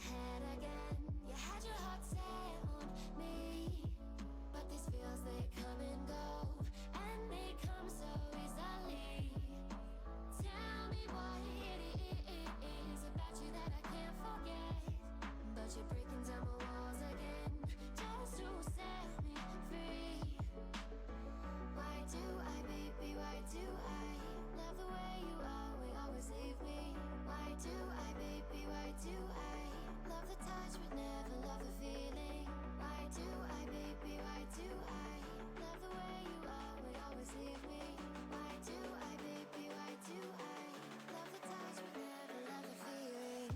head again. You had your heart set on me, but these feels, they come and go, and they come so easily. Tell me what it is about you that I can't forget, but you're breaking down my walls again, just to set me free. Why do I, baby, why do I love the way you always leave me? Why do I, baby, why do I love the touch but never love the feeling? Why do I, baby, why do I love the way you always leave me? Why do I, baby, why do I love the touch but never love the feeling?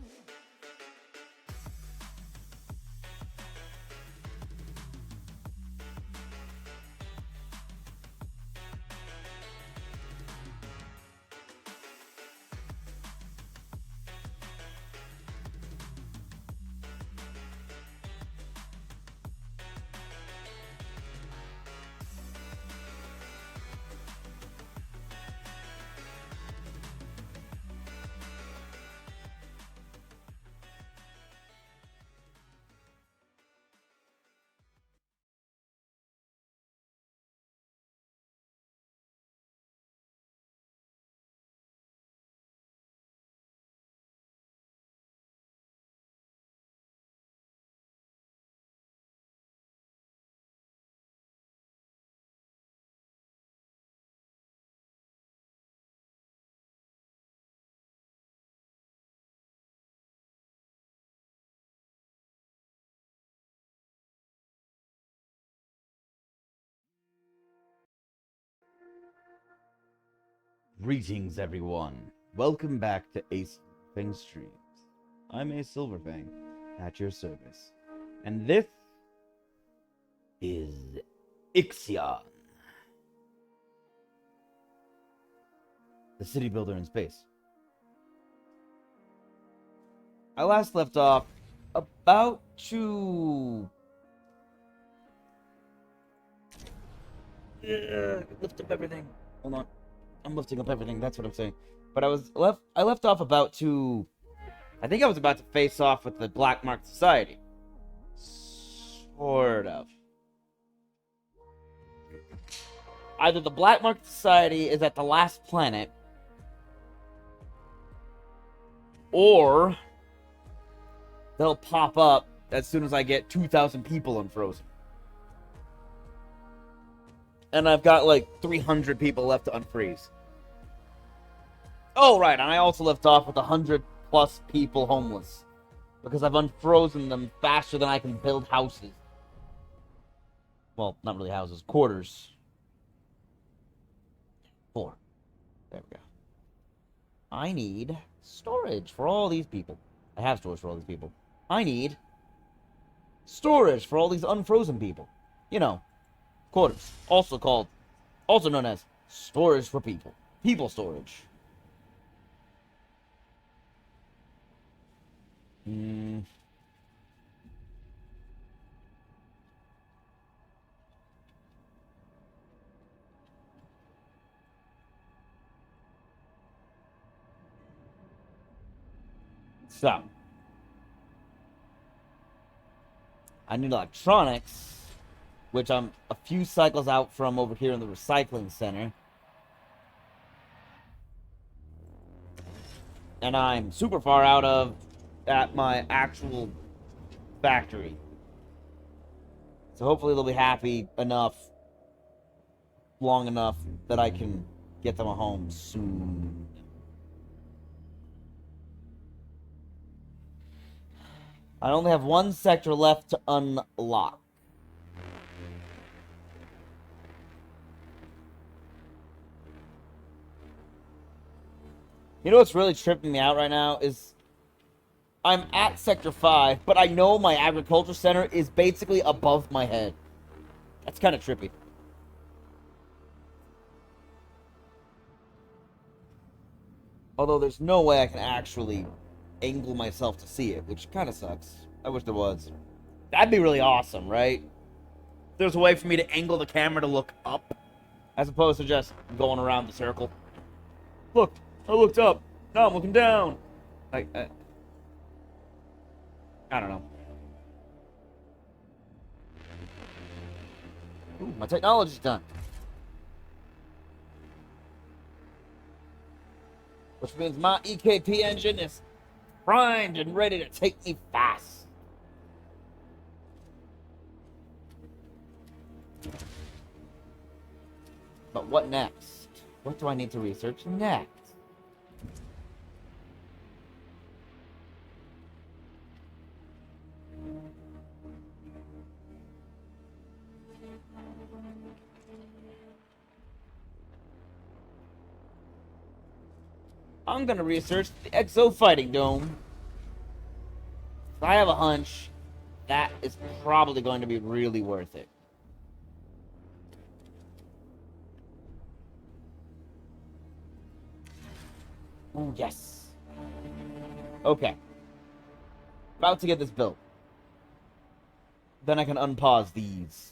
Greetings, everyone. Welcome back to Ace Fang Streams. I'm Ace Silverfang, at your service. And this is IXION, the city builder in space. I last left off about to... lift up everything. Hold on. I'm lifting up everything, that's what I'm saying. But I left off about to... I think I was about to face off with the Black Market Society. Sort of. Either the Black Market Society is at the last planet, or they'll pop up as soon as I get 2,000 people unfrozen. And I've got like 300 people left to unfreeze. Oh, right, and I also left off with 100 plus people homeless. Because I've unfrozen them faster than I can build houses. Well, not really houses, quarters. 4. There we go. I need storage for all these people. I have storage for all these people. I need storage for all these unfrozen people. You know, quarters. Also known as storage for people. People storage. So, I need electronics, which I'm a few cycles out from over here in the recycling center. And I'm super far out of at my actual factory. So hopefully they'll be happy enough, long enough, that I can get them a home soon. I only have one sector left to unlock. You know what's really tripping me out right now is I'm at Sector 5, but I know my agriculture center is basically above my head. That's kind of trippy. Although there's no way I can actually angle myself to see it, which kind of sucks. I wish there was. That'd be really awesome, right? There's a way for me to angle the camera to look up, as opposed to just going around the circle. Look, I looked up. Now I'm looking down. I don't know. Ooh, my technology's done. Which means my EKP engine is primed and ready to take me fast. But what next? What do I need to research next? I'm gonna research the Exo Fighting Dome. I have a hunch that is probably going to be really worth it. Oh, yes. Okay. About to get this built. Then I can unpause these.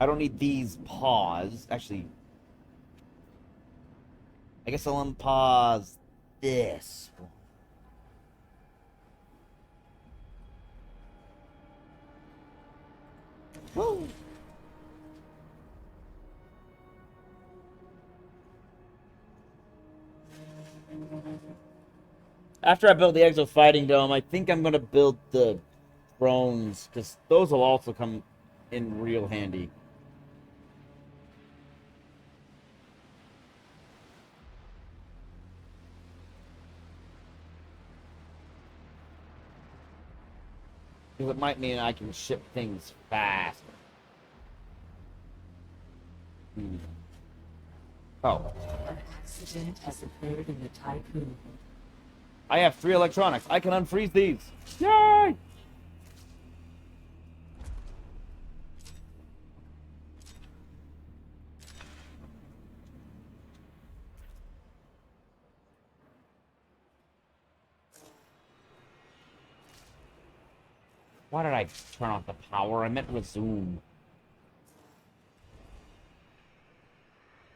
I don't need these paused. Actually, I guess I'll unpause this one. Woo! After I build the Exo Fighting Dome, I think I'm going to build the drones, because those will also come in real handy. Because it might mean I can ship things fast. Oh. An accident has occurred in the Typhoon. I have 3 electronics. I can unfreeze these. Yay! Why did I turn off the power? I meant resume.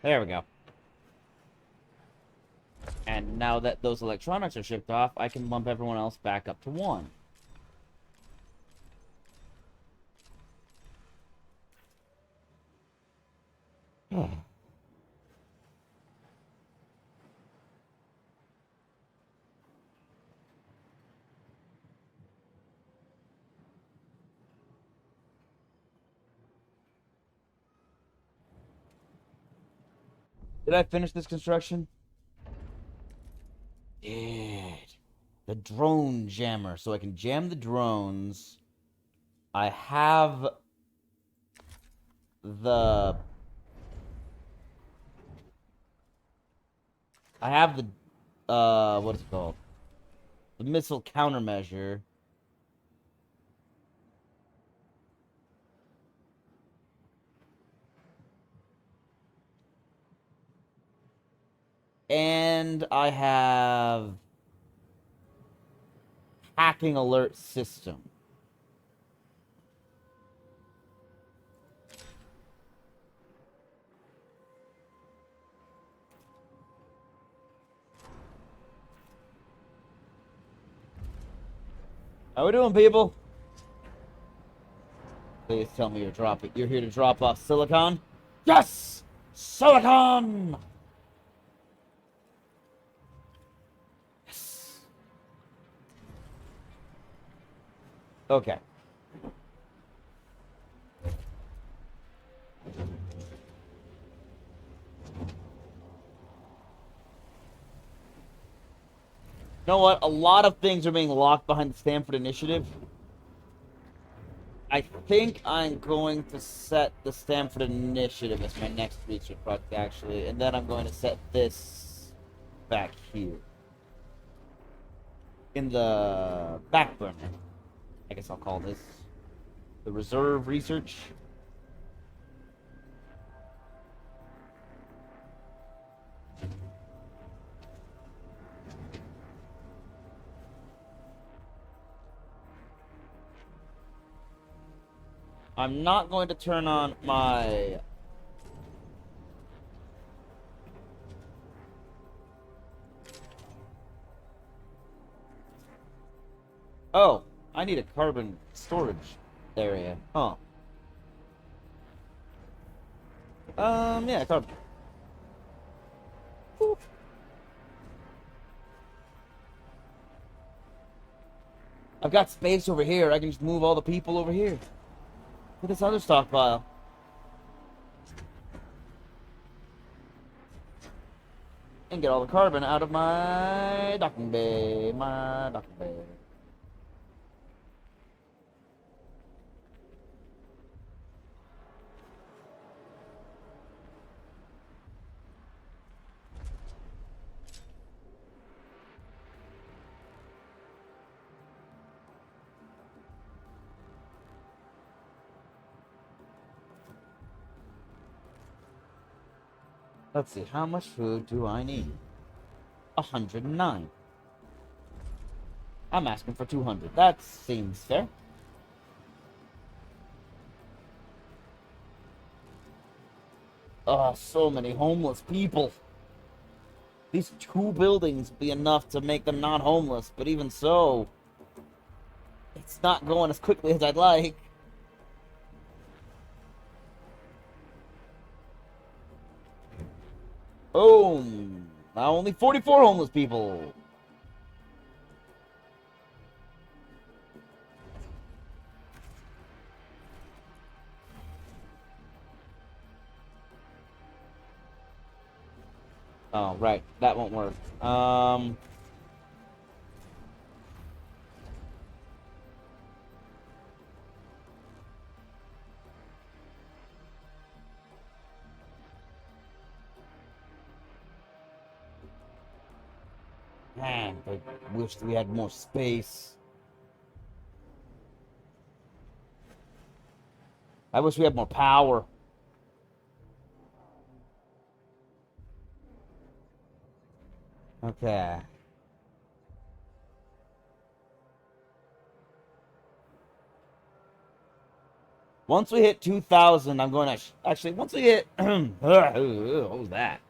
There we go. And now that those electronics are shipped off, I can bump everyone else back up to 1. Did I finish this construction? Did. The drone jammer, so I can jam the drones. I have the... what is it called? The missile countermeasure. And I have hacking alert system. How we doing, people? Please tell me you're here to drop off silicon. Yes! Silicon! Yes. Okay. You know what? A lot of things are being locked behind the Stanford Initiative. I think I'm going to set the Stanford Initiative as my next research project, actually. And then I'm going to set this back here. In the back burner. I guess I'll call this the reserve research. I'm not going to turn on my... Oh, I need a carbon storage area. Huh. Yeah, carbon. Whew. I've got space over here. I can just move all the people over here. To this other stockpile. And get all the carbon out of my docking bay. My docking bay. Let's see, how much food do I need? 109. I'm asking for 200. That seems fair. Oh, so many homeless people. These 2 buildings would be enough to make them not homeless, but even so, it's not going as quickly as I'd like. Boom! Now only 44 homeless people. Oh, right. That won't work. Man, I wished we had more space. I wish we had more power. Okay. Once we hit 2,000, I'm going to... Actually, once we hit... what was that?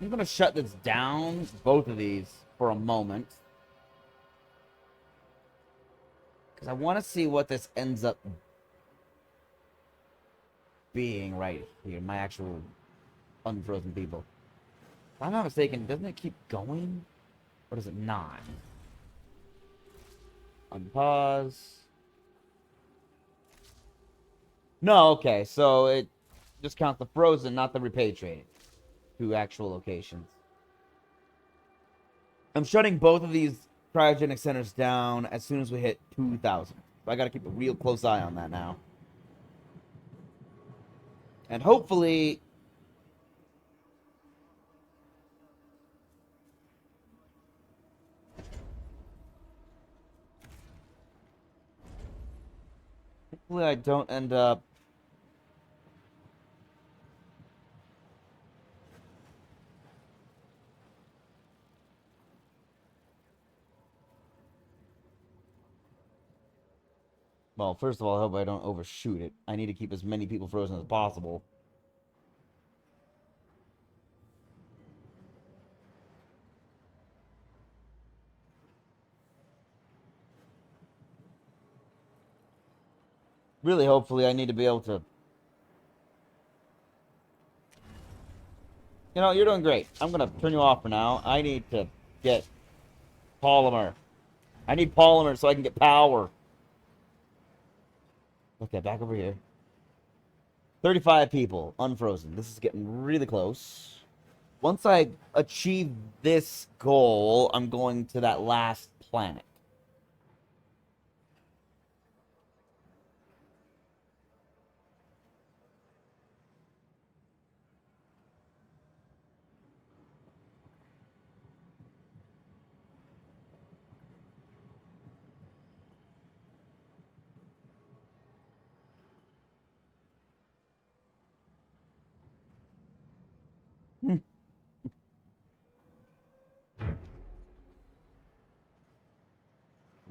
I'm going to shut this down, both of these, for a moment. Because I want to see what this ends up being right here. My actual unfrozen people. If I'm not mistaken, doesn't it keep going? Or does it not? Unpause. No, okay, so it just counts the frozen, not the repatriated. 2 actual locations. I'm shutting both of these cryogenic centers down as soon as we hit 2,000. So I gotta keep a real close eye on that now. And hopefully... Hopefully I don't end up... Well, first of all, I hope I don't overshoot it. I need to keep as many people frozen as possible. Really, hopefully, I need to be able to... You know, you're doing great. I'm gonna turn you off for now. I need to get polymer. I need polymer so I can get power. Okay, back over here. 35 people, unfrozen. This is getting really close. Once I achieve this goal, I'm going to that last planet.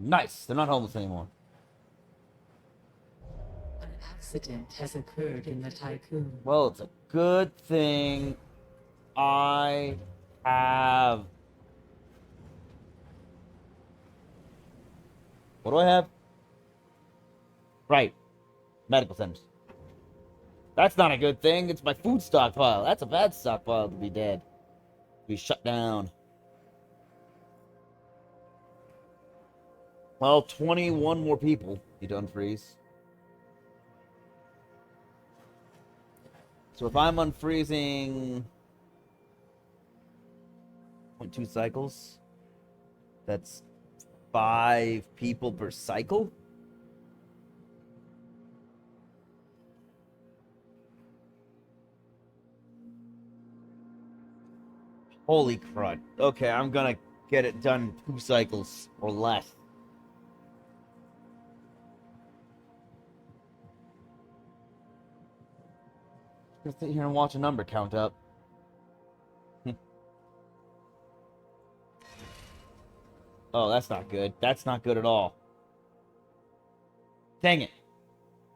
Nice. They're not homeless anymore. An accident has occurred in the tycoon. Well, it's a good thing I have What do I have? Right. Medical centers. That's not a good thing. It's my food stockpile. That's a bad stockpile to be dead. Be shut down. Well, 21 more people need to unfreeze. So if I'm unfreezing 0.2 cycles, that's 5 people per cycle? Holy crud. Okay, I'm gonna get it done in 2 cycles or less. Just sit here and watch a number count up. Oh, that's not good. That's not good at all. Dang it.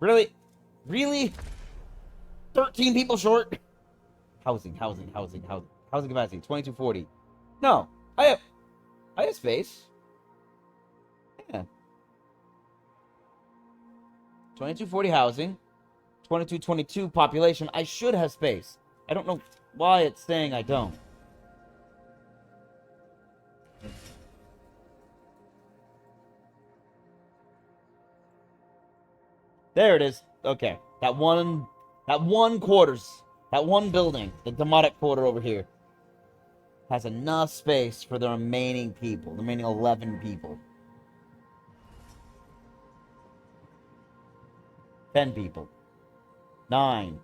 Really? Really? 13 people short? Housing capacity. 2240. No. I have space. Yeah. 2240 housing. 2222 population. I should have space. I don't know why it's saying I don't. There it is. Okay. That one quarters. That one building. The Demotic quarter over here. Has enough space for the remaining people. The remaining 11 people. 10 people. 9.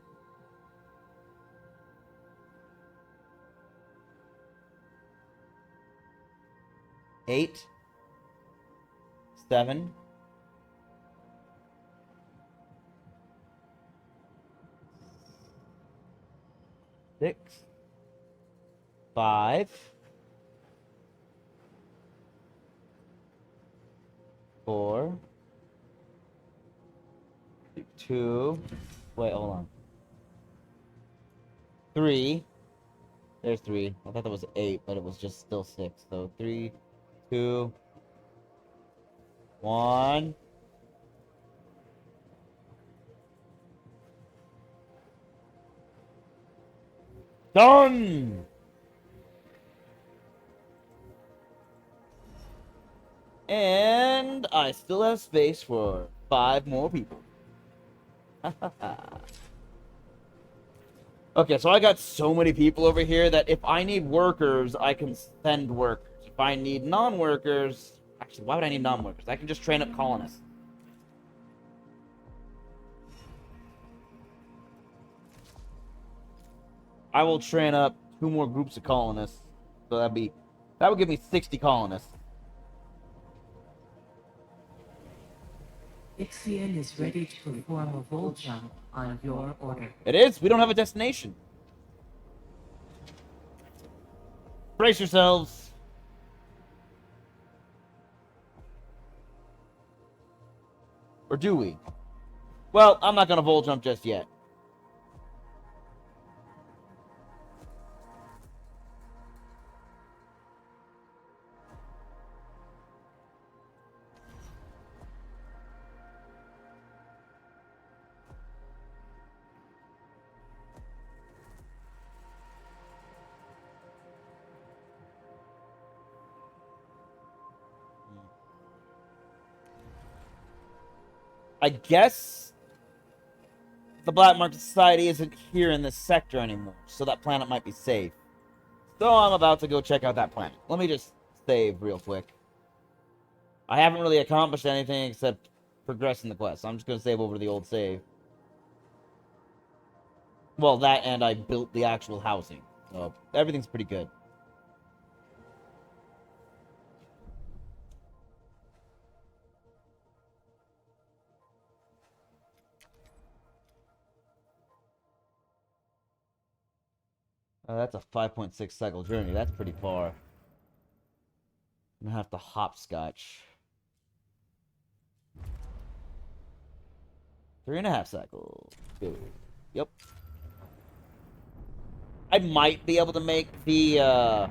8. 7. 6. 5. 4. 2. Wait, hold on. 3. There's 3. I thought that was 8, but it was just still 6. So 3, 2, 1. Done! And I still have space for 5 more people. Okay, so I got so many people over here that if I need workers, I can send workers. If I need non-workers... Actually, why would I need non-workers? I can just train up colonists. I will train up 2 more groups of colonists. So that would give me 60 colonists. IXION is ready to perform a vol jump on your order. It is. We don't have a destination. Brace yourselves. Or do we? Well, I'm not going to vol jump just yet. I guess the Black Market Society isn't here in this sector anymore, so that planet might be safe. So I'm about to go check out that planet. Let me just save real quick. I haven't really accomplished anything except progressing the quest. So I'm just going to save over to the old save. Well, that and I built the actual housing. So everything's pretty good. That's a 5.6 cycle journey. That's pretty far. I'm gonna have to hopscotch. 3.5 cycles. Good. Yep. I might be able to make the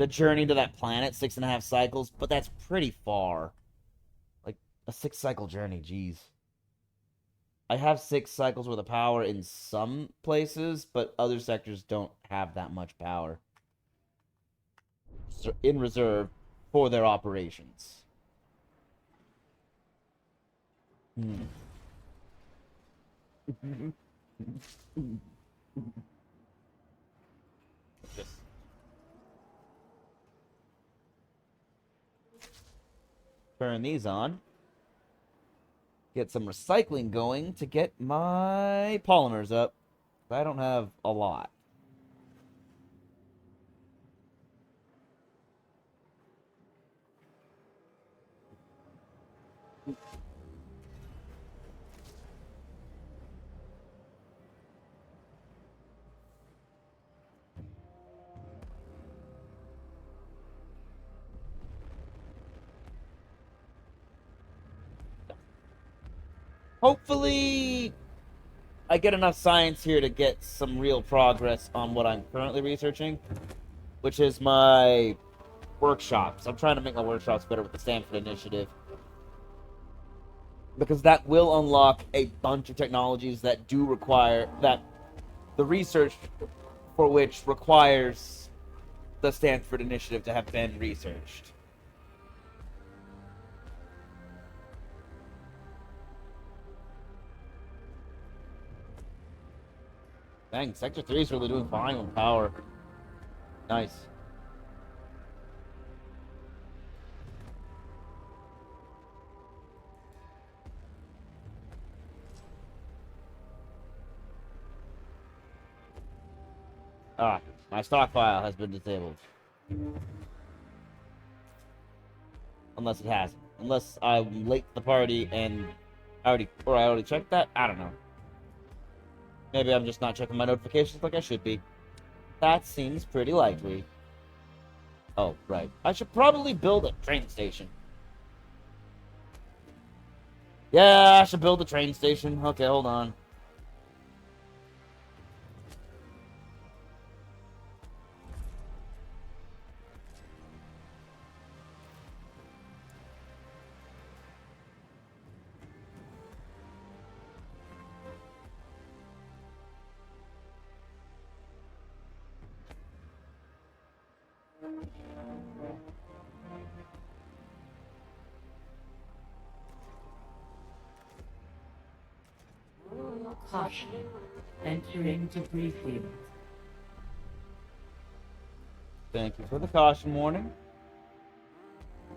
journey to that planet 6.5 cycles, but that's pretty far. A 6-cycle journey, jeez. I have 6 cycles worth of power in some places, but other sectors don't have that much power in reserve for their operations. Just turn these on. Get some recycling going to get my polymers up. I don't have a lot. Hopefully, I get enough science here to get some real progress on what I'm currently researching, which is my workshops. I'm trying to make my workshops better with the Stanford Initiative, because that will unlock a bunch of technologies that do require that the research for which requires the Stanford Initiative to have been researched. Dang, Sector 3 is really doing fine on power. Nice. Ah, my stockpile has been disabled. Unless it hasn't. Unless I'm late to the party and I already checked that? I don't know. Maybe I'm just not checking my notifications like I should be. That seems pretty likely. Oh, right. I should probably build a train station. Yeah, I should build a train station. Okay, hold on. Caution. Entering debris field. Thank you for the caution warning.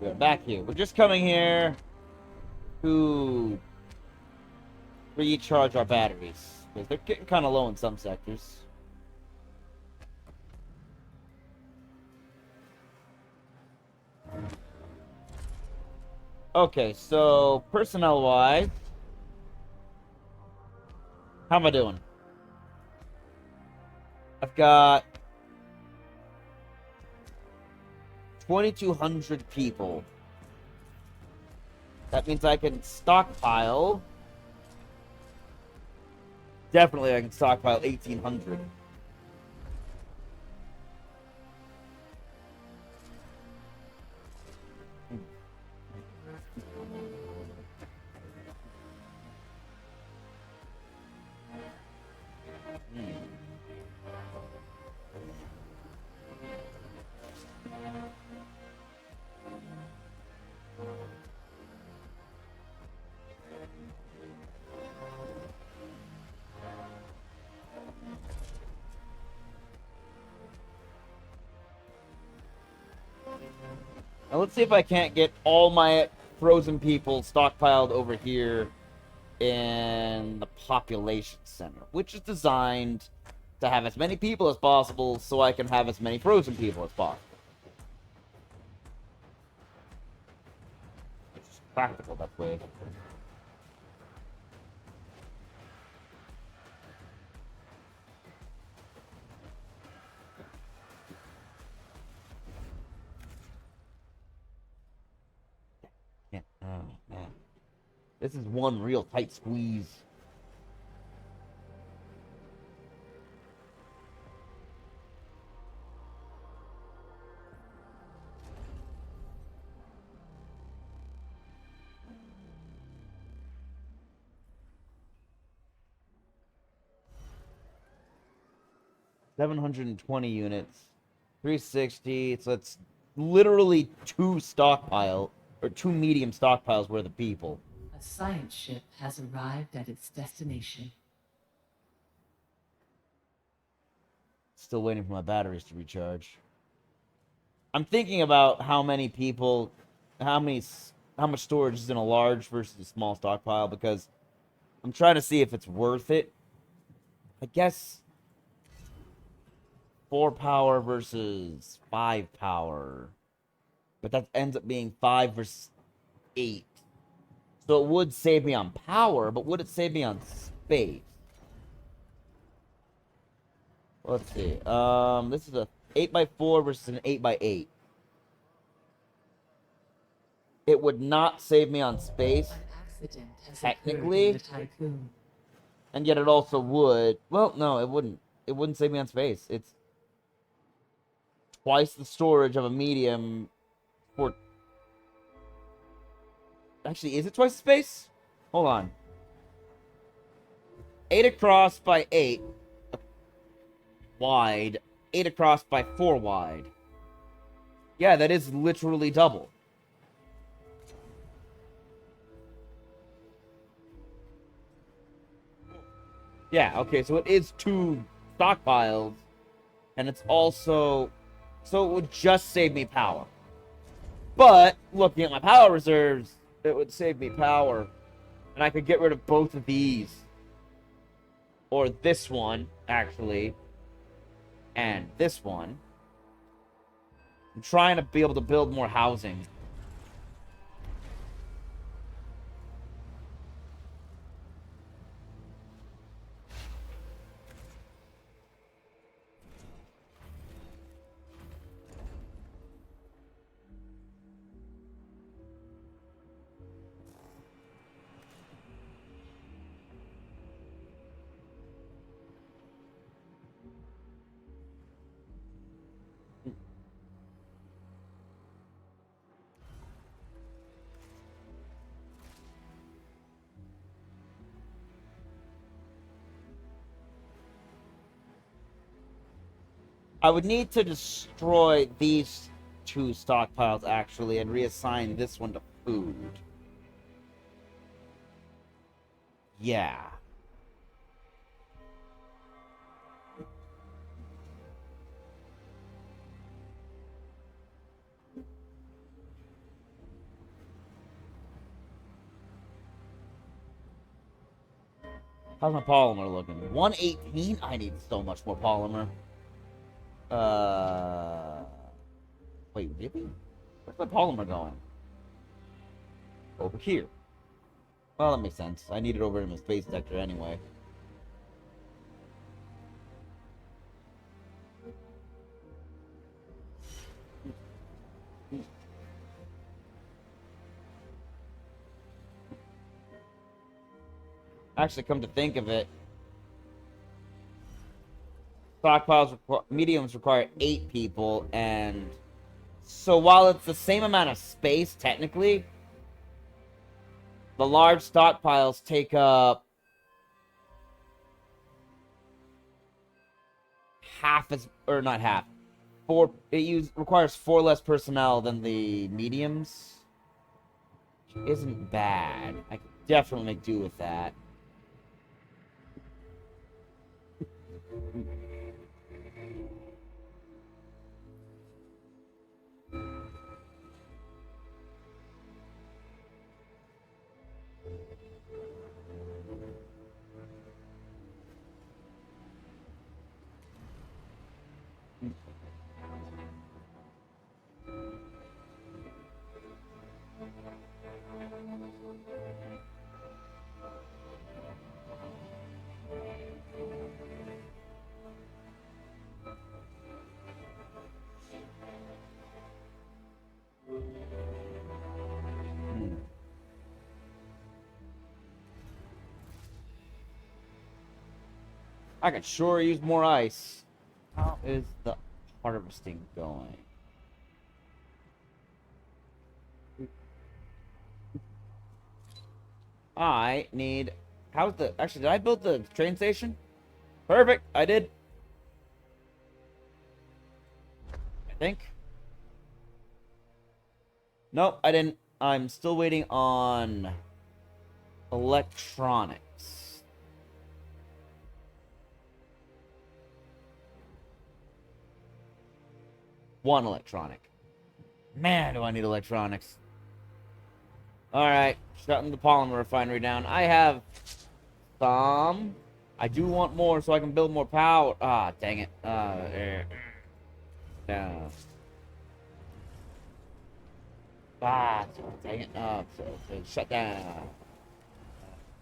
We're back here. We're just coming here to recharge our batteries, because they're getting kind of low in some sectors. Okay, so personnel-wise, how am I doing? I've got 2,200 people. That means I can stockpile. Definitely I can stockpile 1,800. Now let's see if I can't get all my frozen people stockpiled over here in the population center, which is designed to have as many people as possible so I can have as many frozen people as possible. It's practical that way. Yeah. Oh, man. This is one real tight squeeze. 720 units. 360. So that's literally two stockpile, or two medium stockpiles worth of people. A science ship has arrived at its destination. Still waiting for my batteries to recharge. I'm thinking about how many people, how much storage is in a large versus a small stockpile, because I'm trying to see if it's worth it. I guess 4 power versus 5 power. But that ends up being 5 versus 8. So it would save me on power, but would it save me on space? Let's see. This is a 8x4 versus an 8x8. It would not save me on space, An accident has technically, occurred in the tycoon. and yet it also would. Well, no, it wouldn't. It wouldn't save me on space. It's twice the storage of a medium for... Actually, is it twice the space? Hold on. 8 across by 8 wide. 8 across by 4 wide. Yeah, that is literally double. Yeah, okay, so it is 2 stockpiles. And it's also... So it would just save me power. But, looking at my power reserves, it would save me power. And I could get rid of both of these. Or this one, actually. And this one. I'm trying to be able to build more housing. I would need to destroy these 2 stockpiles, actually, and reassign this one to food. Yeah. How's my polymer looking? 118? I need so much more polymer. Wait, really? Where's my polymer going? Over here. Well, that makes sense. I need it over in the space sector anyway. Actually, come to think of it, stockpiles mediums require 8 people, and so while it's the same amount of space technically, the large stockpiles take up half as, or not half, 4. It requires 4 less personnel than the mediums. Which isn't bad. I could definitely make do with that. I could sure use more ice. How is the harvesting going? I need... How's the... Actually, did I build the train station? Perfect, I did. I think. Nope, I didn't. I'm still waiting on electronics. One electronic. Man, do I need electronics. Alright, shutting the polymer refinery down. I have some. I do want more so I can build more power. Ah, dang it. No. Ah, dang it. Oh, so shut down.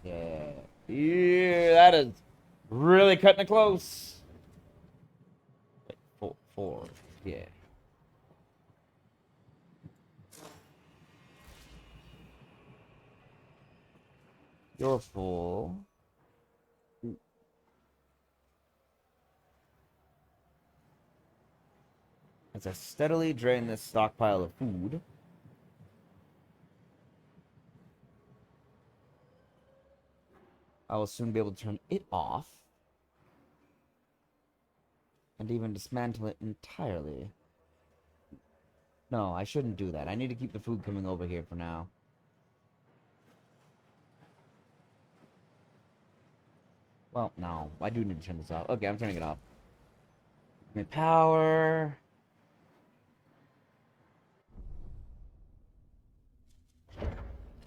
Yeah. Yeah, that is really cutting it close. Wait, four. Yeah. You're full. As I steadily drain this stockpile of food, I will soon be able to turn it off and even dismantle it entirely. No, I shouldn't do that. I need to keep the food coming over here for now. Well, no. I do need to turn this off. Okay, I'm turning it off. Give me power.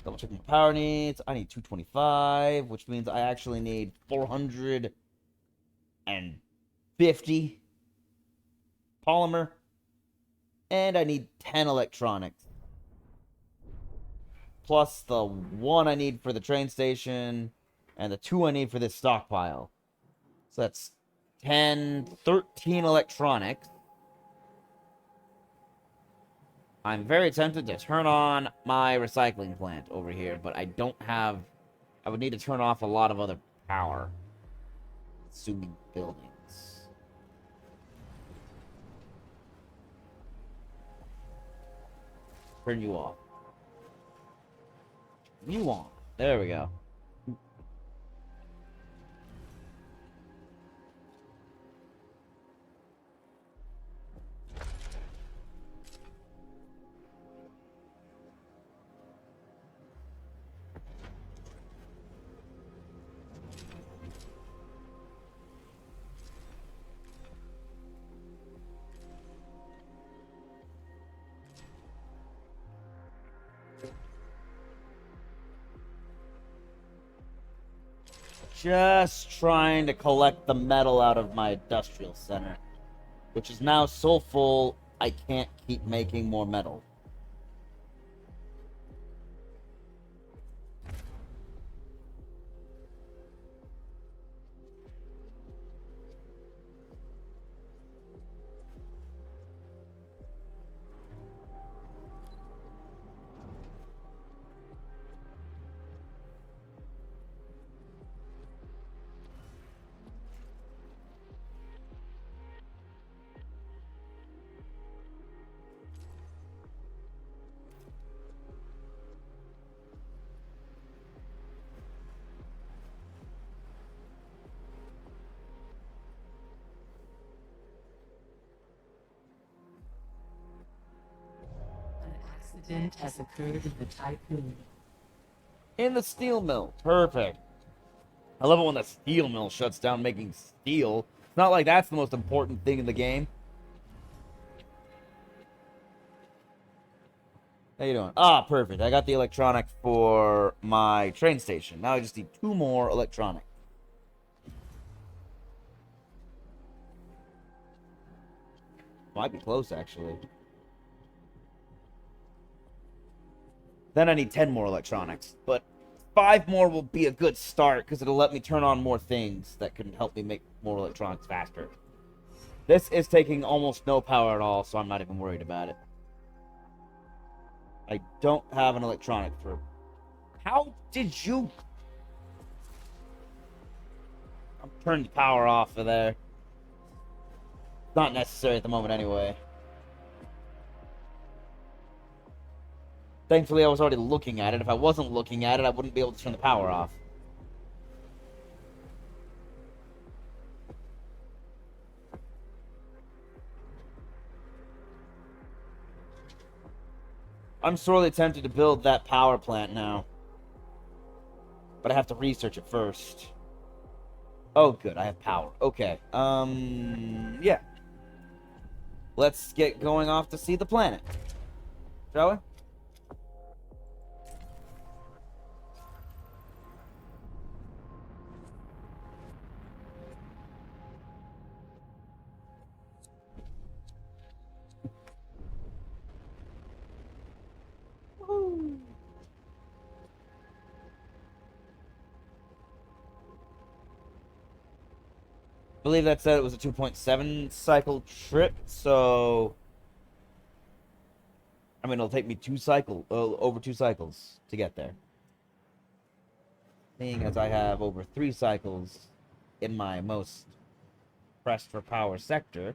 Double check my power needs. I need 225, which means I actually need 450 polymer. And I need 10 electronics. Plus the 1 I need for the train station. And the 2 I need for this stockpile. So that's 10, 13 electronics. I'm very tempted to turn on my recycling plant over here, but I don't have... I would need to turn off a lot of other power. Assuming buildings. Turn you off. You on. There we go. Just trying to collect the metal out of my industrial center, which is now so full I can't keep making more metal. An accident has occurred in the tycoon. In the steel mill. Perfect. I love it when the steel mill shuts down making steel. It's not like that's the most important thing in the game. How you doing? Ah, perfect. I got the electronic for my train station. Now I just need 2 more electronic. Might be close, actually. Then I need 10 more electronics. But 5 more will be a good start, because it'll let me turn on more things that can help me make more electronics faster. This is taking almost no power at all, so I'm not even worried about it. I don't have an electronic for... How did you... I'm turning the power off of there. It's not necessary at the moment anyway. Thankfully, I was already looking at it. If I wasn't looking at it, I wouldn't be able to turn the power off. I'm sorely tempted to build that power plant now. But I have to research it first. Oh, good. I have power. Okay. Yeah. Let's get going off to see the planet. Shall we? Woo. I believe that said it was a 2.7 cycle trip, so I mean it'll take me over 2 cycles to get there. Seeing as I have over 3 cycles in my most pressed for power sector,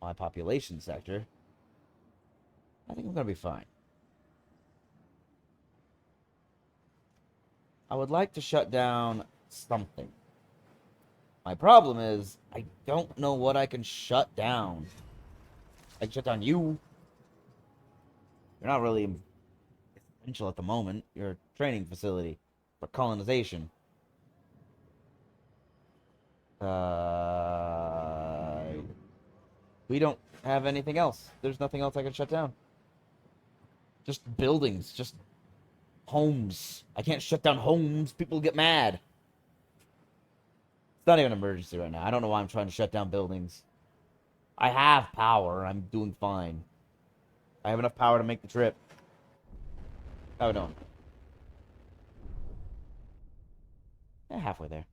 my population sector, I think I'm gonna be fine. I would like to shut down something. My problem is, I don't know what I can shut down. I can shut down you. You're not really essential at the moment. You're a training facility for colonization. We don't have anything else. There's nothing else I can shut down. Just buildings, just homes. I can't shut down homes. People get mad. It's not even an emergency right now. I don't know why I'm trying to shut down buildings. I have power. I'm doing fine. I have enough power to make the trip. How we doing? Yeah, halfway there.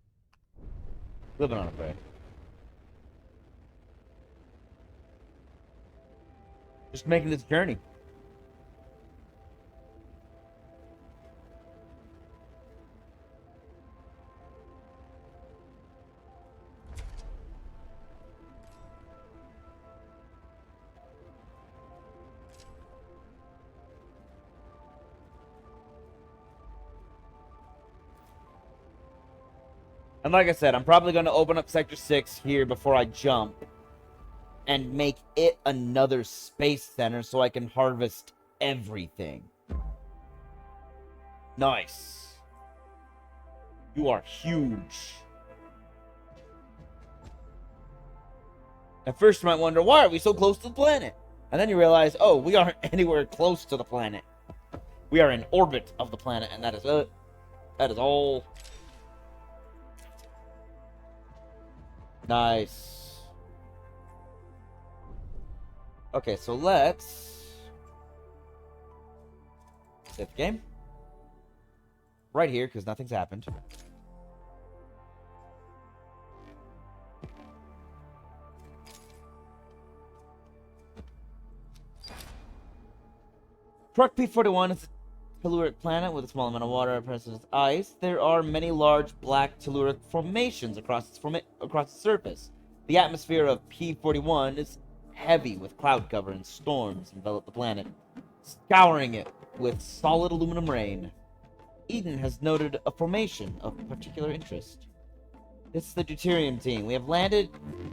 Living on a prayer. Just making this journey. And like I said, I'm probably going to open up Sector 6 here before I jump. And make it another space center so I can harvest everything. Nice. You are huge. At first you might wonder, why are we so close to the planet? And then you realize, oh, we aren't anywhere close to the planet. We are in orbit of the planet, and that is it. That is all. Nice. Okay, so let's save the game. Right here, because nothing's happened. Truck P41 is a telluric planet with a small amount of water present as ice. There are many large black telluric formations across its surface. The atmosphere of P41 is heavy with cloud cover and storms envelop the planet, scouring it with solid aluminum rain. Eden has noted a formation of particular interest. This is the deuterium team. We have landed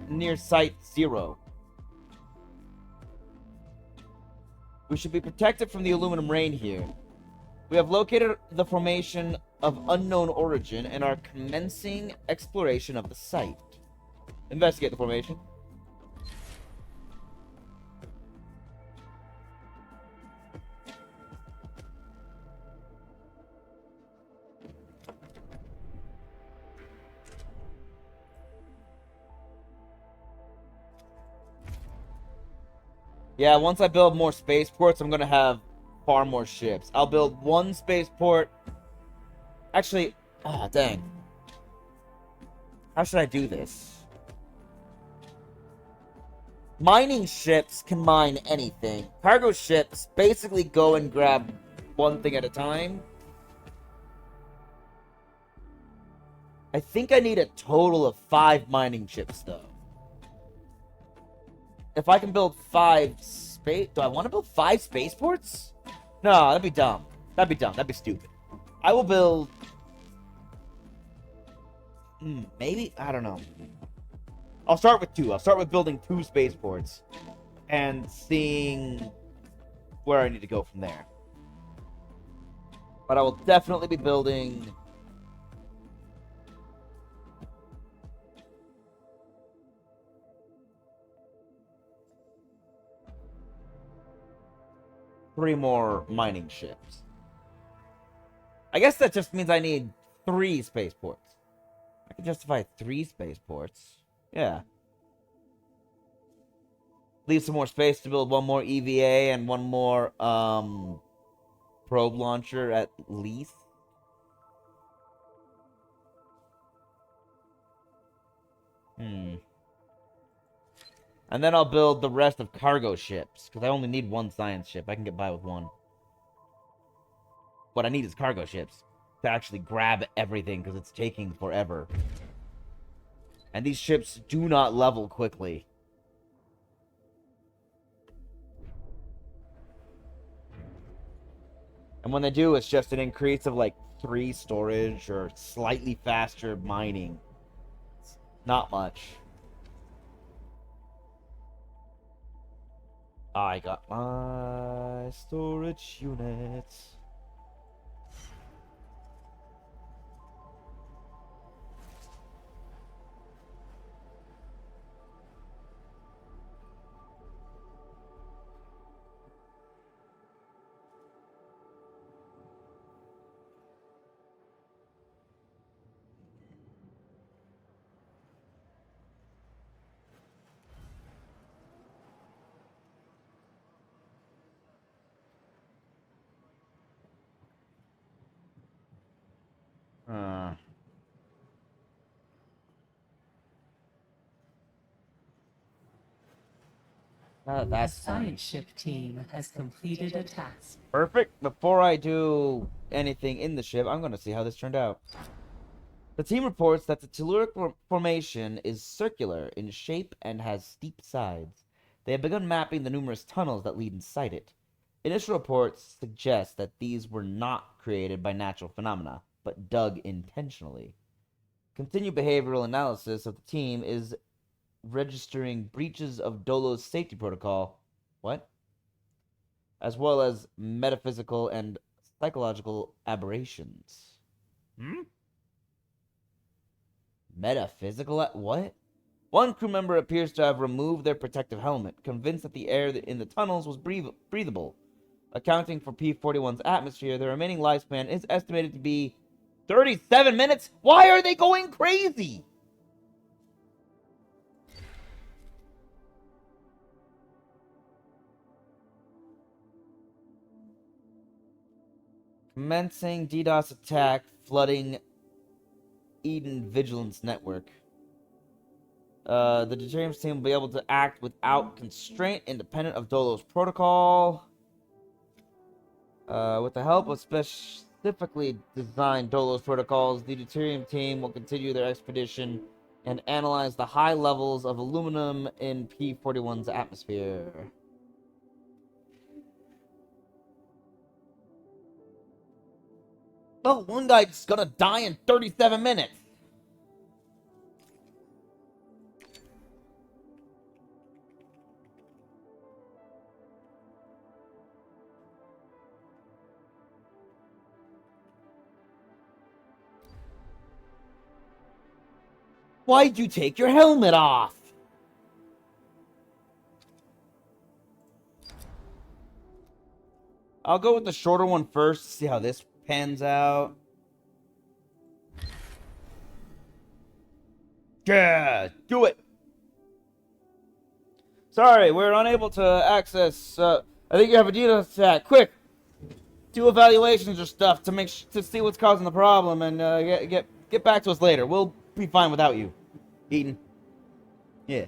near Site 0. We should be protected from the aluminum rain here. We have located the formation of unknown origin and are commencing exploration of the site. Investigate the formation. Yeah, once I build more spaceports, I'm gonna have far more ships. I'll build one spaceport. Actually, dang. How should I do this? Mining ships can mine anything. Cargo ships basically go and grab one thing at a time. I think I need a total of 5 mining ships, though. If I can build 5 space... Do I want to build 5 spaceports? No, that'd be dumb. That'd be dumb. That'd be stupid. I will build... maybe? I don't know. I'll start with 2. I'll start with building 2 spaceports. And seeing where I need to go from there. But I will definitely be building... three more mining ships. I guess that just means I need 3 spaceports. I can justify 3 spaceports. Yeah. Leave some more space to build 1 more EVA and 1 more probe launcher at least. And then I'll build the rest of cargo ships, because I only need 1 science ship. I can get by with 1. What I need is cargo ships to actually grab everything, because it's taking forever. And these ships do not level quickly. And when they do, it's just an increase of like 3 storage or slightly faster mining. It's not much. I got my storage units. The That's science ship team has completed a task. perfect. Before I do anything in the ship, I'm going to see how this turned out. The team reports that the telluric formation is circular in shape and has steep sides. They have begun mapping the numerous tunnels that lead inside it. Initial reports suggest that these were not created by natural phenomena, but dug intentionally. Continued behavioral analysis of the team is registering breaches of Dolo's safety protocol. What? As well as metaphysical and psychological aberrations. Metaphysical? What? One crew member appears to have removed their protective helmet, convinced that the air in the tunnels was breathable. Accounting for P-41's atmosphere, the remaining lifespan is estimated to be 37 minutes? Why are they going crazy? Commencing DDoS attack, flooding Eden Vigilance Network. The Deuterium team will be able to act without constraint, independent of Dolo's protocol. With the help of specifically designed Dolo's protocols, the Deuterium team will continue their expedition and analyze the high levels of aluminum in P-41's atmosphere. Oh, one guy's gonna die in 37 minutes. Why'd you take your helmet off? I'll go with the shorter one first to see how this pans out. Yeah, do it. Sorry, we're unable to access. I think you have a DDoS attack. Quick, do evaluations or stuff to see what's causing the problem, and get back to us later. We'll be fine without you, Eaton. Yeah.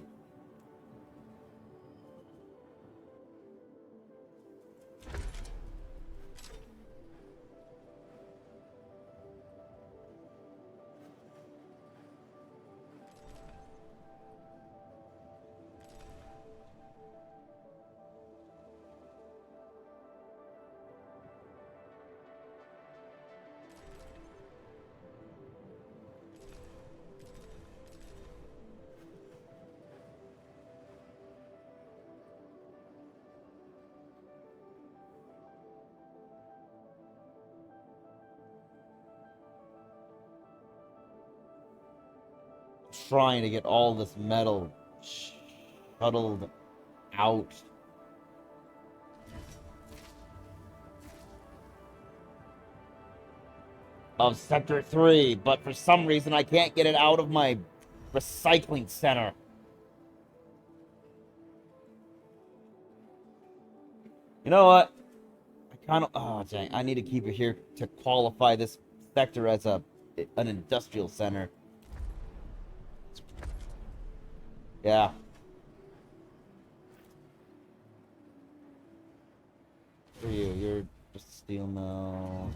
trying to get all this metal shuttled out. Of Sector 3, but for some reason I can't get it out of my recycling center. You know what? I kind of... Oh, dang. I need to keep it here to qualify this sector as an industrial center. Yeah. For you, you're just steel mill.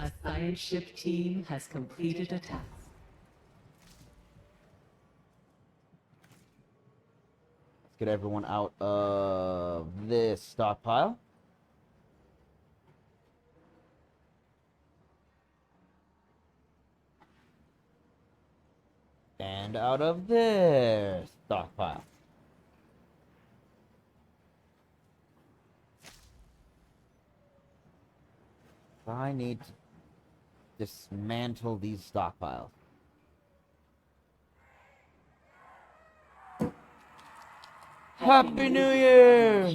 A science ship team has completed a task. Let's get everyone out of this stockpile. And out of this stockpile. I need to dismantle these stockpiles. Happy New Year!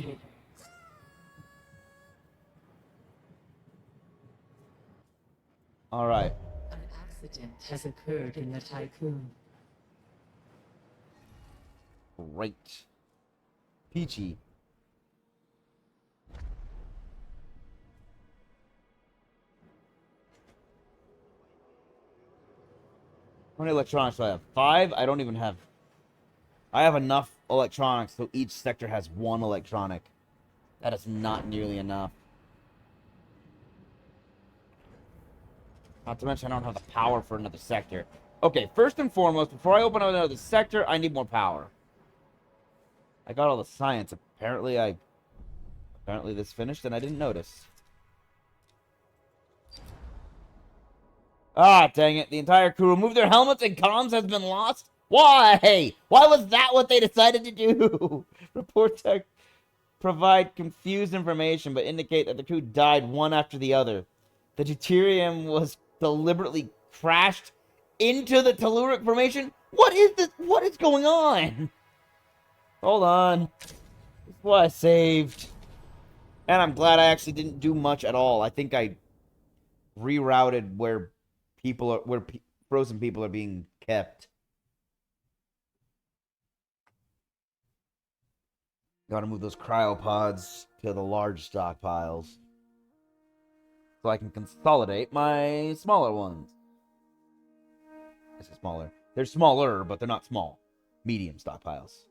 All right. An accident has occurred in the Tycoon. Great. Peachy. How many electronics do I have? 5? I don't even have... I have enough electronics so each sector has 1 electronic. That is not nearly enough. Not to mention I don't have the power for another sector. Okay, first and foremost, before I open up another sector, I need more power. I got all the science. Apparently this finished and I didn't notice. Ah, dang it. The entire crew removed their helmets and comms has been lost? Why? Why was that what they decided to do? Report tech provide confused information, but indicate that the crew died one after the other. The deuterium was deliberately crashed into the telluric formation? What is this? What is going on? Hold on. This is what I saved. And I'm glad I actually didn't do much at all. I think I rerouted where frozen people are being kept. Gotta move those cryopods to the large stockpiles so I can consolidate my smaller ones. I say smaller. They're smaller, but they're not small. Medium stockpiles.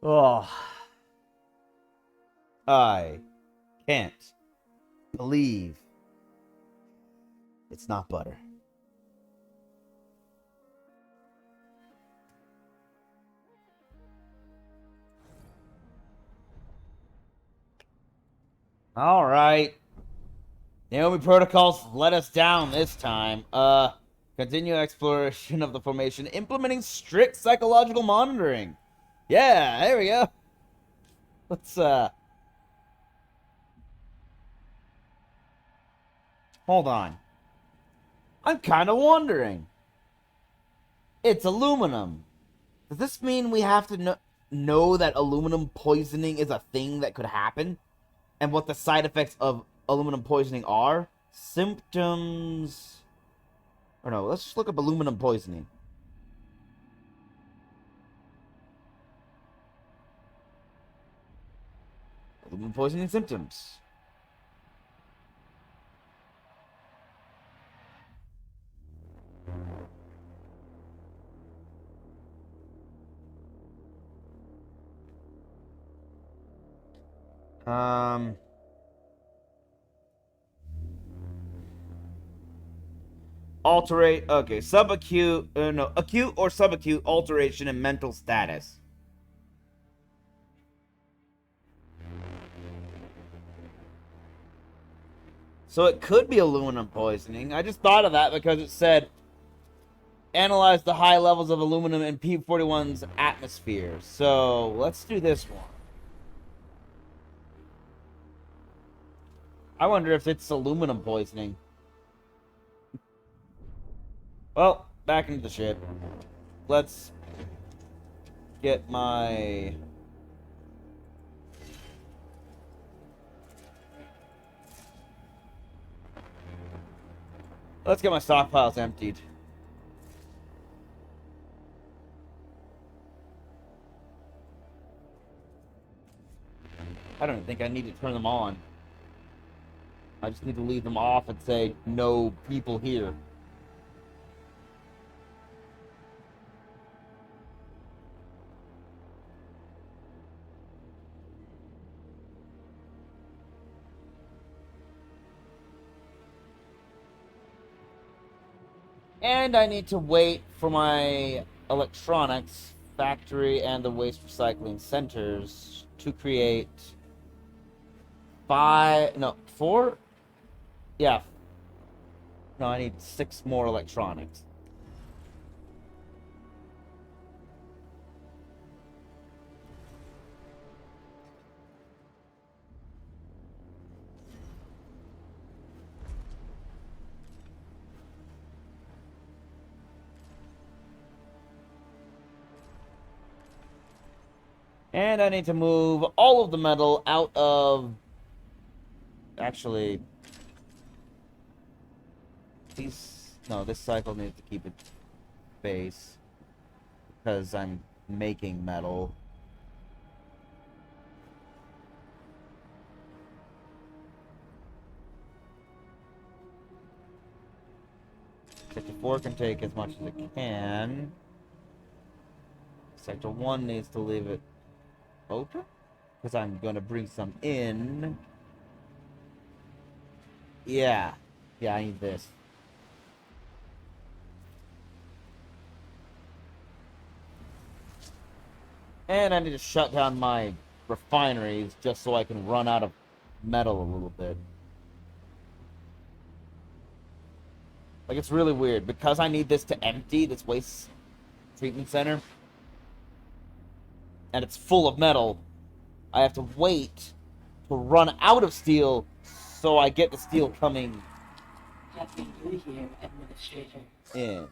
Oh. I can't believe it's not butter. All right. Naomi protocols let us down this time. Continue exploration of the formation, implementing strict psychological monitoring. Yeah, there we go. Let's, hold on. I'm kind of wondering. It's aluminum. Does this mean we have to know that aluminum poisoning is a thing that could happen? And what the side effects of aluminum poisoning are? Symptoms... Or no, let's just look up aluminum poisoning. Aluminum poisoning symptoms. Alterate, okay, subacute, no, acute or subacute alteration in mental status. So it could be aluminum poisoning. I just thought of that because it said analyze the high levels of aluminum in P-41's atmosphere. So let's do this one. I wonder if it's aluminum poisoning. Well, back into the ship. Let's get my... Let's get my stockpiles emptied. I don't even think I need to turn them on. I just need to leave them off and say, no people here. And I need to wait for my electronics factory and the waste recycling centers to create 4? Yeah. No, I need 6 more electronics. And I need to move all of the metal out of... Actually... this cycle needs to keep its base. Because I'm making metal. Sector 4 can take as much as it can. Sector 1 needs to leave it open? Because I'm going to bring some in. Yeah. Yeah, I need this. And I need to shut down my refineries just so I can run out of metal a little bit. Like, it's really weird. Because I need this to empty this waste treatment center, and it's full of metal, I have to wait to run out of steel so I get the steel coming Happy New Year, Administrator. in.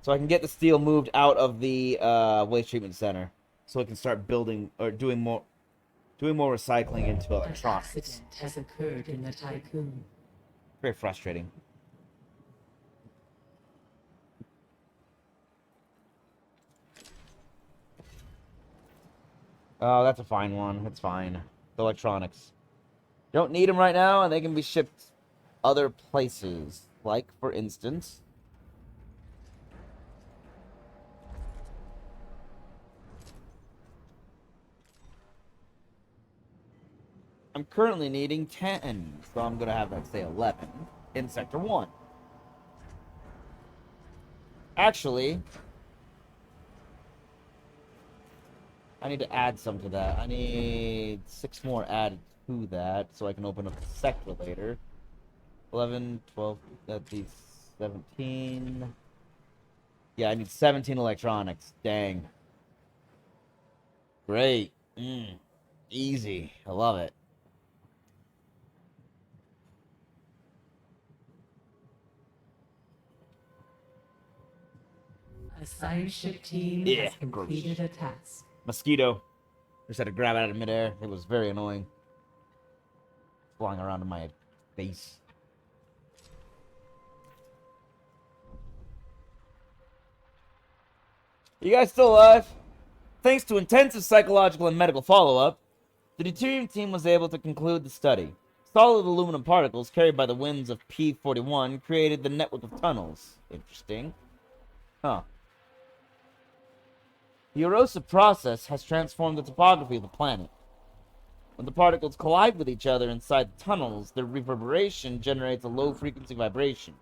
So I can get the steel moved out of the waste treatment center, so I can start building or doing more recycling into An electronics. accident has occurred in the Tycoon. Very frustrating. Oh, that's a fine one. It's fine. The electronics. Don't need them right now, and they can be shipped other places. Like, for instance... I'm currently needing 10, so I'm going to have, let's say, 11 in Sector 1. Actually, I need to add some to that. I need 6 more added to that so I can open up the sector later. 11, 12, that'd be 17. Yeah, I need 17 electronics. Dang. Great. Easy. I love it. A science ship team Yeah, has completed a task. Mosquito. Just had to grab it out of midair. It was very annoying. Flying around in my face. You guys still alive? Thanks to intensive psychological and medical follow-up, the deuterium team was able to conclude the study. Solid aluminum particles carried by the winds of P-41 created the network of tunnels. Interesting. Huh. The erosive process has transformed the topography of the planet. When the particles collide with each other inside the tunnels, their reverberation generates a low-frequency vibration.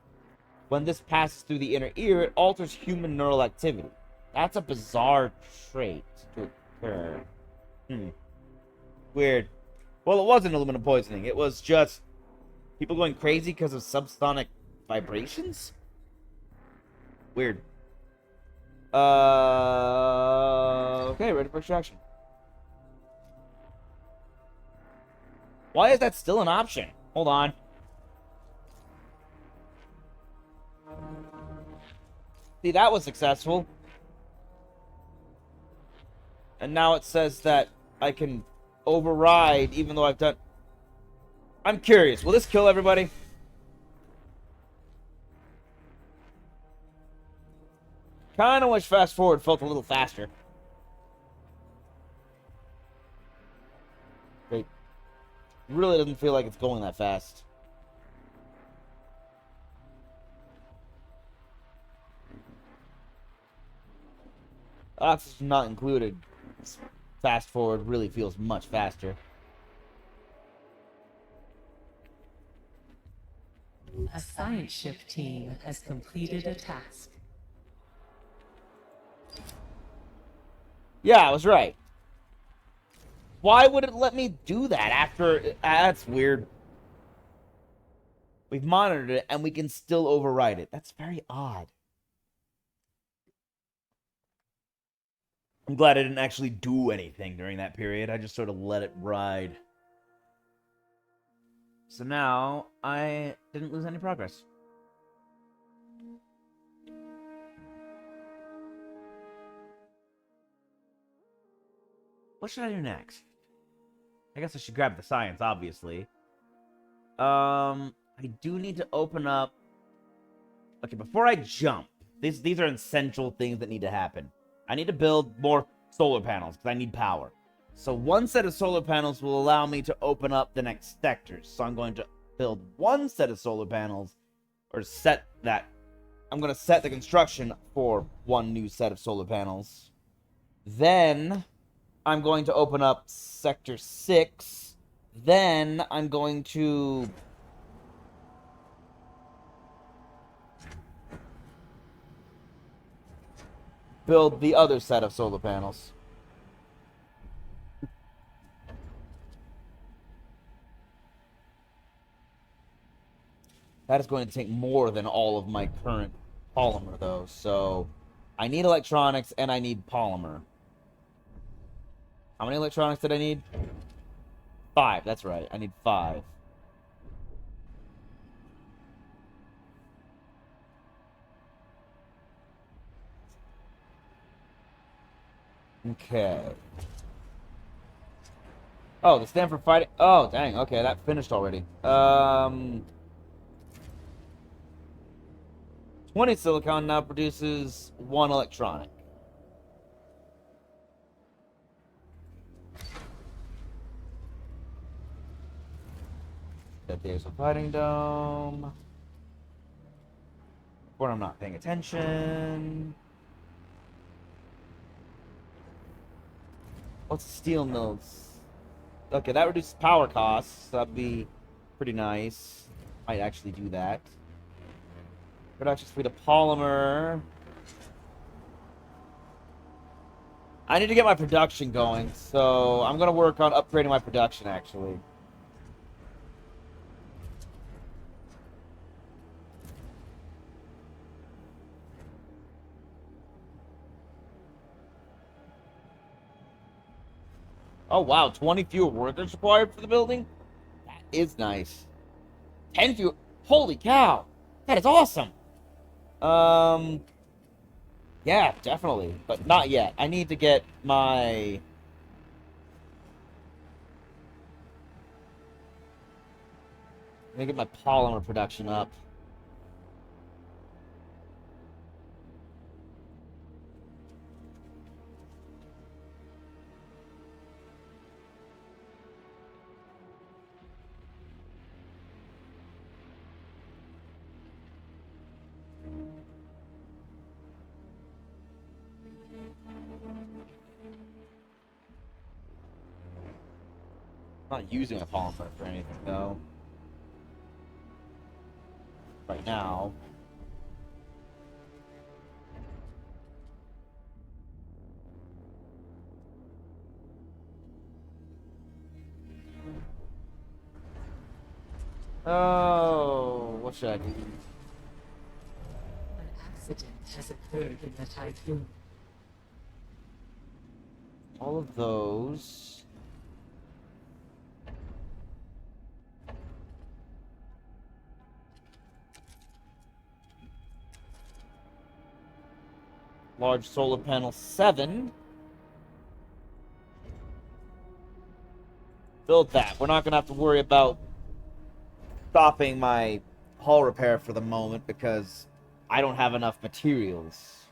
When this passes through the inner ear, it alters human neural activity. That's a bizarre trait to occur. Weird. Well, it wasn't aluminum poisoning. It was just people going crazy because of subsonic vibrations? Weird. Okay, ready for extraction. Why is that still an option? Hold on. See, that was successful. And now it says that I can override even though I've done... I'm curious. Will this kill everybody? Kinda wish fast forward felt a little faster. Great. Really doesn't feel like it's going that fast. Oxygen not included. Fast forward really feels much faster. A science ship team has completed a task. Yeah, I was right. Why would it let me do that after... That's weird. We've monitored it, and we can still override it. That's very odd. I'm glad I didn't actually do anything during that period. I just sort of let it ride. So now, I didn't lose any progress. What should I do next? I guess I should grab the science, obviously. I do need to open up... Okay, before I jump, these are essential things that need to happen. I need to build more solar panels, because I need power. So one set of solar panels will allow me to open up the next sectors. So I'm going to build one set of solar panels, or set that... I'm going to set the construction for one new set of solar panels. Then I'm going to open up Sector 6. Then I'm going to... build the other set of solar panels. That is going to take more than all of my current polymer, though. So, I need electronics and I need polymer. How many electronics did I need? 5, that's right. I need 5. Okay. Oh, the Stanford fighting... Oh, dang. Okay, that finished already. 20 silicon now produces 1 electronic. That there's a fighting dome. Where I'm not paying attention. What's steel mills? Okay, that reduces power costs. That'd be pretty nice. Might actually do that. Production speed of polymer. I need to get my production going, so I'm gonna work on upgrading my production, actually. Oh, wow. 20 fewer workers required for the building? That is nice. 10 fewer... Holy cow! That is awesome! Yeah, definitely. But not yet. I need to get my... I need to get my polymer production up. I'm not using a polymer for anything, though. Right now. Oh, what should I do? An accident has occurred in the tycoon. All of those. Large solar panel 7. Build that. We're not going to have to worry about stopping my hull repair for the moment because I don't have enough materials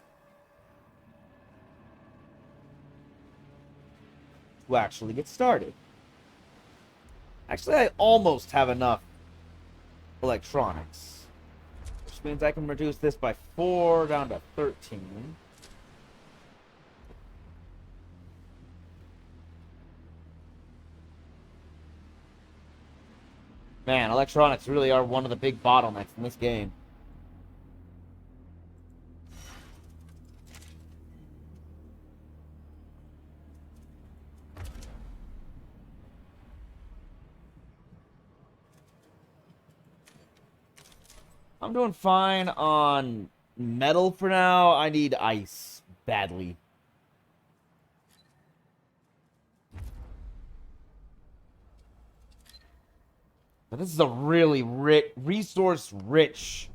to actually get started. Actually, I almost have enough electronics, which means I can reduce this by 4 down to 13. Man, electronics really are one of the big bottlenecks in this game. I'm doing fine on metal for now. I need ice badly. But this is a really resource-rich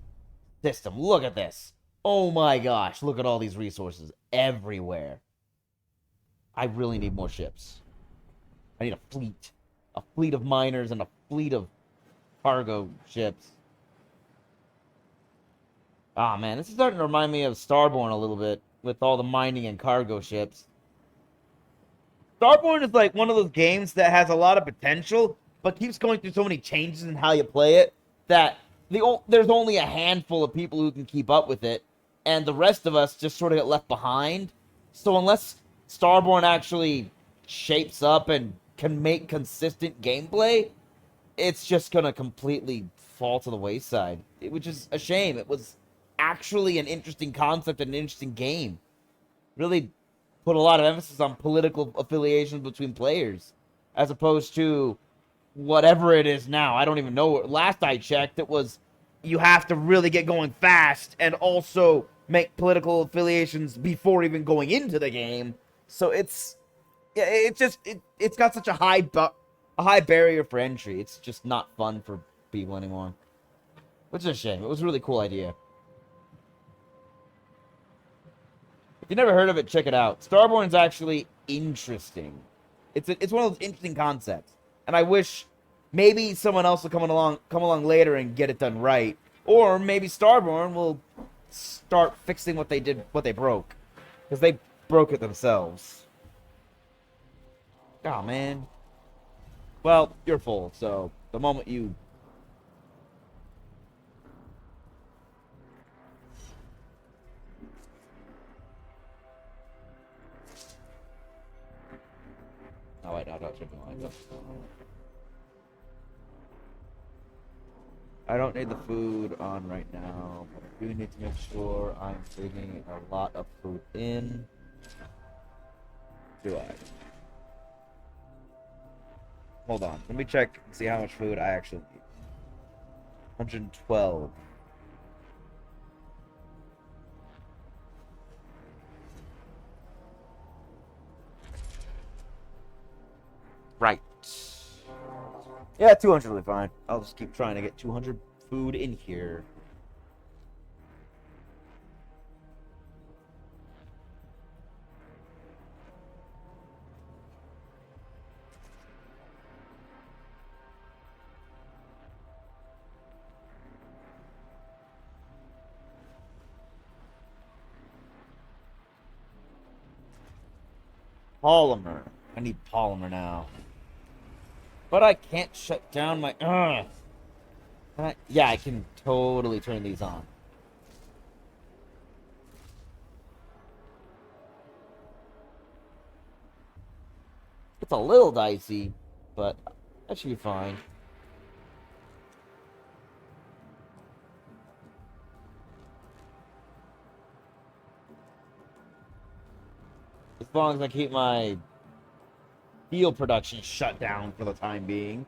system. Look at this. Oh my gosh, look at all these resources everywhere. I really need more ships. I need a fleet. A fleet of miners and a fleet of cargo ships. Ah, man, this is starting to remind me of Starborn a little bit with all the mining and cargo ships. Starborn is like one of those games that has a lot of potential, but keeps going through so many changes in how you play it that there's only a handful of people who can keep up with it, and the rest of us just sort of get left behind. So unless Starborn actually shapes up and can make consistent gameplay, it's just gonna completely fall to the wayside, which is a shame. It was actually an interesting concept and an interesting game. Really put a lot of emphasis on political affiliations between players, as opposed to whatever it is now. I don't even know. Last I checked, it was you have to really get going fast and also make political affiliations before even going into the game. So it's it's got such a high barrier for entry. It's just not fun for people anymore, which is a shame. It was a really cool idea. If you never heard of it, check it out. Starborn's actually interesting. It's one of those interesting concepts, and I wish maybe someone else will come along later and get it done right, or maybe Starborn will start fixing what they broke, because they broke it themselves. Oh man. Well, you're full, so the moment you... Oh wait, no, I'm not tripping like this. I don't need the food on right now, but I do need to make sure I'm bringing a lot of food in. Do I? Hold on, let me check and see how much food I actually need. 112. Right. Yeah, 200 will be fine. I'll just keep trying to get 200 food in here. Polymer. I need polymer now. But I can't shut down my... yeah, I can totally turn these on. It's a little dicey, but that should be fine. As long as I keep my steel production shut down for the time being.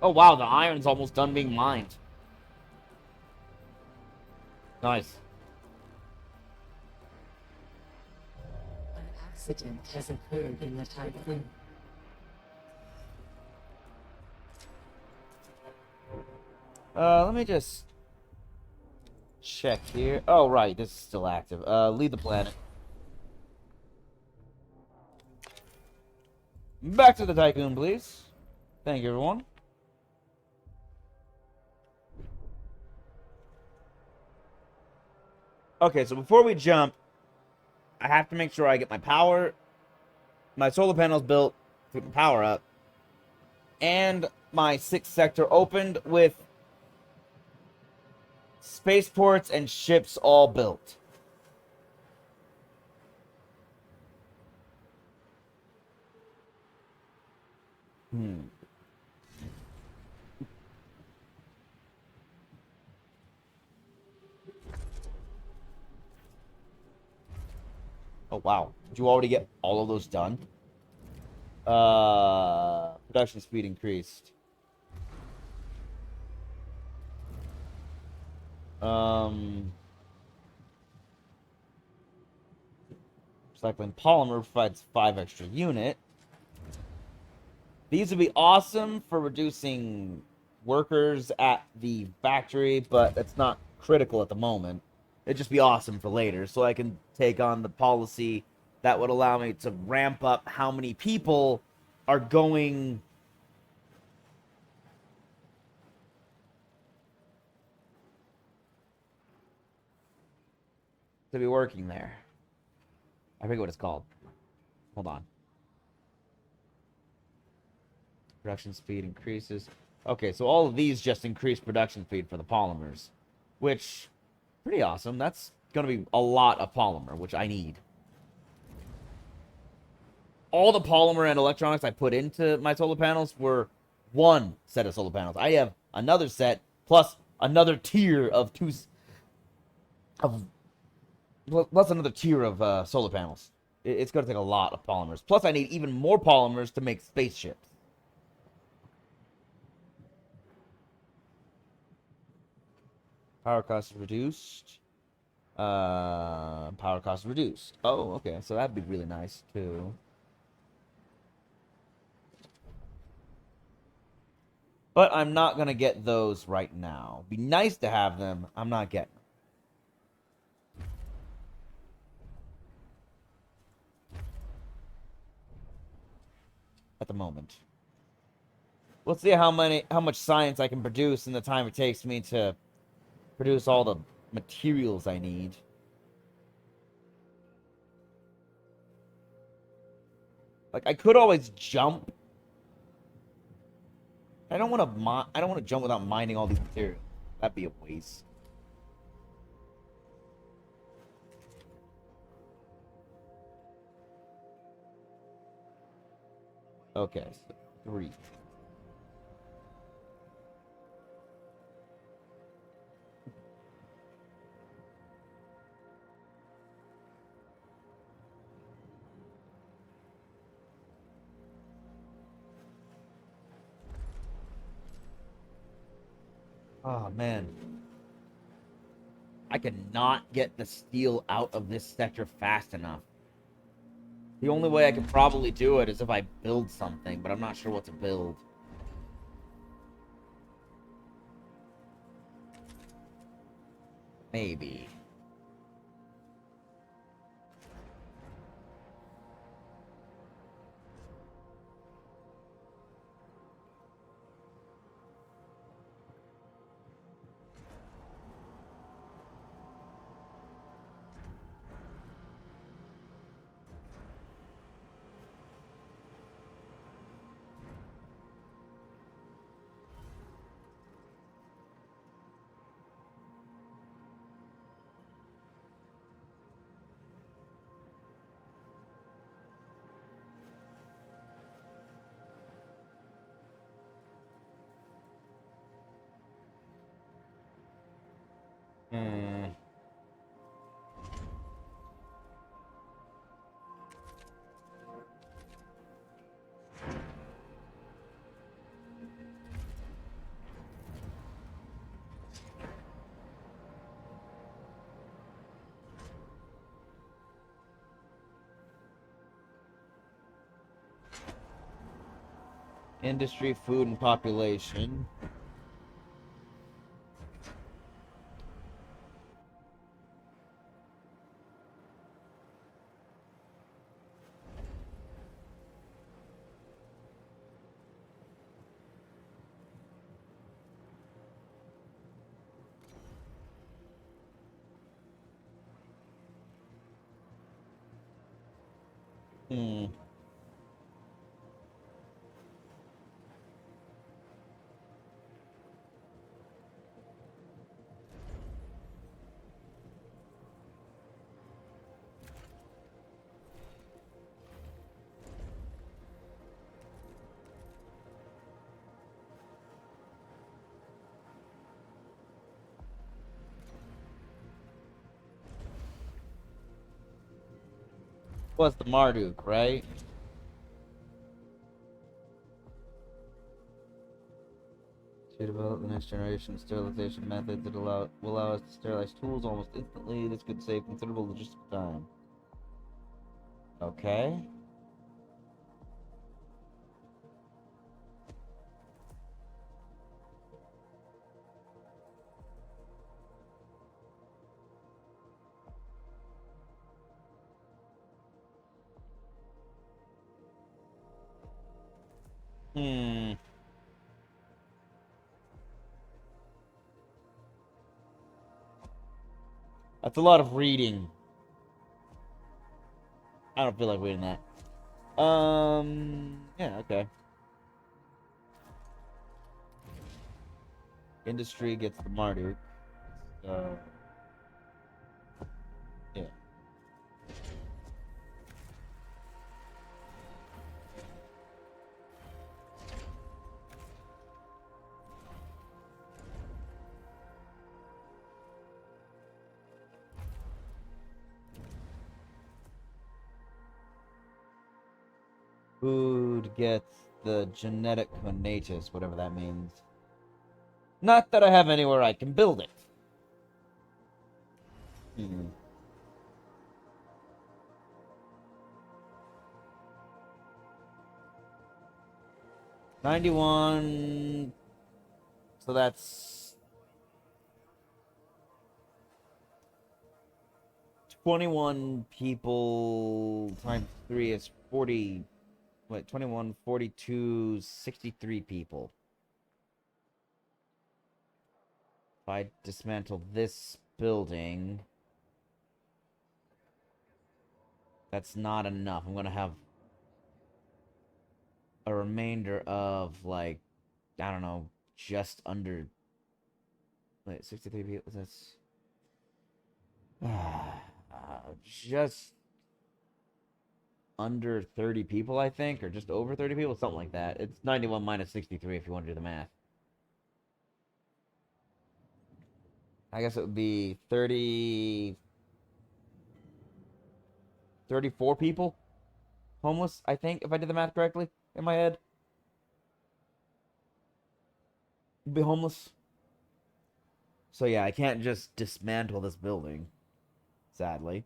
Oh, wow, the iron's almost done being mined. Nice. An accident has occurred in the tycoon. Let me just check here. Oh, right, this is still active. Leave the planet. Back to the tycoon, please. Thank you, everyone. Okay, so before we jump, I have to make sure I get my solar panels built, put the power up, and my 6th sector opened with spaceports and ships all built. Oh, wow. Did you already get all of those done? Production speed increased. Recycling polymer provides 5 extra unit. These would be awesome for reducing workers at the factory, but it's not critical at the moment. It'd just be awesome for later, so I can take on the policy that would allow me to ramp up how many people are going to be working there. I forget what it's called. Hold on. Production speed increases. Okay, so all of these just increase production speed for the polymers, which pretty awesome. That's going to be a lot of polymer, which I need. All the polymer and electronics I put into my solar panels were one set of solar panels. I have another set plus another tier of plus another tier of solar panels. It's going to take a lot of polymers. Plus, I need even more polymers to make spaceships. Power cost is reduced. Power cost is reduced. Oh, okay. So that'd be really nice, too. But I'm not going to get those right now. Be nice to have them. I'm not getting them. At the moment. Let's see how much science I can produce in the time it takes me to produce all the materials I need. Like, I could always jump. I don't want to jump without mining all these materials. That'd be a waste. Okay, so 3. Oh, man. I cannot get the steel out of this sector fast enough. The only way I could probably do it is if I build something, but I'm not sure what to build. Maybe. Industry, food, and population. Hmm. Was the Marduk, right? To develop the next generation sterilization method that will allow us to sterilize tools almost instantly. This could save considerable logistical time. Okay. Hmm. That's a lot of reading. I don't feel like reading that. Yeah, okay. Industry gets the Marduk. So, yeah. Food gets the genetic conatus, whatever that means. Not that I have anywhere I can build it. Hmm. 91. So that's 21 people times 3 is 40. Wait, 21, 42, 63 people. If I dismantle this building, that's not enough. I'm gonna have a remainder of, like, I don't know, just under. Wait, 63 people. That's. Just under 30 people, I think, or just over 30 people, something like that. It's 91 minus 63 if you want to do the math. I guess it would be 34 people homeless, I think, if I did the math correctly in my head. Be homeless. So yeah, I can't just dismantle this building, sadly.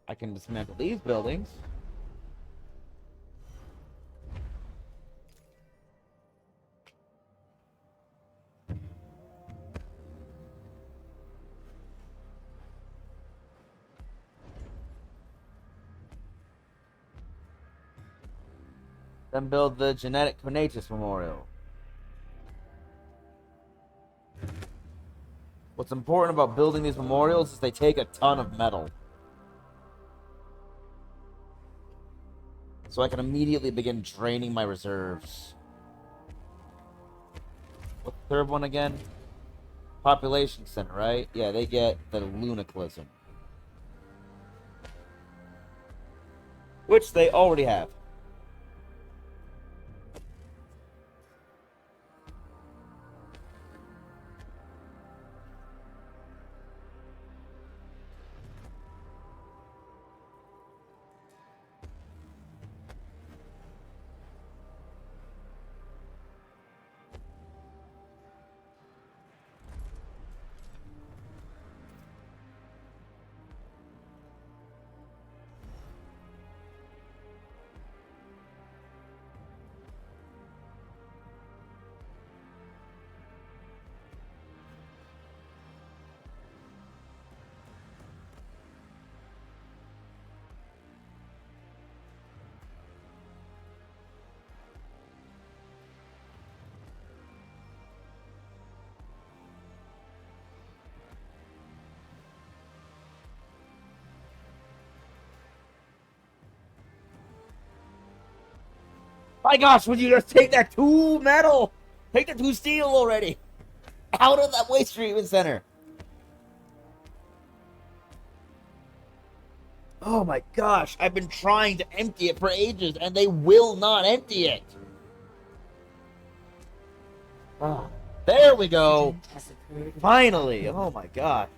I can dismantle these buildings. Then build the genetic conatus memorial. What's important about building these memorials is they take a ton of metal. So I can immediately begin draining my reserves. What's the third one again? Population center, right? Yeah, they get the lunicalism. Which they already have. My gosh, would you just take that 2 metal? Take the 2 steel already. Out of that waste treatment center. Oh my gosh, I've been trying to empty it for ages, and they will not empty it. Oh, there we go. Finally. Oh my god.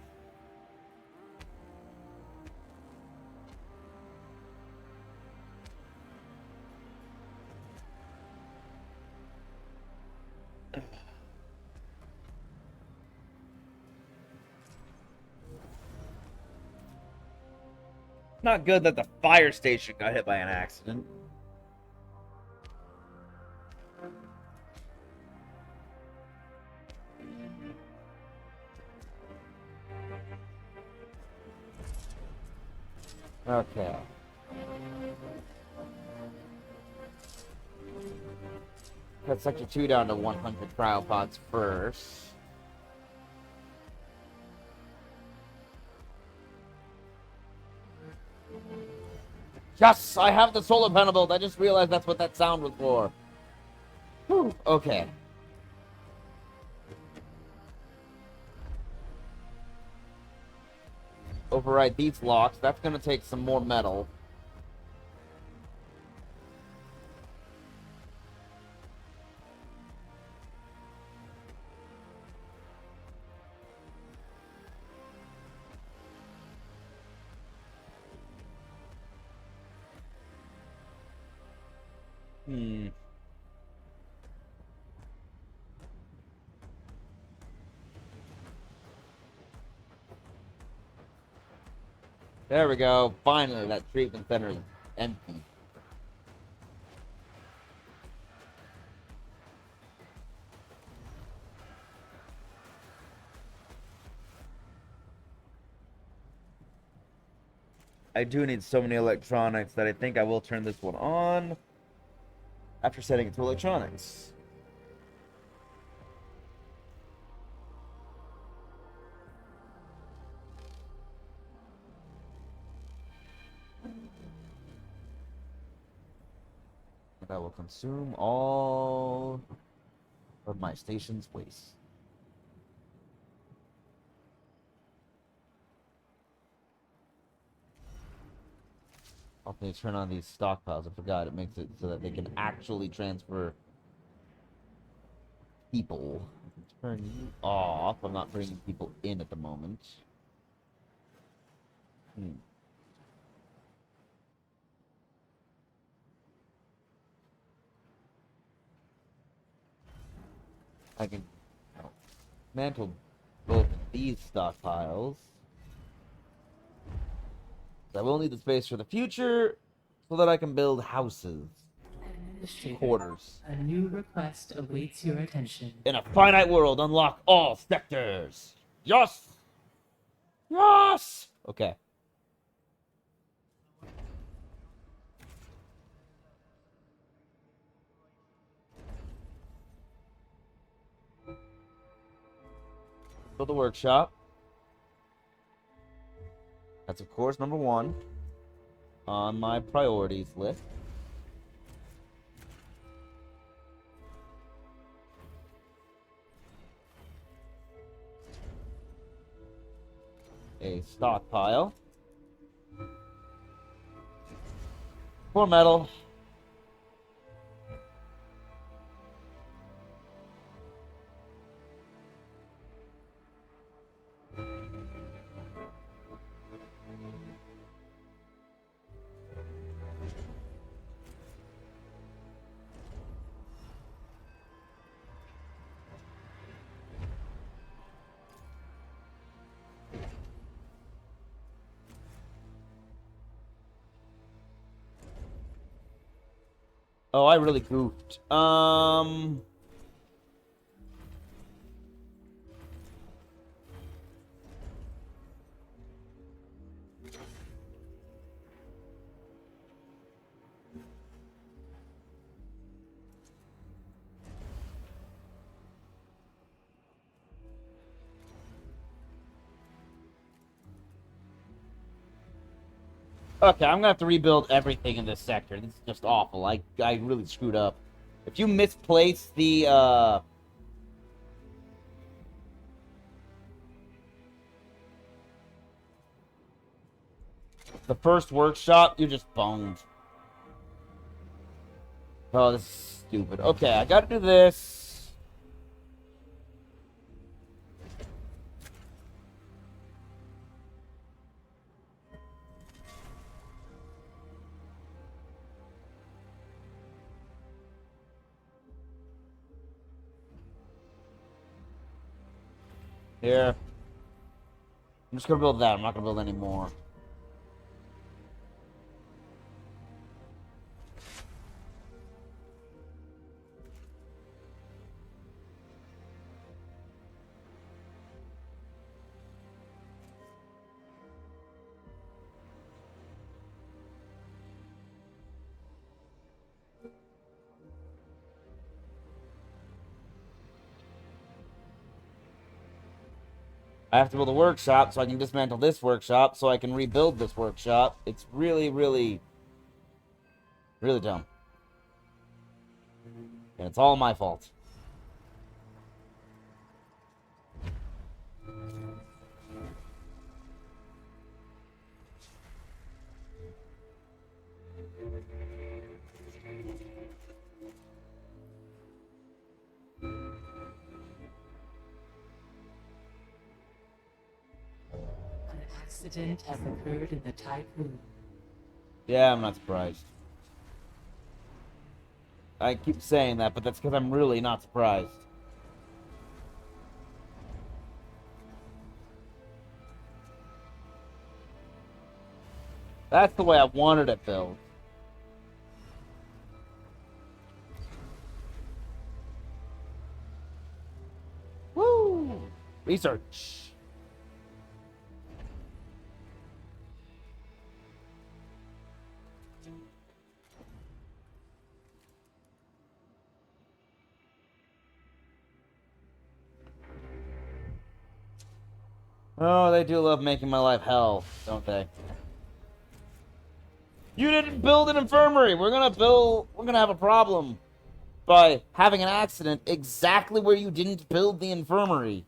Not good that the fire station got hit by an accident. Okay. Cut Sector 2 down to 100 cryopods first. Yes, I have the solar panel built. I just realized that's what that sound was for. Whew, okay. Override these locks. That's going to take some more metal. There we go. Finally, that treatment center is empty. I do need so many electronics that I think I will turn this one on after setting it to electronics. That will consume all of my station's waste. I'll need to turn on these stockpiles. I forgot it makes it so that they can actually transfer people. Turn you off. I'm not bringing people in at the moment. I can mantle both of these stockpiles. I will need the space for the future so that I can build houses. Quarters. A new request awaits your attention. In a finite world, unlock all sectors. Yes! Yes! Okay. Build the workshop. That's, of course, number 1 on my priorities list. A stockpile. 4 metal. Oh, I really goofed. Okay, I'm gonna have to rebuild everything in this sector. This is just awful. I really screwed up. If you misplace the first workshop, you're just boned. Oh, this is stupid. Okay, I gotta do this. Here. I'm just gonna build that. I'm not gonna build any more. I have to build a workshop so I can dismantle this workshop so I can rebuild this workshop. It's really, really, really dumb. And it's all my fault. An accident has occurred in the typhoon. Yeah, I'm not surprised. I keep saying that, but that's because I'm really not surprised. That's the way I wanted it built. Woo! Research. Oh, they do love making my life hell, don't they? You didn't build an infirmary. We're gonna have a problem by having an accident exactly where you didn't build the infirmary.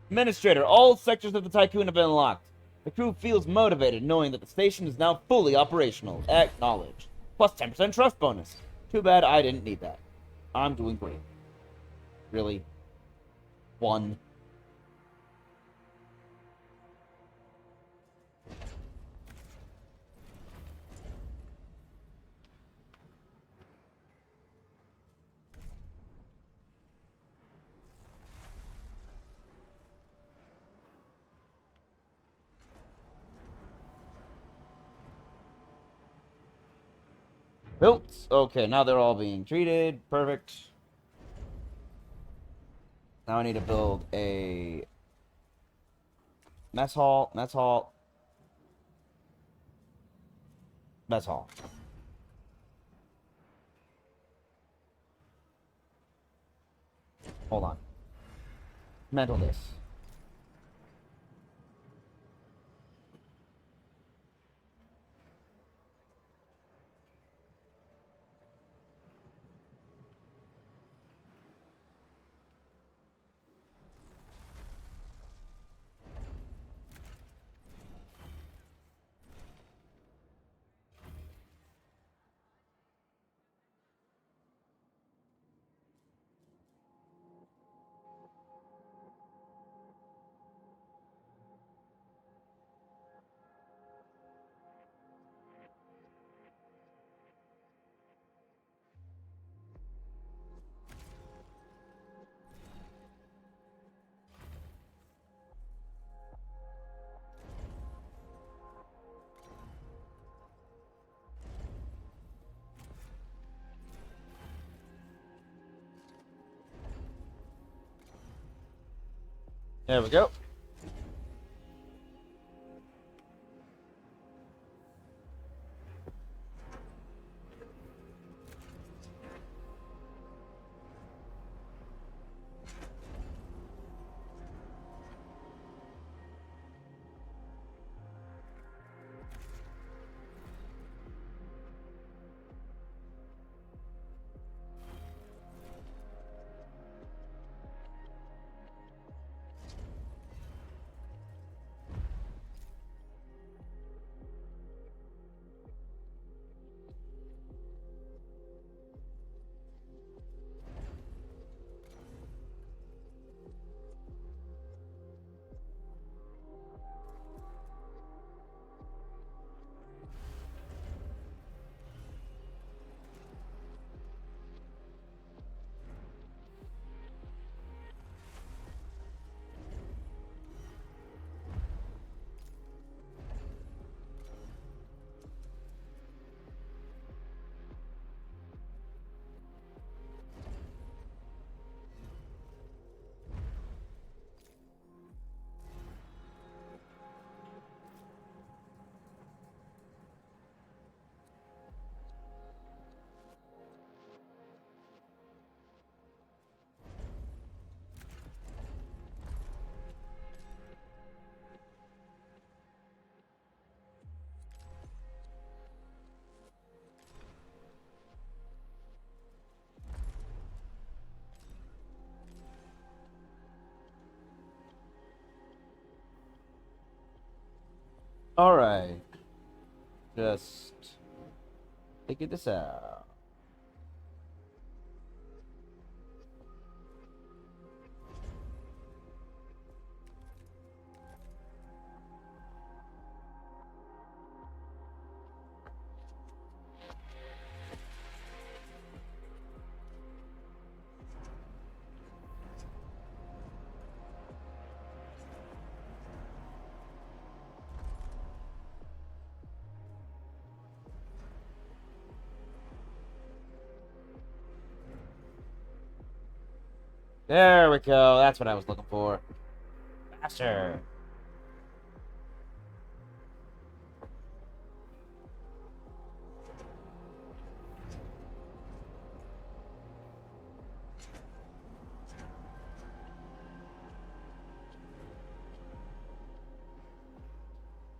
Administrator, all sectors of the Tycoon have been unlocked. The crew feels motivated knowing that the station is now fully operational. Acknowledged. Plus 10% trust bonus. Too bad I didn't need that. I'm doing great. Really? One. Built. Okay, now they're all being treated. Perfect. Now I need to build a mess hall, mess hall, mess hall. Hold on. Mental this. There we go. Alright. Just figure this out. There we go. That's what I was looking for. Faster.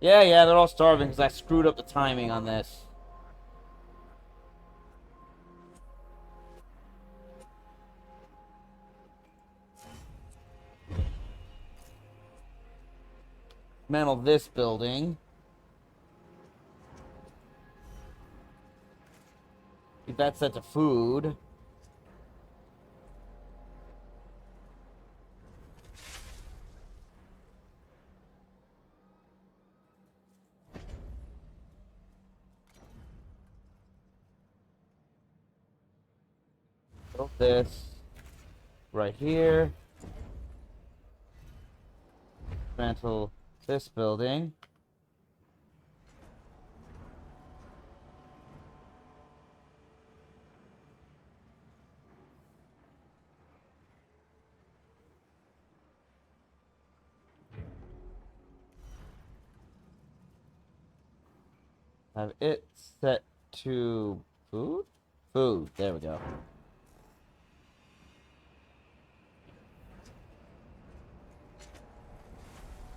Yeah, they're all starving because I screwed up the timing on this. Mantle this building. Keep that set to food. Build this right here. Mantle this building. Have it set to food? Food. There we go.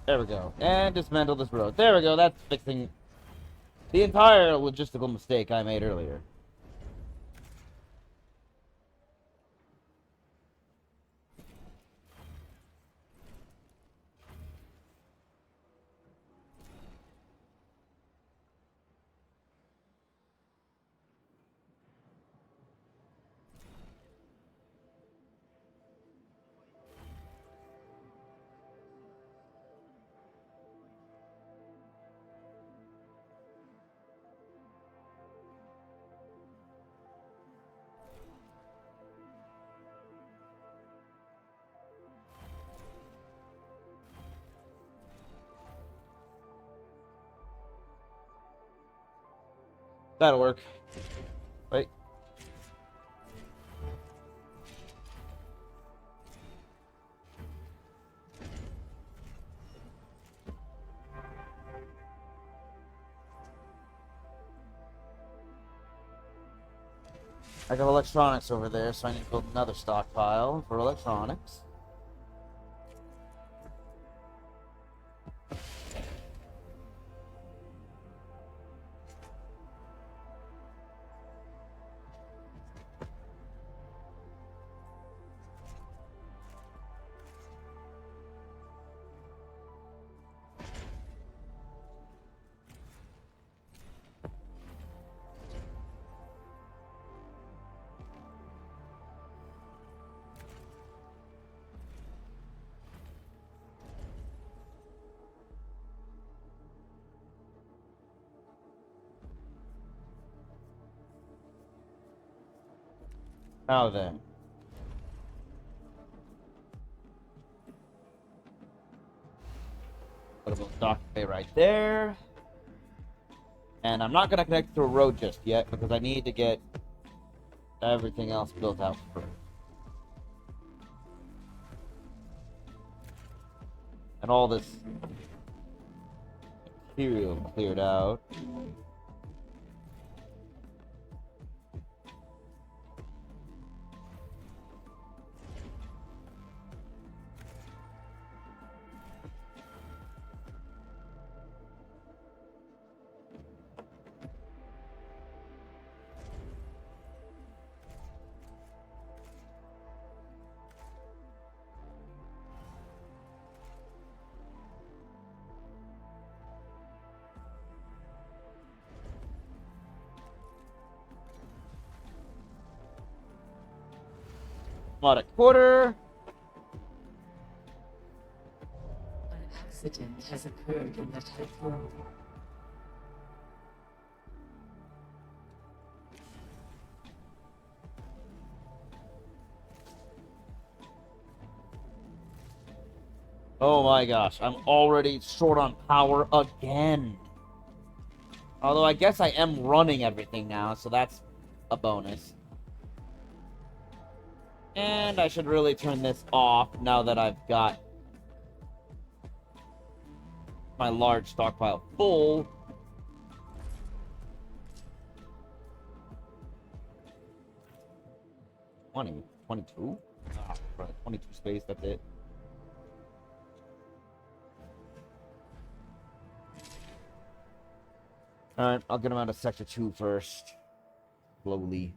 There we go. And dismantle this road. There we go. That's fixing the entire logistical mistake I made earlier. That'll work. Wait. I got electronics over there, so I need to build another stockpile for electronics. Now then. Put a little dock bay right there. And I'm not going to connect to a road just yet because I need to get everything else built out first. And all this material cleared out. About a quarter. An accident has occurred in the typhoon. Oh my gosh, I'm already short on power again. Although I guess I am running everything now, so that's a bonus. And I should really turn this off now that I've got my large stockpile full. $20, $22? Ah, 22 space, that's it. Alright, I'll get him out of Sector 2 first. Slowly.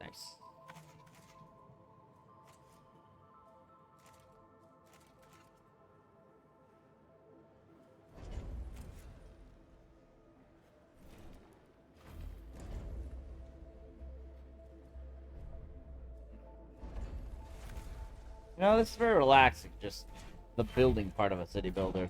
Nice. You know, this is very relaxing, just the building part of a city builder.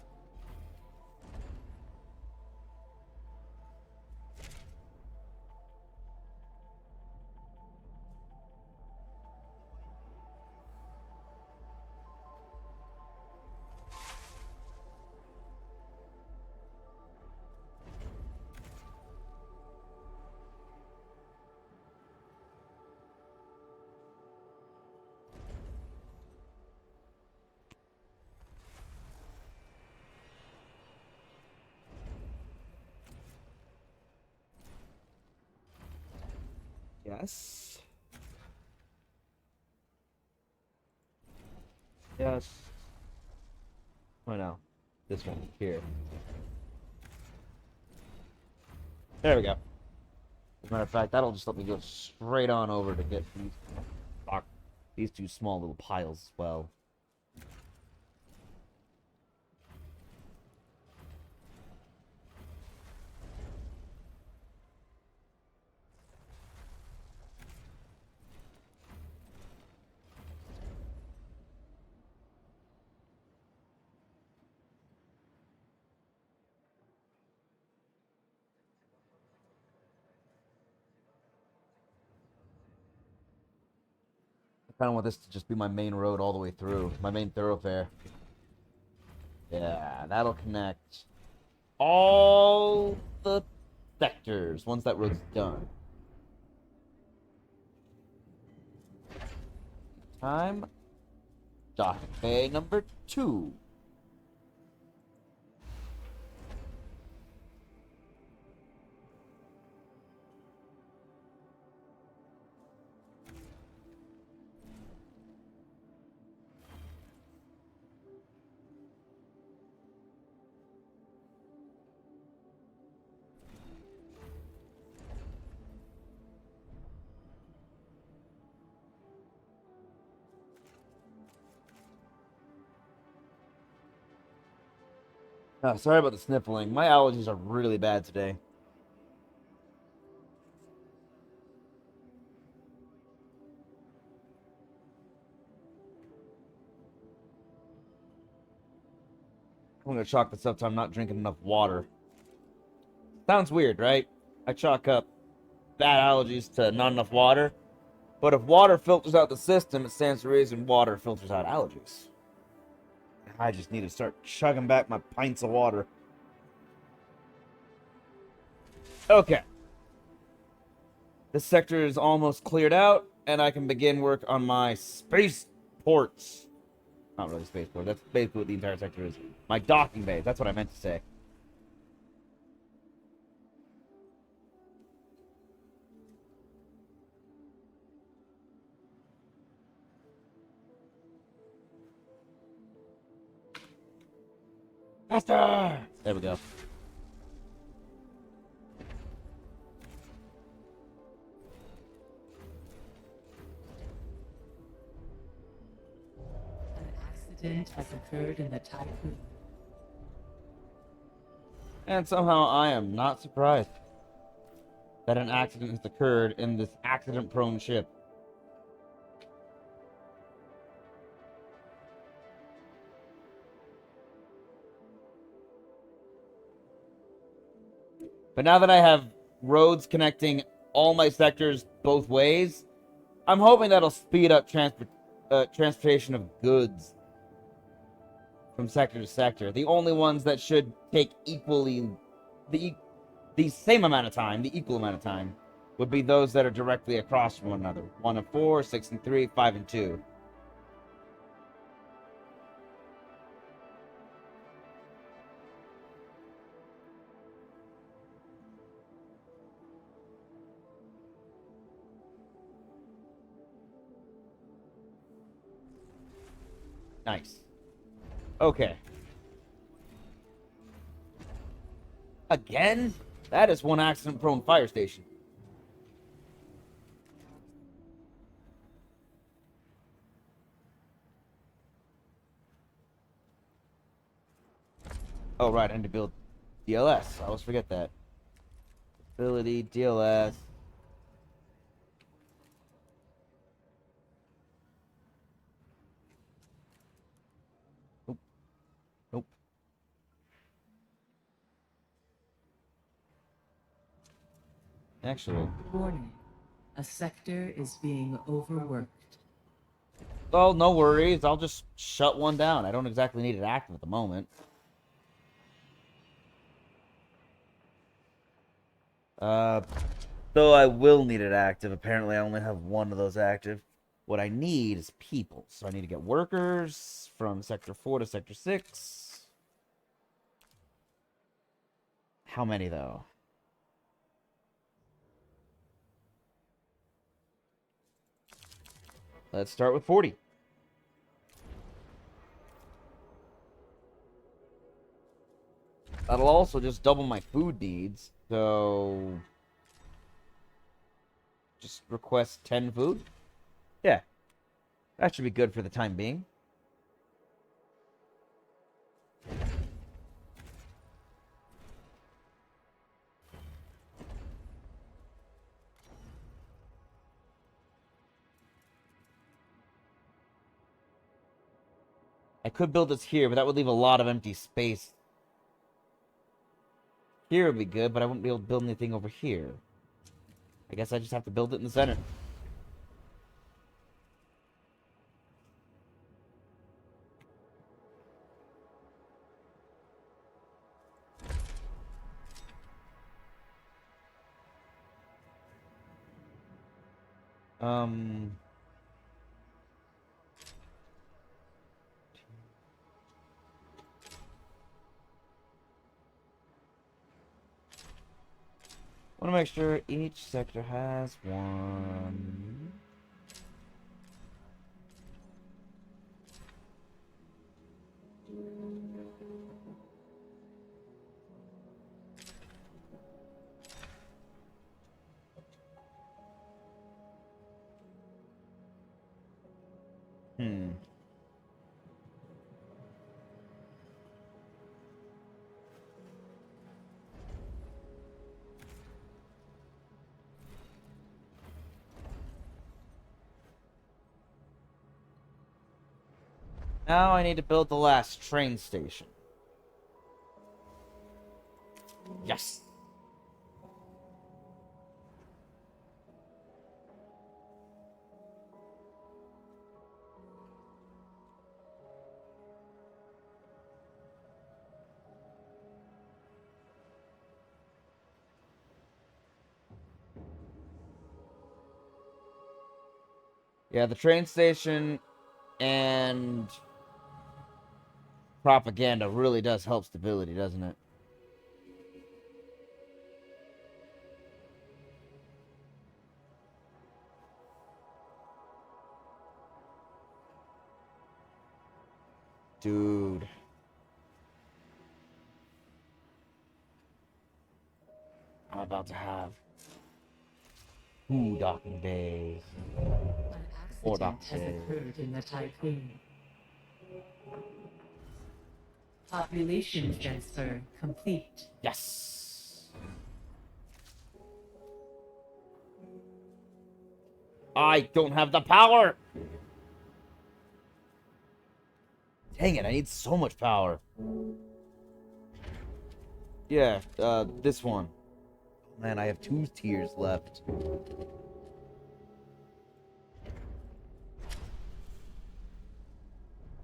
Yes. Yes. Oh no. This one here. There we go. As a matter of fact, that'll just let me go straight on over to get these two small little piles as well. I kind of want this to just be my main road all the way through. My main thoroughfare. Yeah, that'll connect all the sectors once that road's done. Time. Docking bay number 2. Oh, sorry about the sniffling. My allergies are really bad today. I'm gonna chalk this up to I'm not drinking enough water. Sounds weird, right? I chalk up bad allergies to not enough water. But if water filters out the system, it stands to reason water filters out allergies. I just need to start chugging back my pints of water. Okay. This sector is almost cleared out, and I can begin work on my space ports. Not really space port. That's basically what the entire sector is. My docking bays. That's what I meant to say. Faster! There we go. accident has occurred in the typhoon. And somehow I am not surprised that an accident has occurred in this accident-prone ship. But now that I have roads connecting all my sectors both ways, I'm hoping that'll speed up transportation of goods from sector to sector. The only ones that should take equally the same amount of time, the equal amount of time, would be those that are directly across from one another. 1 and 4, 6 and 3, 5 and 2. Nice. Okay. Again? That is one accident-prone fire station. Oh, right. I need to build DLS. I always forget that. Ability, DLS. Nope. Nope. Actually. Warning. A sector is being overworked. Oh, no worries. I'll just shut one down. I don't exactly need it active at the moment. Though I will need it active. Apparently, I only have one of those active. What I need is people. So I need to get workers from Sector 4 to Sector 6. How many, though? Let's start with 40. That'll also just double my food needs. So just request 10 food. Yeah. That should be good for the time being. I could build this here, but that would leave a lot of empty space. Here would be good, but I wouldn't be able to build anything over here. I guess I just have to build it in the center. Want to make sure each sector has one. Now I need to build the last train station. Yes. Yeah, the train station and propaganda really does help stability, doesn't it? Dude. I'm about to have 2 docking days. An Or accident has docking days. occurred in the typhoon. Population transfer complete. Yes! I don't have the power! Dang it, I need so much power. Yeah, this one. Man, I have 2 tiers left.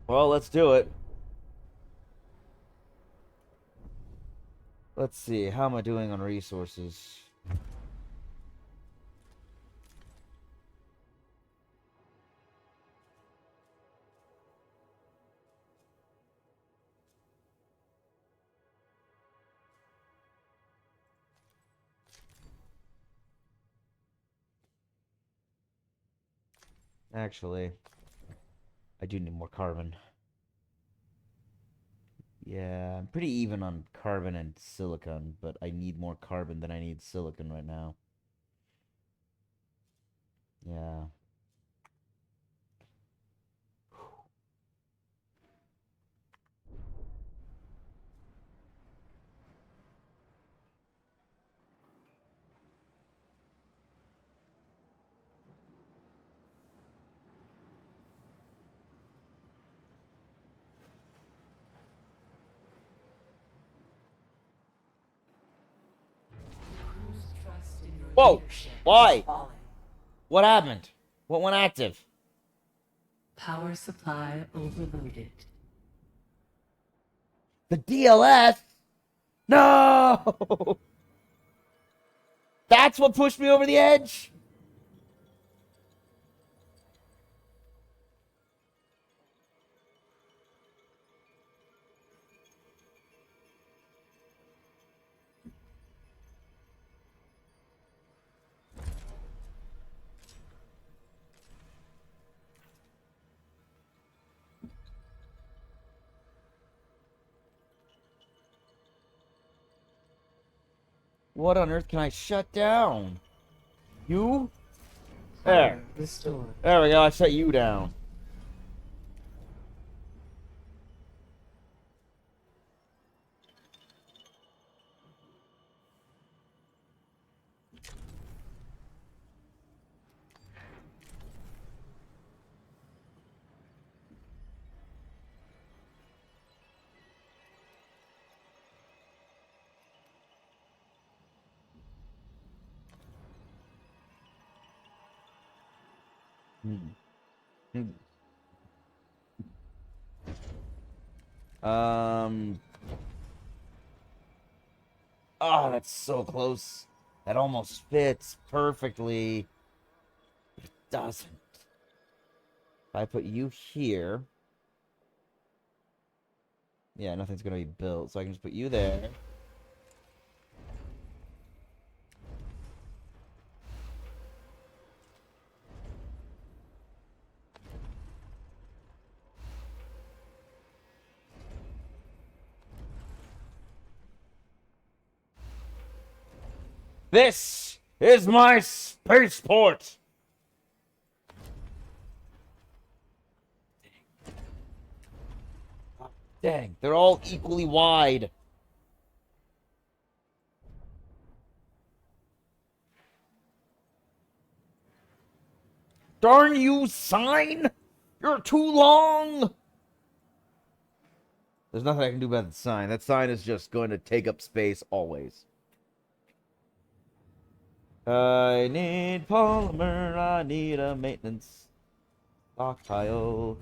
Well, let's do it. Let's see, how am I doing on resources? Actually, I do need more carbon. Yeah, I'm pretty even on carbon and silicon, but I need more carbon than I need silicon right now. Yeah. Whose trust in your Whoa! leadership Why? is falling? What happened? What went active? Power supply overloaded. The DLS? No! That's what pushed me over the edge? What on earth can I shut down? You? There. Power restored. There we go, I shut you down. Um. Oh, that's so close. That almost fits perfectly. But it doesn't. If I put you here. Yeah, nothing's gonna be built, so I can just put you there. This is my spaceport! Dang, they're all equally wide. Darn you, sign! You're too long! There's nothing I can do about the sign. That sign is just going to take up space always. I need polymer. I need a maintenance stockpile.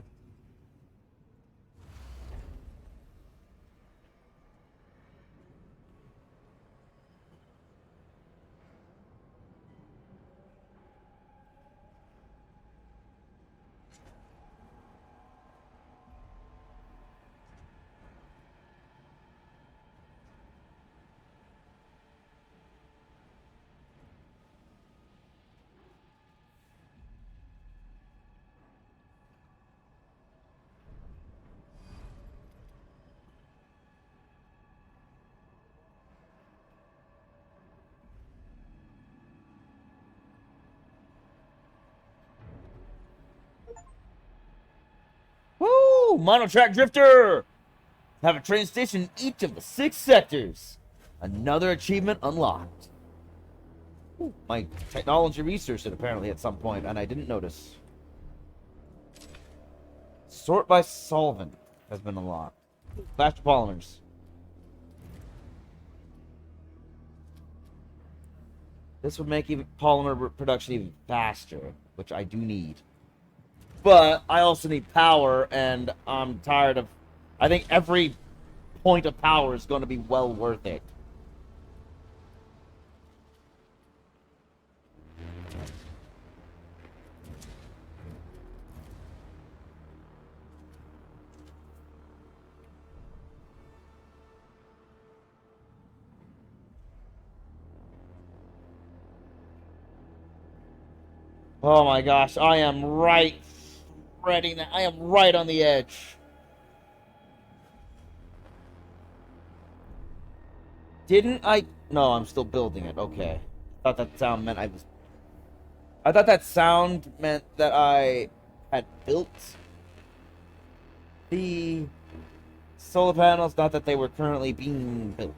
Monotrack Drifter! Have a train station in each of the 6 sectors. Another achievement unlocked. Ooh, my technology researched it apparently at some point, and I didn't notice. Sort by solvent has been unlocked. Faster polymers. This would make even polymer production even faster, which I do need. But I also need power, and I'm tired of... I think every point of power is going to be well worth it. Oh my gosh, I am right ready now. I am right on the edge. Didn't I? No, I'm still building it. Okay. I thought that sound meant I was... I thought that sound meant that I had built the solar panels, not that they were currently being built.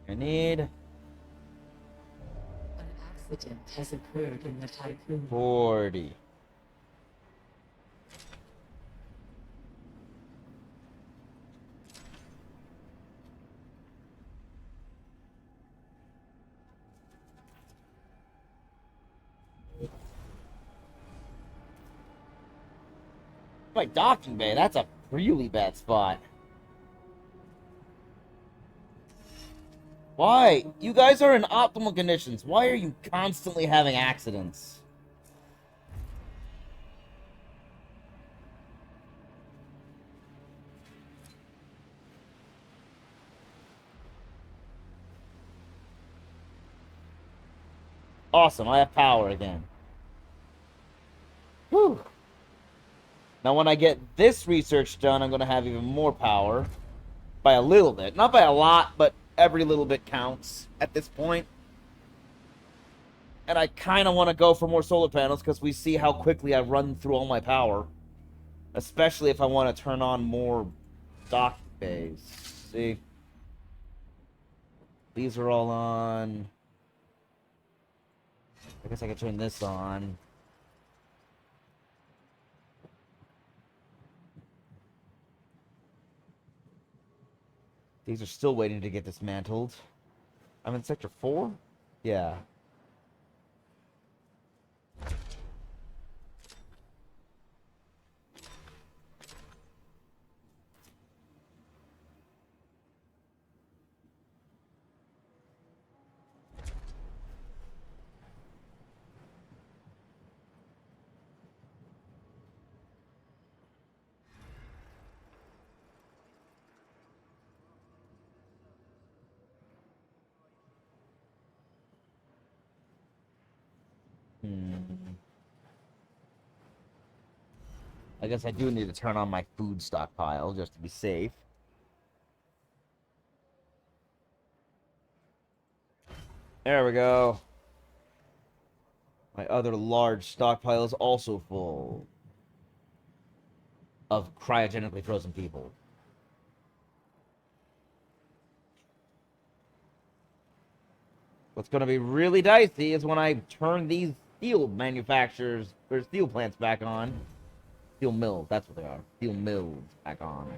I need An accident has occurred in the typhoon. 40. My docking bay, that's a really bad spot. Why? You guys are in optimal conditions. Why are you constantly having accidents? Awesome, I have power again. Whew. Now when I get this research done, I'm going to have even more power. By a little bit. Not by a lot, but every little bit counts at this point. And I kind of want to go for more solar panels because we see how quickly I run through all my power. Especially if I want to turn on more dock bays. See? These are all on. I guess I could turn this on. These are still waiting to get dismantled. I'm in Sector 4? Yeah. I guess I do need to turn on my food stockpile just to be safe. There we go. My other large stockpile is also full of cryogenically frozen people. What's going to be really dicey is when I turn these steel manufacturers, or steel plants back on. Steel mills, that's what they are. Steel mills back on.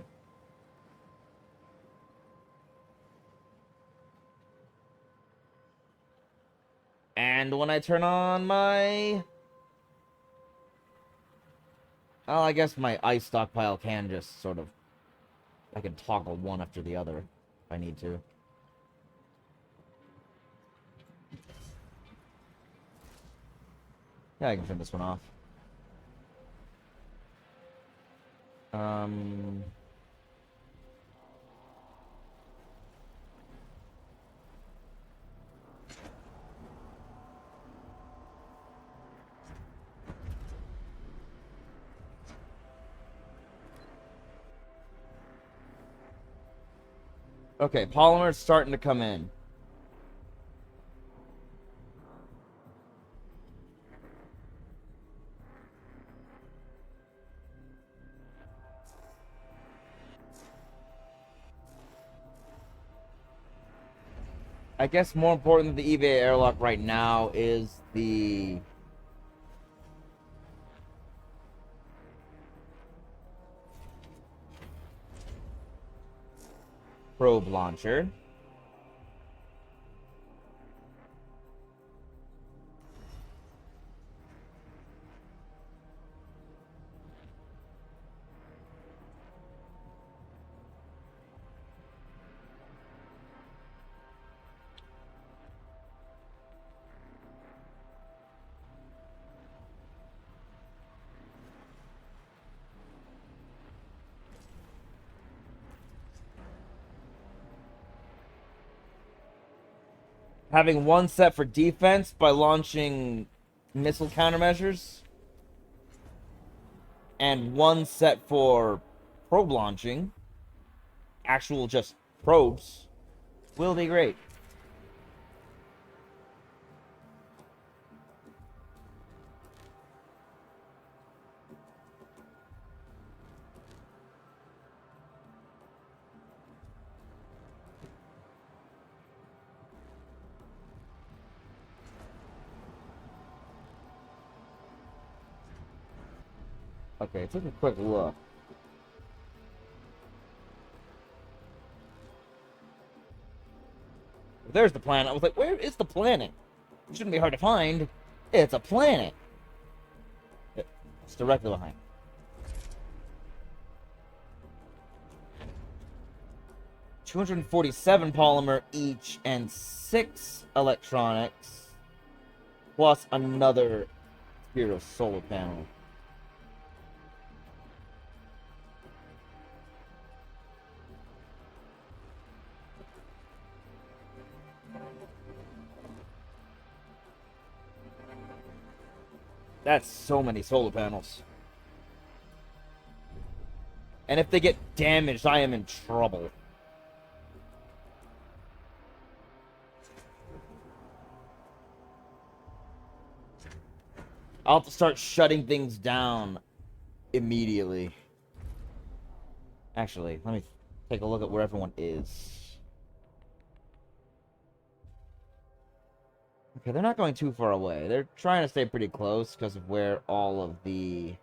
And when I turn on my Well, I guess my ice stockpile can just sort of... I can toggle one after the other if I need to. Yeah, I can turn this one off. Okay, polymer's starting to come in. I guess more important than the EVA airlock right now is the... probe launcher. Having one set for defense by launching missile countermeasures. And one set for probe launching. Actual just probes. Will be great. Okay, take a quick look. There's the planet. I was like, where is the planet? It shouldn't be hard to find. It's a planet. It's directly behind. $247 polymer each and 6 electronics. Plus another Spiro solar panel. That's so many solar panels. And if they get damaged, I am in trouble. I'll have to start shutting things down immediately. Actually, let me take a look at where everyone is. Okay, they're not going too far away. They're trying to stay pretty close because of where all of the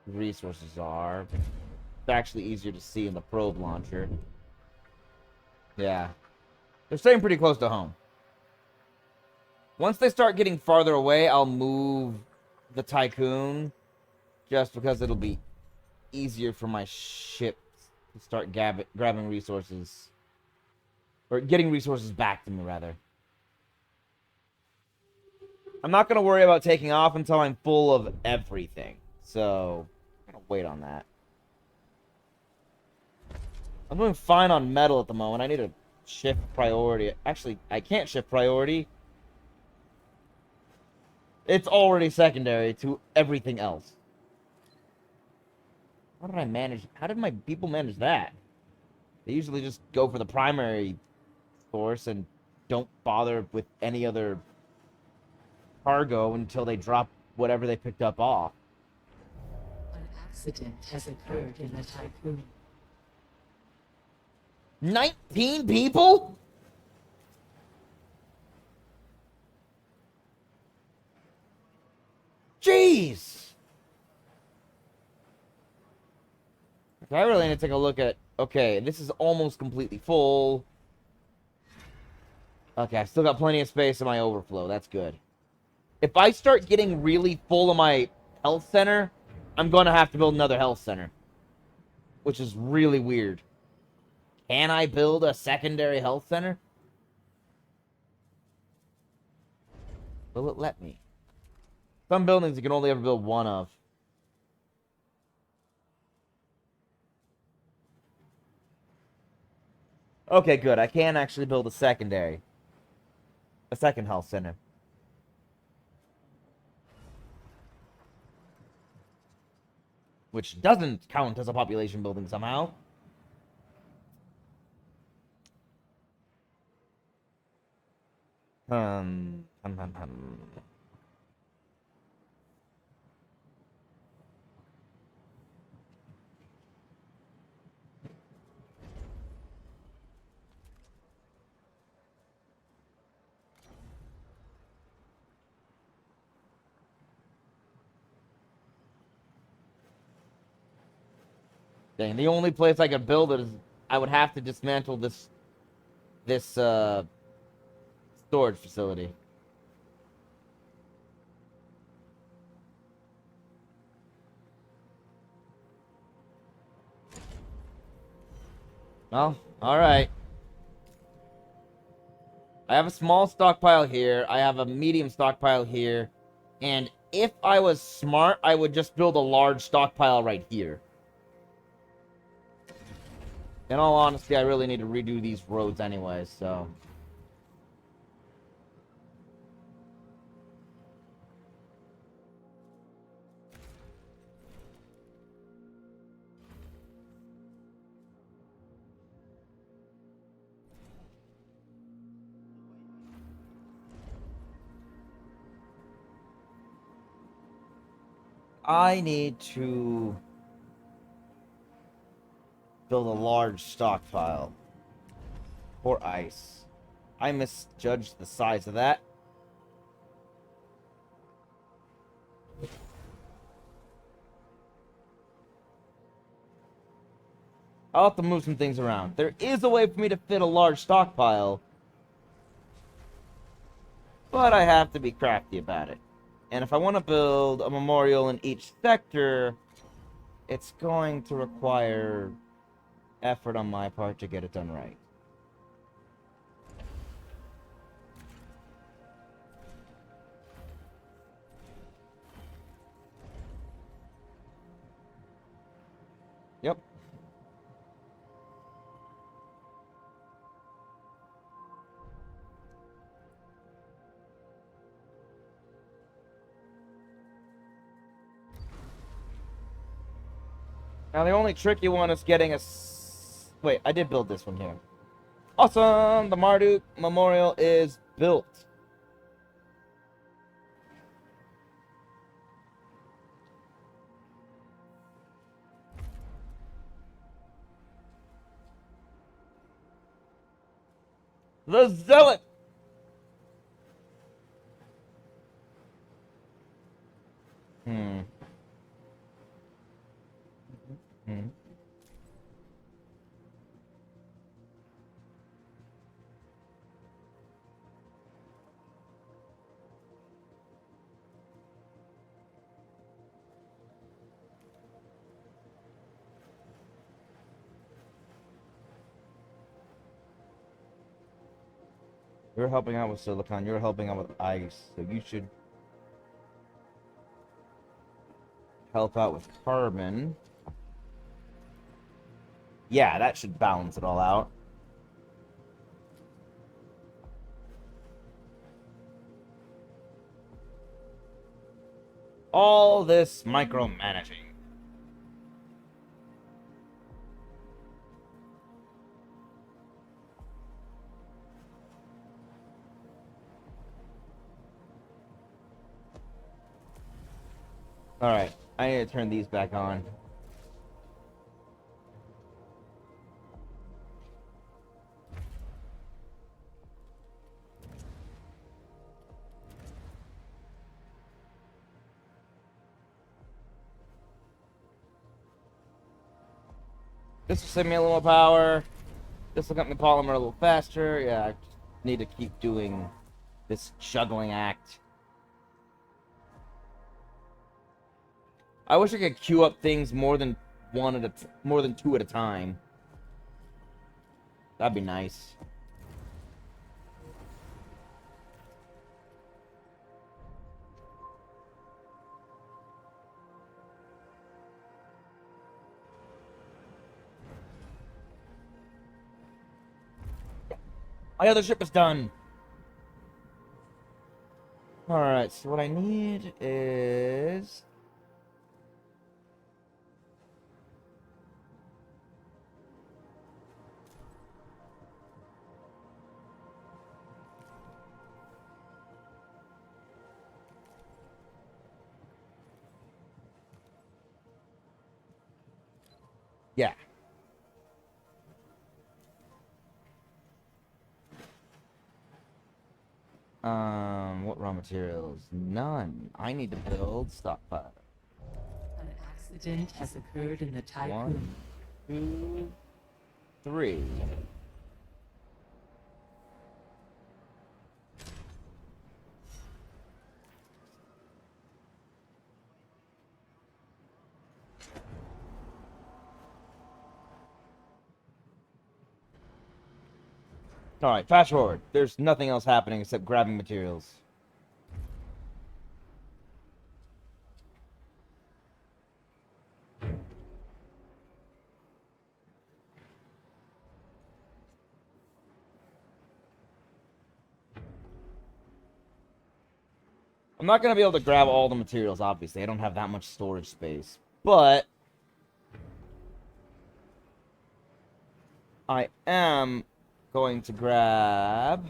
resources are. It's actually easier to see in the probe launcher. Yeah. They're staying pretty close to home. Once they start getting farther away, I'll move the Tycoon. Just because it'll be easier for my ship to start grabbing resources. Or getting resources back to me, rather. I'm not going to worry about taking off until I'm full of everything. So, I'm going to wait on that. I'm doing fine on metal at the moment. I need to shift priority. Actually, I can't shift priority. It's already secondary to everything else. How did I manage? How did my people manage that? They usually just go for the primary source and don't bother with any other cargo until they drop whatever they picked up off. An accident has occurred in the Tycoon. 19 people? Jeez! Okay, I really need to take a look at... Okay, this is almost completely full. Okay, I've still got plenty of space in my overflow. That's good. If I start getting really full of my health center, I'm going to have to build another health center. Which is really weird. Can I build a secondary health center? Will it let me? Some buildings you can only ever build one of. Okay, good. I can actually build a second health center. Which doesn't count as a population building somehow. Hmm. Dang, the only place I could build it is I would have to dismantle this storage facility. Well, alright. I have a small stockpile here. I have a medium stockpile here. And if I was smart, I would just build a large stockpile right here. In all honesty, I really need to redo these roads anyway, so... I need to build a large stockpile for ice. I misjudged the size of that. I'll have to move some things around. There is a way for me to fit a large stockpile, but I have to be crafty about it. And if I want to build a memorial in each sector, it's going to require effort on my part to get it done right. Yep. Now, the only tricky one is getting a... Wait, I did build this one here. Awesome! The Marduk Memorial is built. The Zealot! You're helping out with silicon. You're helping out with ice. So you should help out with carbon. Yeah, that should balance it all out. All this micromanaging. Alright, I need to turn these back on. This will save me a little more power. This will get me polymer a little faster. Yeah, I just need to keep doing this juggling act. I wish I could queue up things more than two at a time. That'd be nice. My other ship is done. Alright, so what I need is... Yeah. What raw materials? None. I need to build stockpile. An accident has occurred in the One, tycoon. 2, 3. Alright, fast forward. There's nothing else happening except grabbing materials. I'm not going to be able to grab all the materials, obviously. I don't have that much storage space. But I am going to grab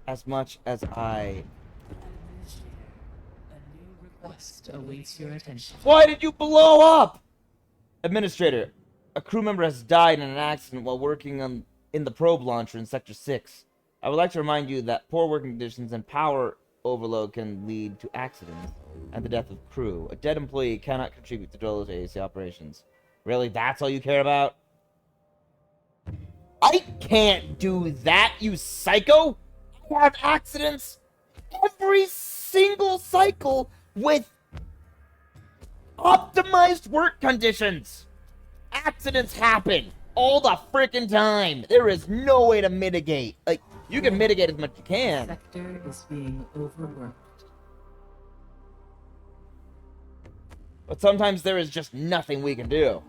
as much as I... A new request awaits your attention. Why did you blow up? Administrator, a crew member has died in an accident while working in the probe launcher in Sector 6. I would like to remind you that poor working conditions and power overload can lead to accidents and the death of crew. A dead employee cannot contribute to those AC operations. Really? That's all you care about? I can't do that, you psycho! I have accidents every single cycle with optimized work conditions. Accidents happen all the freaking time. There is no way to mitigate. Like, you can mitigate as much as you can. Sector is being overworked. But sometimes there is just nothing we can do.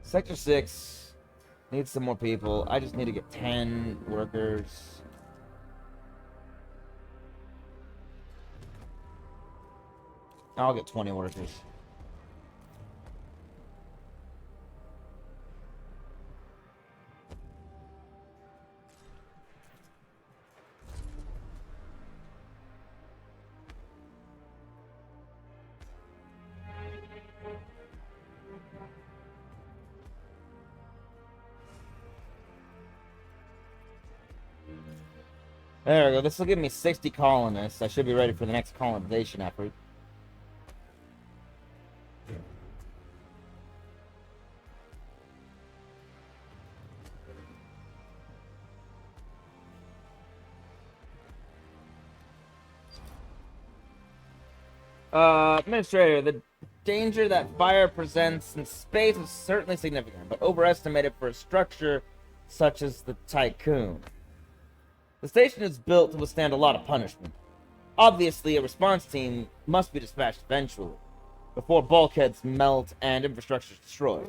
Sector 6 needs some more people. I just need to get 10 workers. I'll get 20 workers. There we go. This will give me 60 colonists. I should be ready for the next colonization effort. Administrator, the danger that fire presents in space is certainly significant, but overestimated for a structure such as the Tycoon. The station is built to withstand a lot of punishment. Obviously, a response team must be dispatched eventually, before bulkheads melt and infrastructure is destroyed.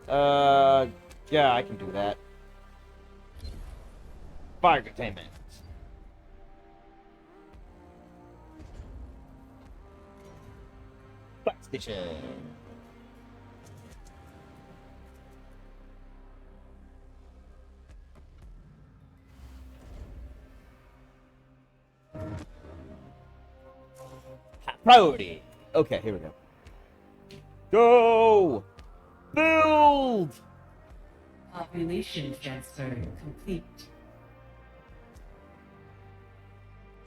Yeah, I can do that. Fire containment. Flight station. Priority. Okay, here we go. Go! Build! Population transfer complete.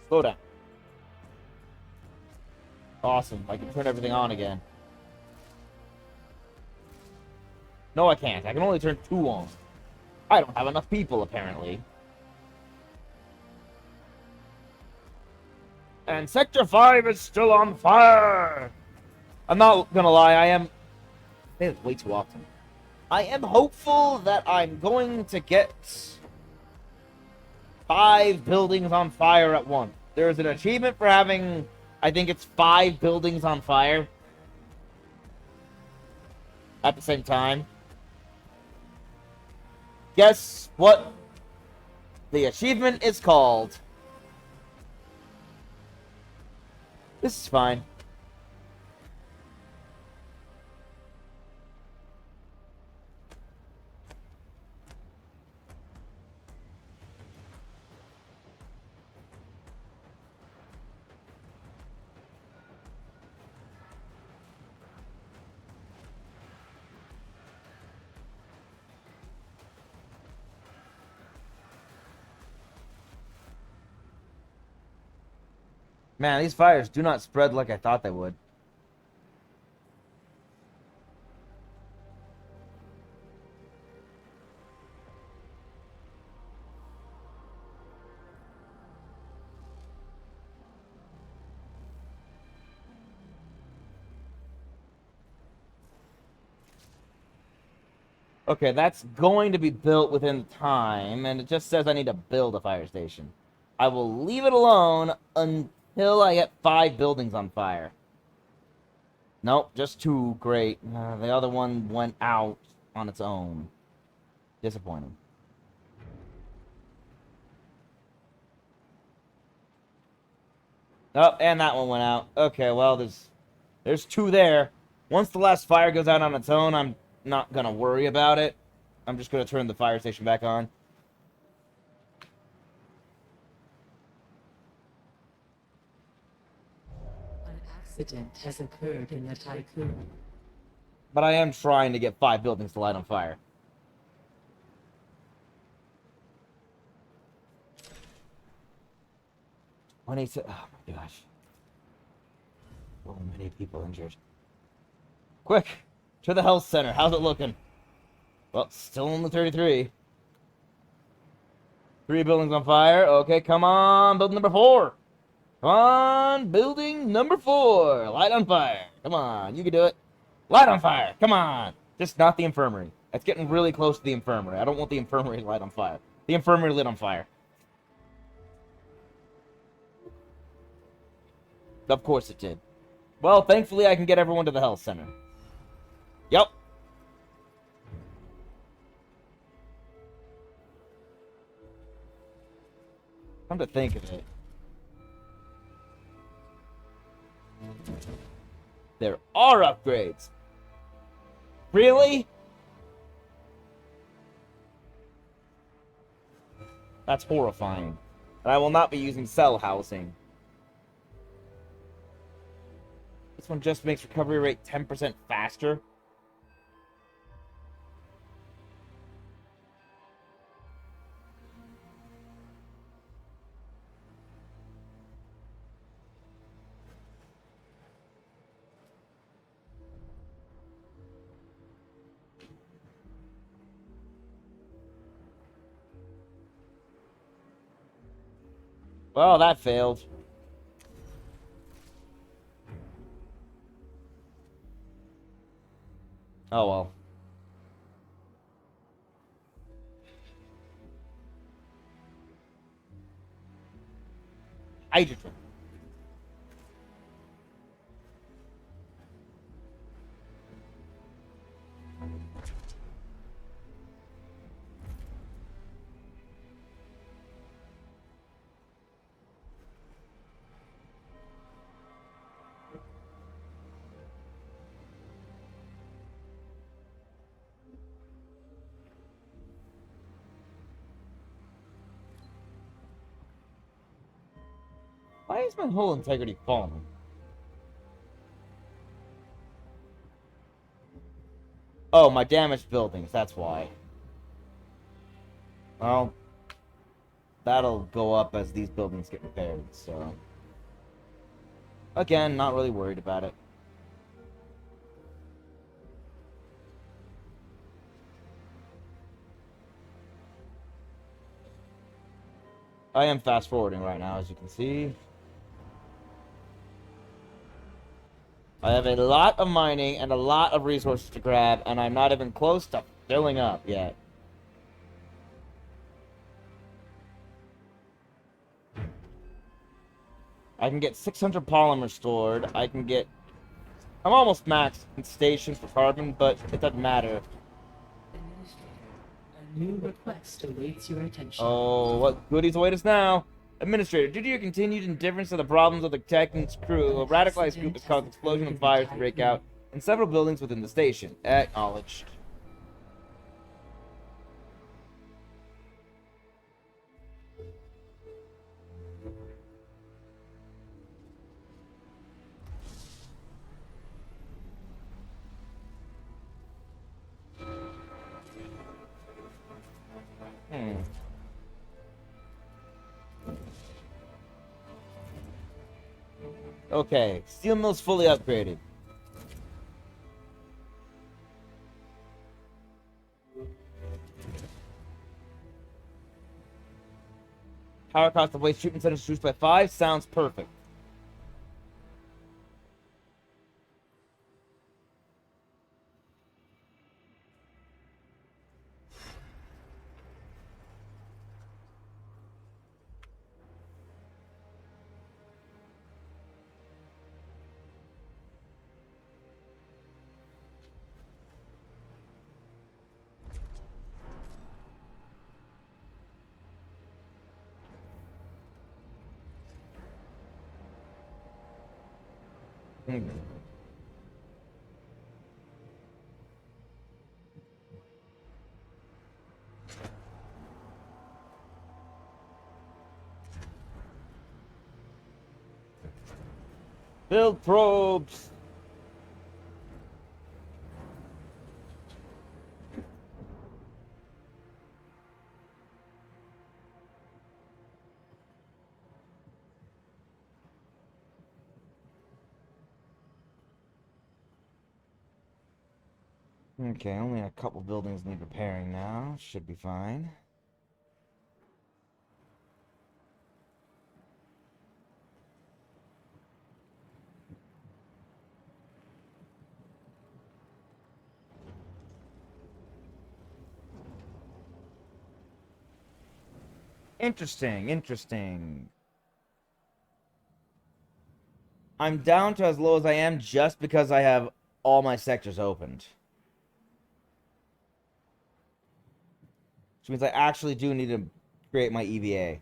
Slow down. Awesome. I can turn everything on again. No, I can't. I can only turn 2 on. I don't have enough people, apparently. And Sector 5 is still on fire! I'm not gonna lie, I say this way too often. I am hopeful that I'm going to get 5 buildings on fire at once. There's an achievement for having, I think it's 5 buildings on fire at the same time. Guess what the achievement is called? This is fine. Man, these fires do not spread like I thought they would. Okay, that's going to be built within time, and it just says I need to build a fire station. I will leave it alone until I get 5 buildings on fire. Nope, just 2. Great. The other one went out on its own. Disappointing. Oh, and that one went out. Okay, well, there's 2 there. Once the last fire goes out on its own, I'm not gonna worry about it. I'm just gonna turn the fire station back on. An accident has occurred in the tycoon. But I am trying to get 5 buildings to light on fire. Oh my gosh. So many people injured. Quick! To the health center. How's it looking? Well, still on the 33. 3 buildings on fire. Okay, come on. Building number 4. Come on. Building number 4. Light on fire. Come on. You can do it. Light on fire. Come on. Just not the infirmary. It's getting really close to the infirmary. I don't want the infirmary to light on fire. The infirmary lit on fire. Of course it did. Well, thankfully I can get everyone to the health center. Yep. Come to think of it. There are upgrades. Really? That's horrifying. And I will not be using cell housing. This one just makes recovery rate 10% faster. Well, that failed. Oh well. Hydrogen. Why is my whole integrity falling? Oh, my damaged buildings, that's why. Well, that'll go up as these buildings get repaired, so... Again, not really worried about it. I am fast forwarding right now, as you can see. I have a lot of mining and a lot of resources to grab, and I'm not even close to filling up yet. I can get 600 polymer stored. I can get... I'm almost maxed in stations for carbon, but it doesn't matter. Administrator, a new request awaits your attention. Oh, what goodies await us now? Administrator, due to your continued indifference to the problems of the Technic's crew, a radicalized group has caused an explosion and fires to break out in several buildings within the station. Acknowledged. Okay, steel mill's fully upgraded. Power cost of waste treatment centers reduced by 5. Sounds perfect. Build probes. Okay, only a couple buildings need repairing now. Should be fine. Interesting, interesting. I'm down to as low as I am just because I have all my sectors opened. Which means I actually do need to create my EVA.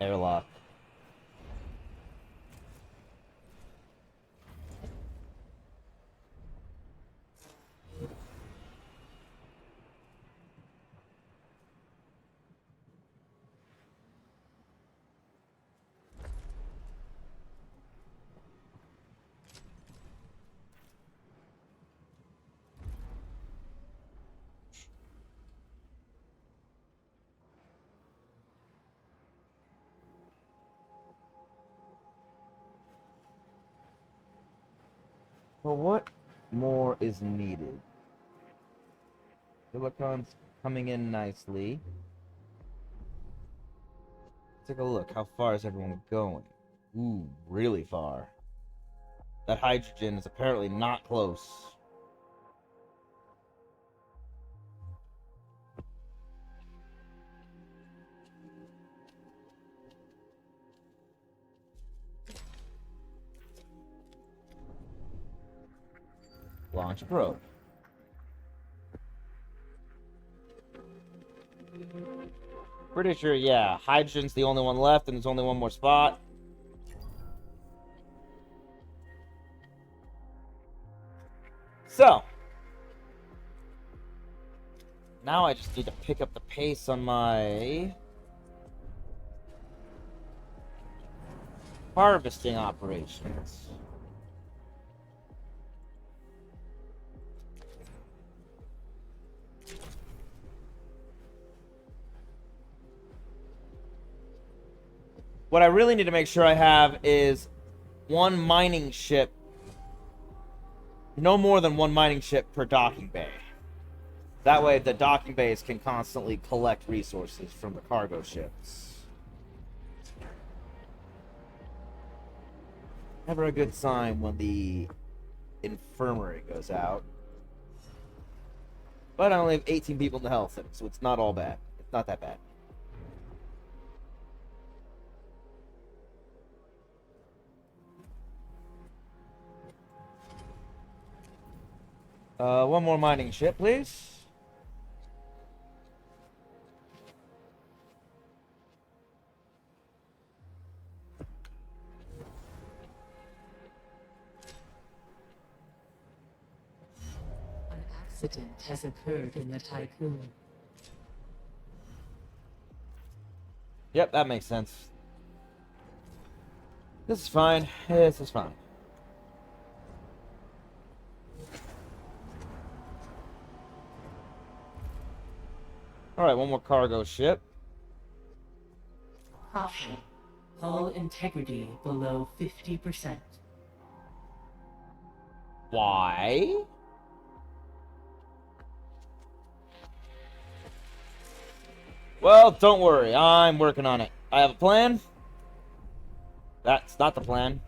Airlock. Well, what more is needed? Silicon's coming in nicely. Take a look. How far is everyone going? Ooh, really far. That hydrogen is apparently not close. Launch a probe. Pretty sure, yeah. Hydrogen's the only one left, and there's only one more spot. So. Now I just need to pick up the pace on my harvesting operations. What I really need to make sure I have is one mining ship, no more than one mining ship per docking bay. That way, the docking bays can constantly collect resources from the cargo ships. Never a good sign when the infirmary goes out. But I only have 18 people in the health center, so it's not all bad. It's not that bad. One more mining ship, please. An accident has occurred in the Typhoon. Yep, that makes sense. This is fine. This is fine. Alright, one more cargo ship. Caution. Hull integrity below 50%. Why? Well, don't worry. I'm working on it. I have a plan. That's not the plan.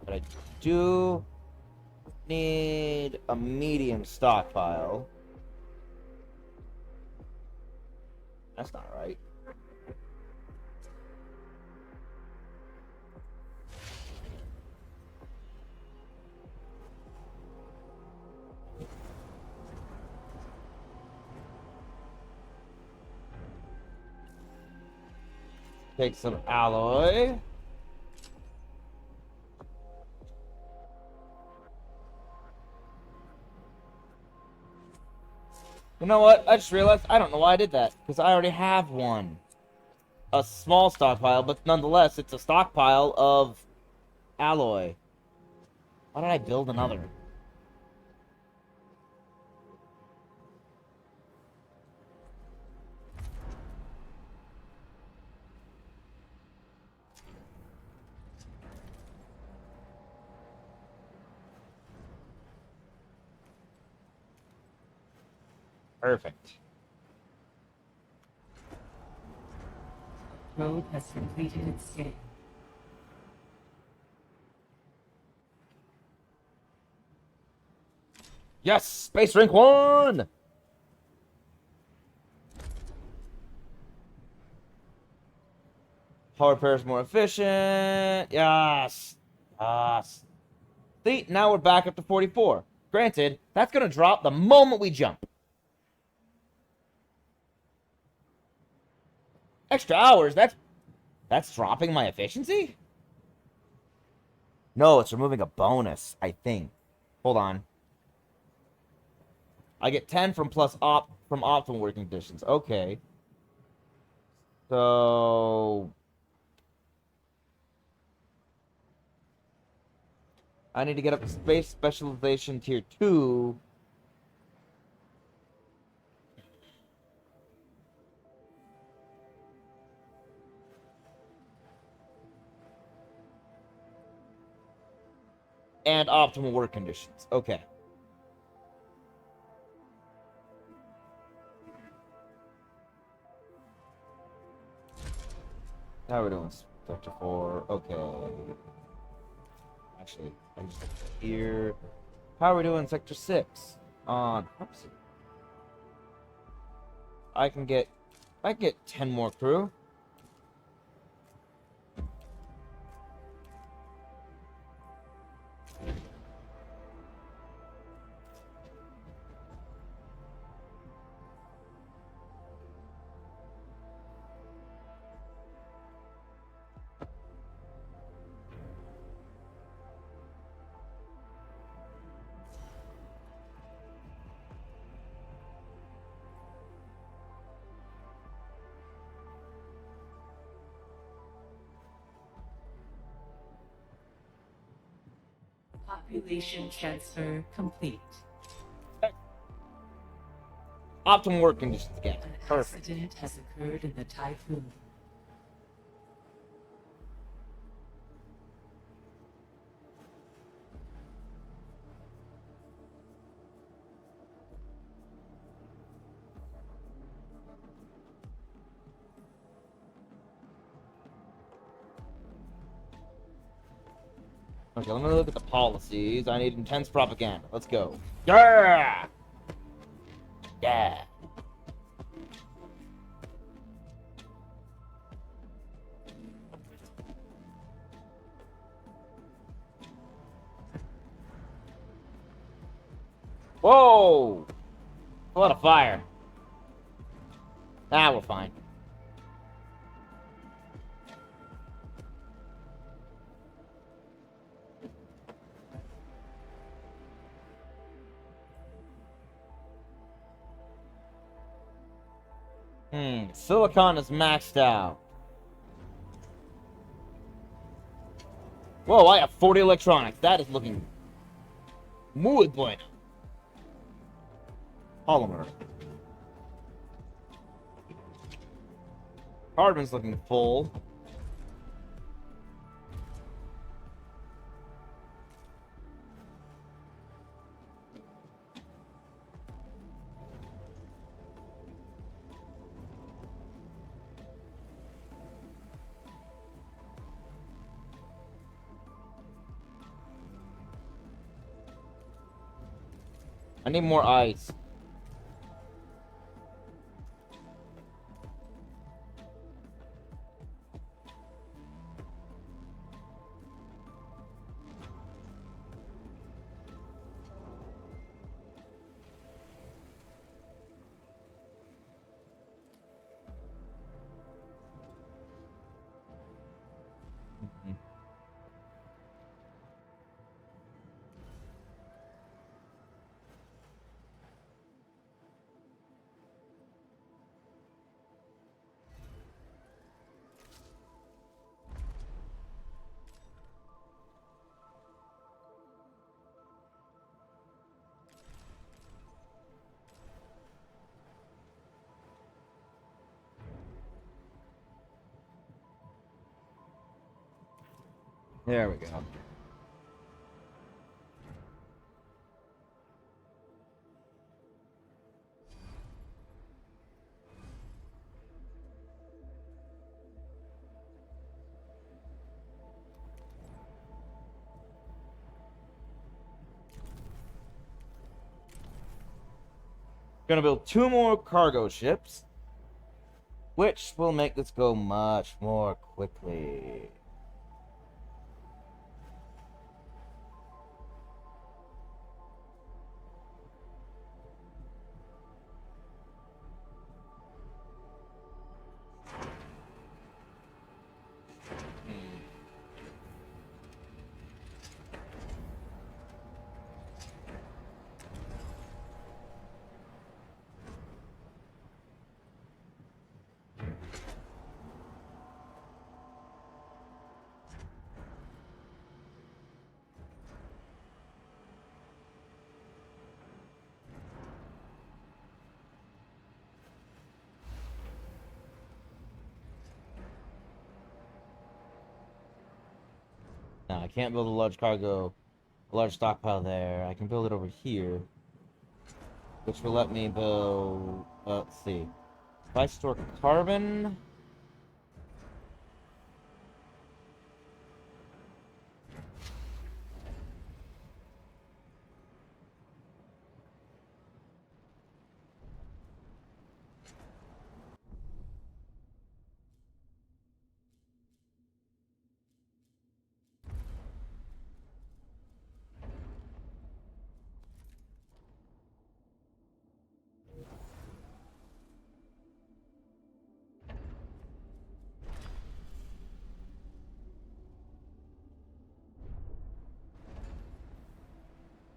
But I do need a medium stockpile. That's not right. Take some alloy. You know what? I just realized I don't know why I did that. Because I already have one. A small stockpile, but nonetheless, it's a stockpile of alloy. Why did I build another? Perfect. Road has completed its scan. Yes! Space Rank 1! Power repair is more efficient. Yes! Yes. See, now we're back up to 44. Granted, that's going to drop the moment we jump. Extra hours? That's dropping my efficiency? No, it's removing a bonus, I think. Hold on. I get 10 from optimal working conditions. Okay. So I need to get up to space specialization tier 2. And optimal work conditions. Okay. How are we doing? Sector 4. Okay. Actually, I just here. How are we doing? Sector 6. Oops. I can get 10 more crew. Population transfer complete. Optimal work conditions again. An Perfect. accident has occurred in the Typhoon. Okay, let me look at the policies. I need intense propaganda. Let's go. Yeah! Yeah. Whoa! A lot of fire. Ah, we're fine. Silicon is maxed out. Whoa, I have 40 electronics. That is looking muy bueno. Polymer. Carbon's looking full. I need more ice. There we go. Gonna build 2 more cargo ships, which will make this go much more quickly. Now, I can't build a large stockpile there. I can build it over here, which will let me build, let's see. If I store carbon,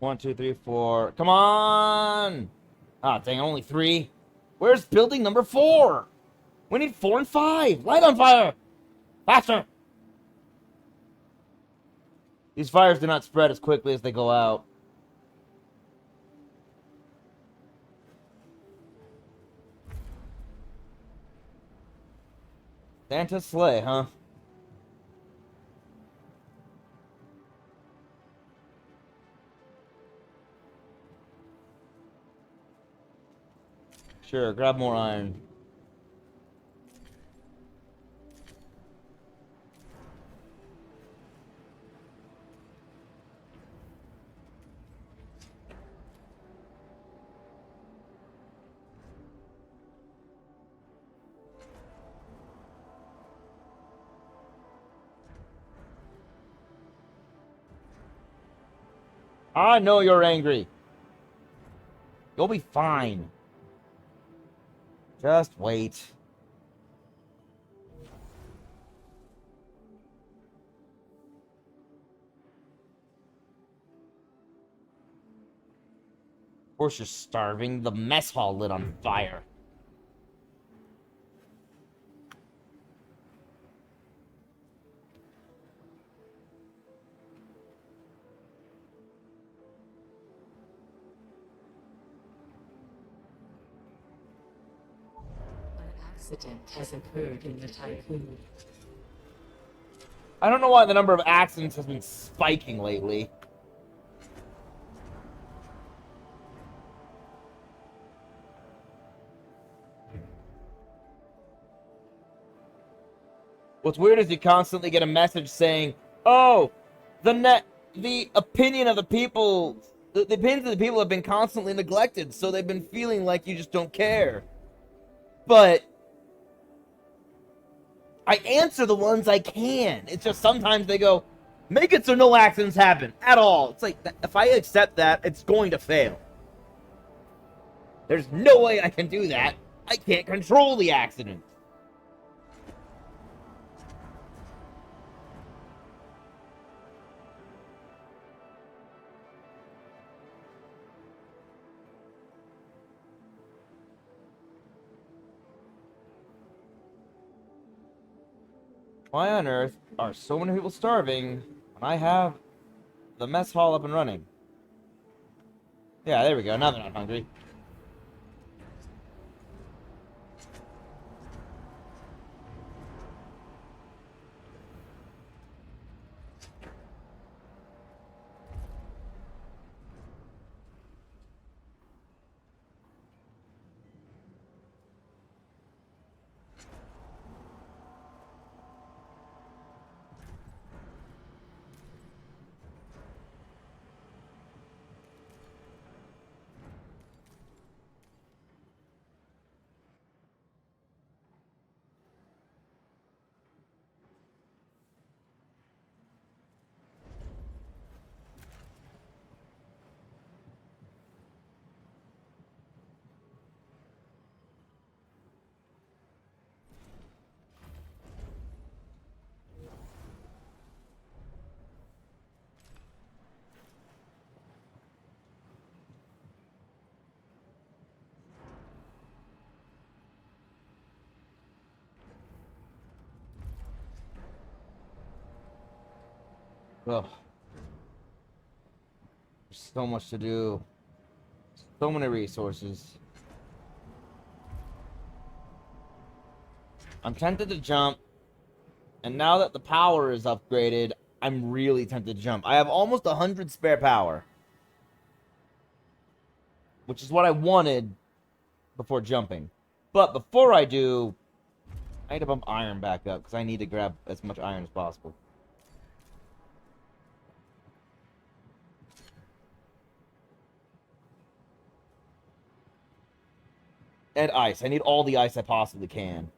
one, two, three, four. Come on! Ah, dang, only 3. Where's building number 4? We need 4 and 5. Light on fire! Faster! These fires do not spread as quickly as they go out. Santa's sleigh, huh? Sure, grab more iron. I know you're angry. You'll be fine. Just wait. Of course you're starving. The mess hall lit on fire. An accident has occurred in the tycoon. I don't know why the number of accidents has been spiking lately. What's weird is you constantly get a message saying, "Oh, the opinion of the people, the opinions of the people have been constantly neglected, so they've been feeling like you just don't care." But I answer the ones I can. It's just sometimes they go, "Make it so no accidents happen at all." It's like, if I accept that, it's going to fail. There's no way I can do that. I can't control the accident. Why on earth are so many people starving when I have the mess hall up and running? Yeah, there we go. Now they're not hungry. Ugh. There's so much to do. So many resources. I'm tempted to jump. And now that the power is upgraded, I'm really tempted to jump. I have almost 100 spare power. Which is what I wanted before jumping. But before I do, I need to bump iron back up, because I need to grab as much iron as possible. And ice. I need all the ice I possibly can.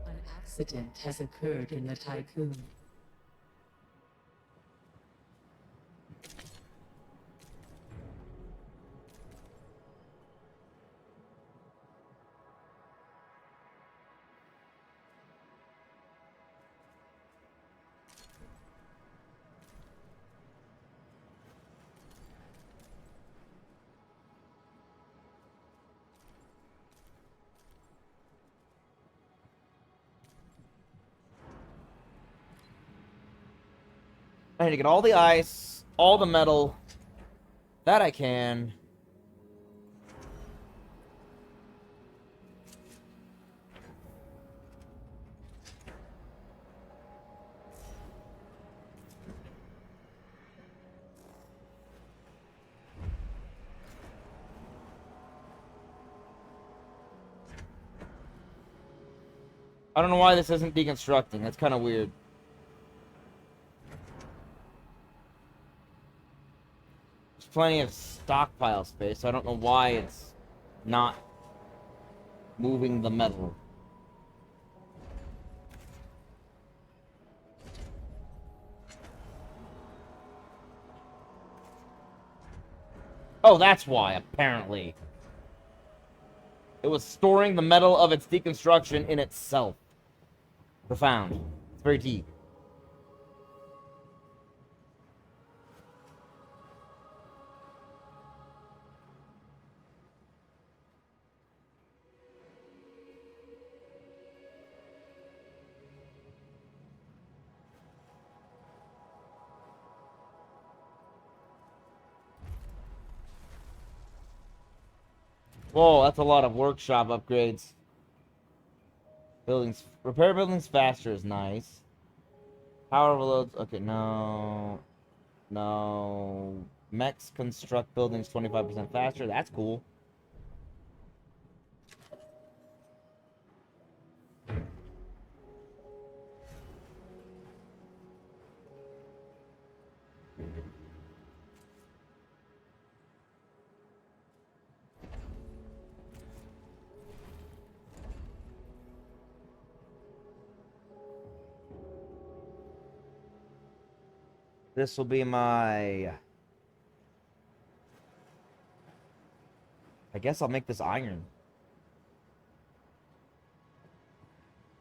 An accident has occurred in the tycoon. I need to get all the ice, all the metal. That I can. I don't know why this isn't deconstructing. That's kind of weird. There's plenty of stockpile space, so I don't know why it's not moving the metal. Oh, that's why, apparently. It was storing the metal of its deconstruction in itself. Profound. It's very deep. Whoa, that's a lot of workshop upgrades. Buildings, repair buildings faster is nice. Power overloads, okay, no. No. Mechs construct buildings 25% faster, that's cool. This will be my... I guess I'll make this iron.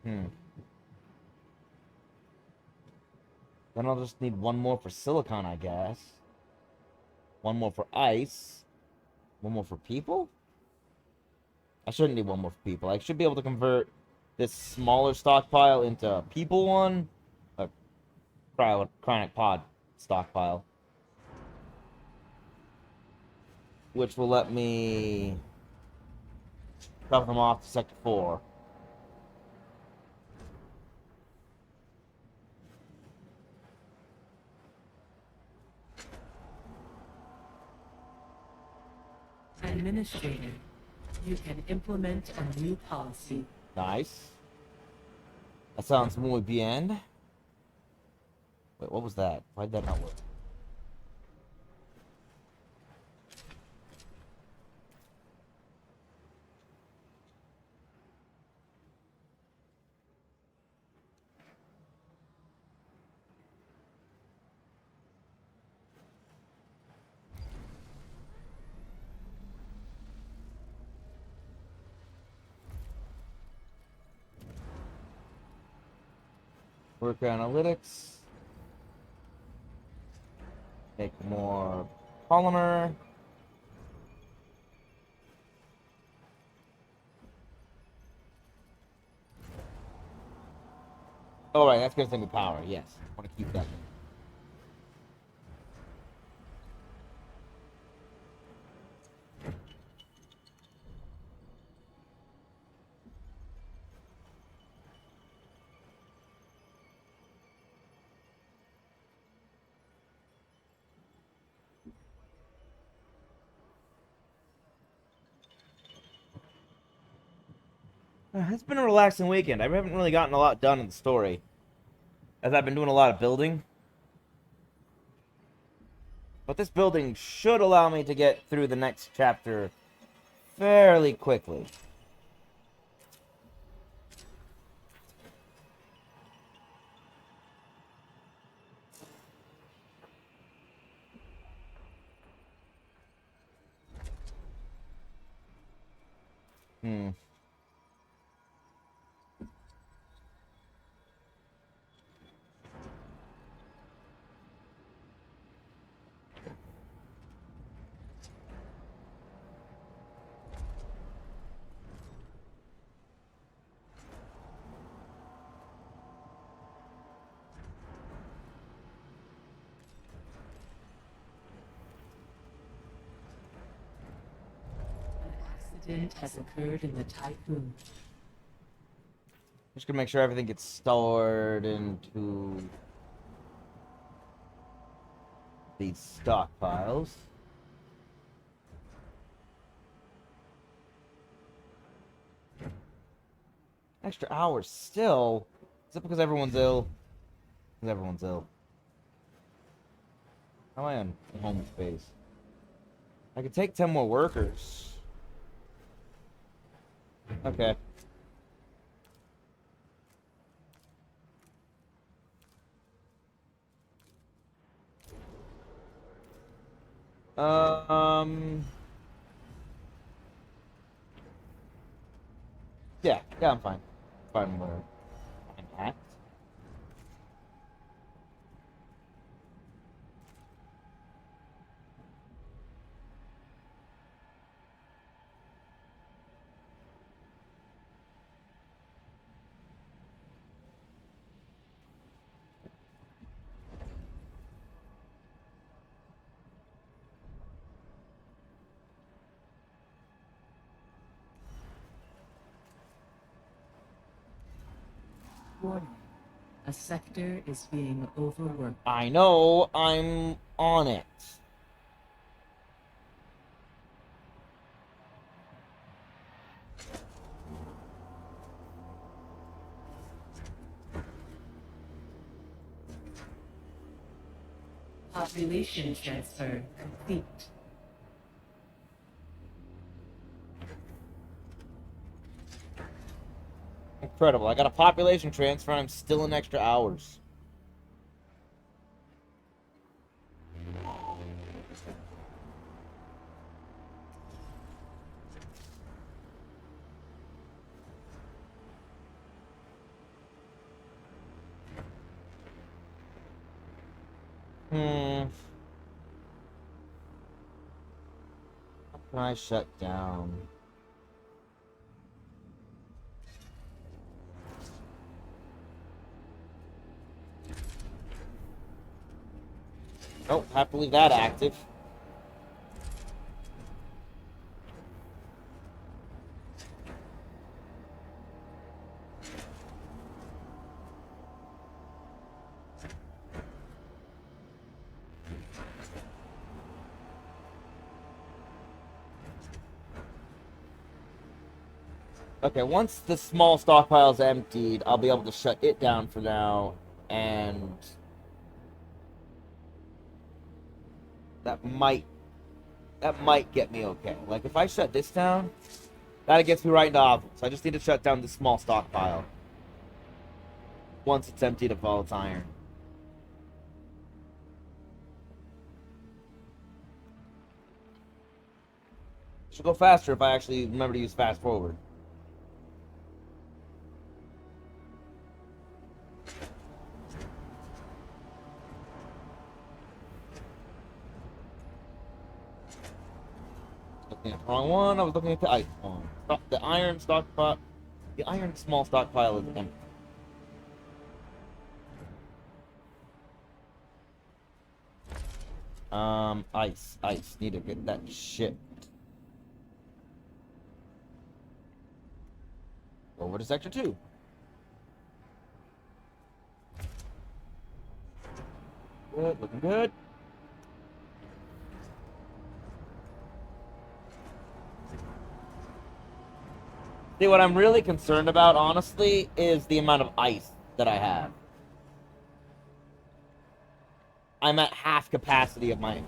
Then I'll just need one more for silicon, I guess. One more for ice. One more for people? I shouldn't need one more for people. I should be able to convert this smaller stockpile into a people one. A cryonic pod stockpile. Which will let me drop them off to Sector 4. Administrator, you can implement a new policy. Nice. That sounds muy bien. Wait, what was that? Why'd that not work? Work analytics. Make more polymer. Oh, right, that's gonna send me power. Yes, I want to keep that. It's been a relaxing weekend. I haven't really gotten a lot done in the story, as I've been doing a lot of building. But this building should allow me to get through the next chapter fairly quickly. Accident has occurred in the typhoon. Just gonna make sure everything gets stored into these stockpiles. Extra hours still? Is it because everyone's ill? Because everyone's ill. How am I on home space? I could take 10 more workers. Okay. Um. Yeah, I'm fine. Fine where I'm at. Warning. A sector is being overworked. I know, I'm on it. Population transfer complete. Incredible. I got a population transfer and I'm still in extra hours. How can I shut down? Oh, have to leave that active. Okay, once the small stockpile's emptied, I'll be able to shut it down for now, and that might get me okay. Like, if I shut this down, that gets me right into offense. So I just need to shut down the small stockpile once it's emptied of all its iron. Should go faster if I actually remember to use fast forward. Looking at the wrong one. I was looking at the ice one. The iron stockpile. The iron small stockpile is empty. Ice. Need to get that shit. Over to sector 2. Good, looking good. See, what I'm really concerned about, honestly, is the amount of ice that I have. I'm at half capacity of my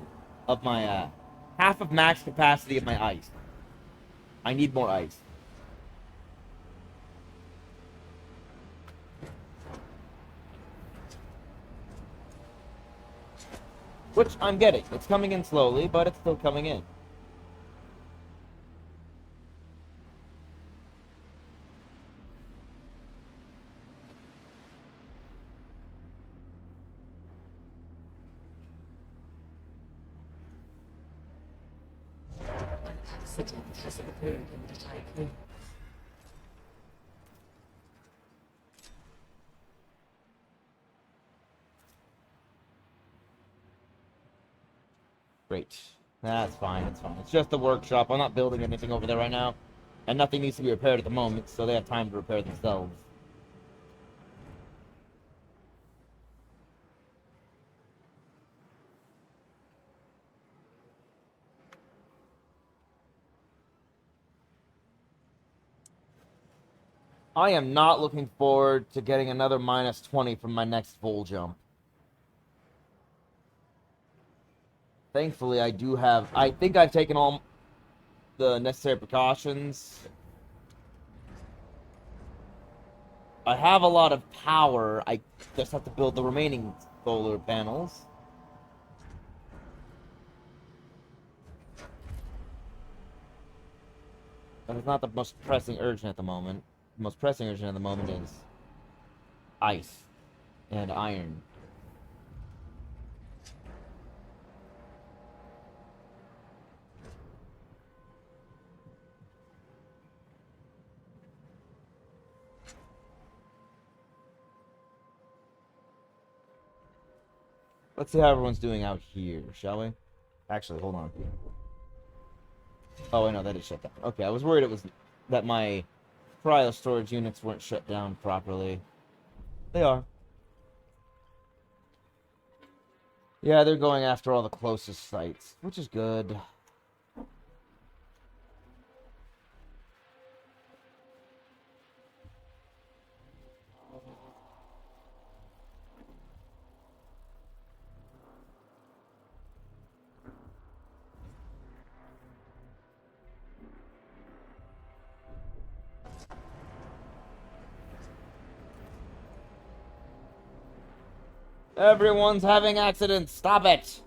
half of max capacity of my ice. I need more ice. Which I'm getting. It's coming in slowly, but it's still coming in. An accident has occurred in the tycoon. Great. That's fine, it's fine. It's just the workshop. I'm not building anything over there right now. And nothing needs to be repaired at the moment, so they have time to repair themselves. I am not looking forward to getting another minus 20 from my next full jump. Thankfully, I do have... I think I've taken all the necessary precautions. I have a lot of power. I just have to build the remaining solar panels. That's not the most pressing urgent at the moment. The most pressing urgent at the moment is ice and iron. Let's see how everyone's doing out here, shall we? Actually, hold on. Oh, I know that is shut down. Okay, I was worried it was that my cryo storage units weren't shut down properly. They are. Yeah, they're going after all the closest sites, which is good. Everyone's having accidents. Stop it.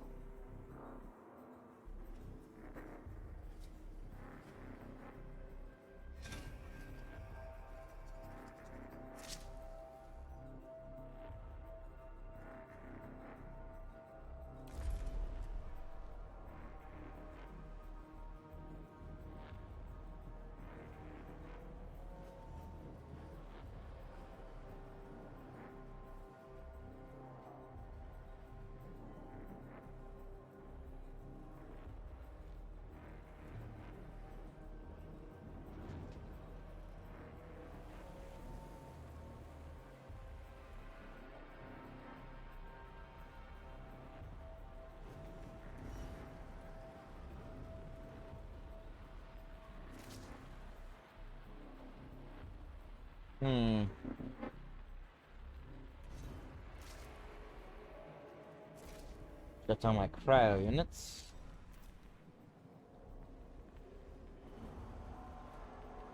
Shut down my cryo units.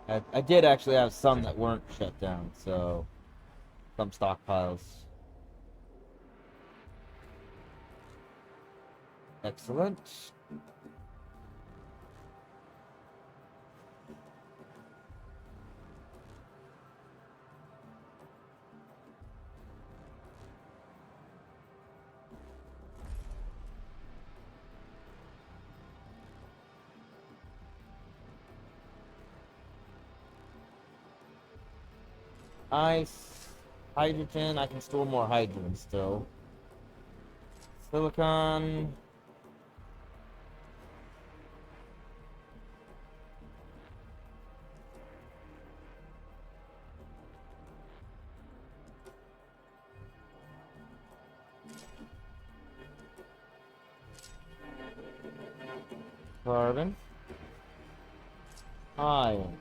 I did actually have some that weren't shut down, so some stockpiles. Excellent. Ice, hydrogen. I can store more hydrogen still. Silicon. Carbon. Iron.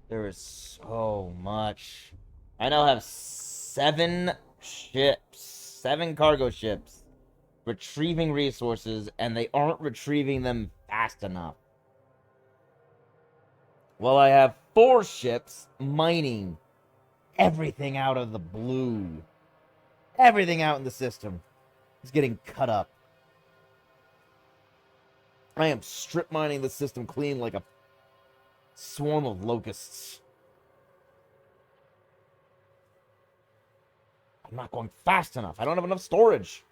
There is so much. I now have 7 ships, 7 cargo ships, retrieving resources, and they aren't retrieving them fast enough. Well, I have 4 ships mining everything out of the blue. Everything out in the system is getting cut up. I am strip mining the system clean like a swarm of locusts. I'm not going fast enough. I don't have enough storage.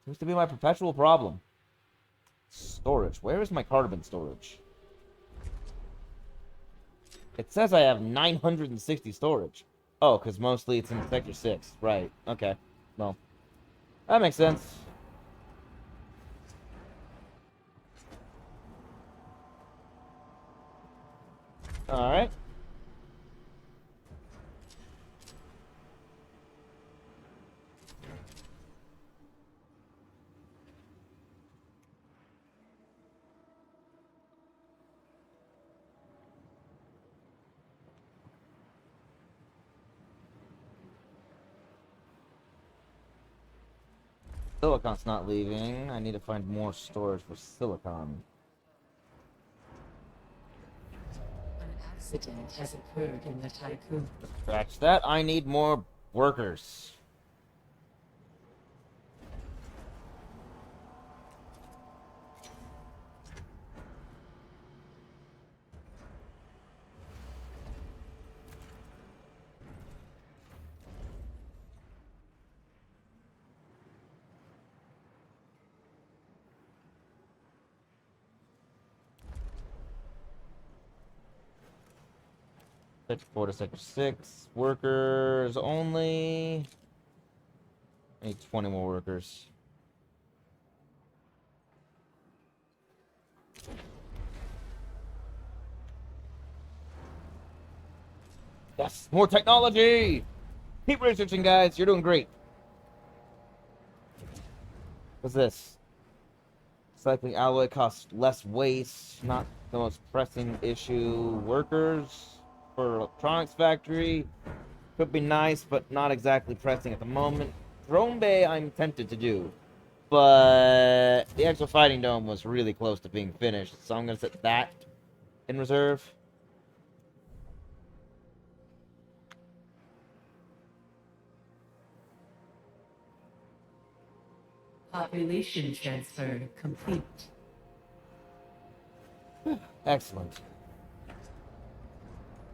Seems to be my perpetual problem. Storage. Where is my carbon storage? It says I have 960 storage. Oh, because mostly it's in Sector 6. Right. Okay. Well, that makes sense. Alright. Silicon's not leaving. I need to find more storage for silicon. An accident has occurred in the tycoon. Scratch that. I need more workers. Sector 4 to Sector 6. Workers only. I need 20 more workers. Yes, more technology! Keep researching, guys. You're doing great. What's this? Recycling alloy costs less waste. Not the most pressing issue. Workers for electronics factory. Could be nice, but not exactly pressing at the moment. Drone Bay, I'm tempted to do. But the actual fighting dome was really close to being finished. So I'm going to set that in reserve. Population transfer complete. Excellent.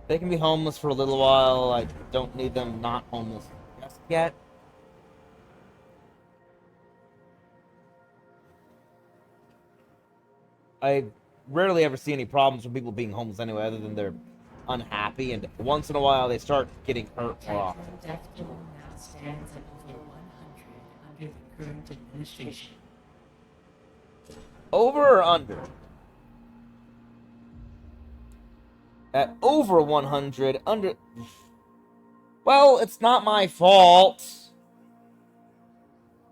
They can be homeless for a little while. I don't need them not homeless just yet. I rarely ever see any problems with people being homeless anyway, other than they're unhappy, and once in a while they start getting hurt more often. Death toll now stands at over 100 under the current administration. Over or under? At over 100, under... Well, it's not my fault.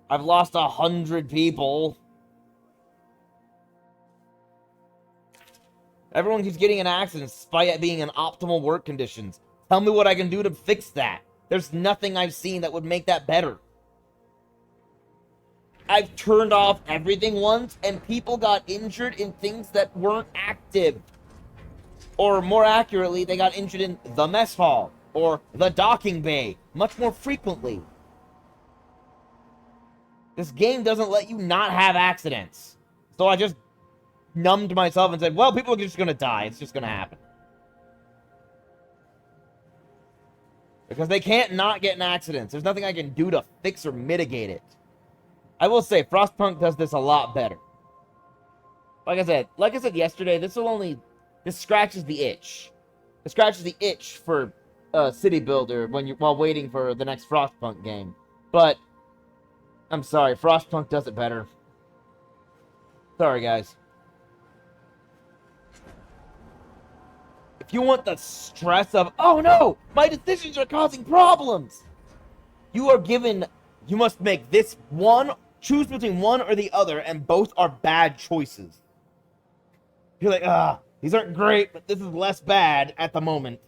I've lost 100 people. Everyone keeps getting in accidents despite it being in optimal work conditions. Tell me what I can do to fix that. There's nothing I've seen that would make that better. I've turned off everything once, and people got injured in things that weren't active. Or more accurately, they got injured in the mess hall or the docking bay much more frequently. This game doesn't let you not have accidents. So I just numbed myself and said, well, people are just going to die. It's just going to happen. Because they can't not get in accidents. There's nothing I can do to fix or mitigate it. I will say, Frostpunk does this a lot better. Like I said yesterday, this scratches the itch. It scratches the itch for City Builder while waiting for the next Frostpunk game. But I'm sorry, Frostpunk does it better. Sorry, guys. If you want the stress of, oh no, my decisions are causing problems, you must make this one, choose between one or the other, and both are bad choices. You're like, these aren't great, but this is less bad at the moment.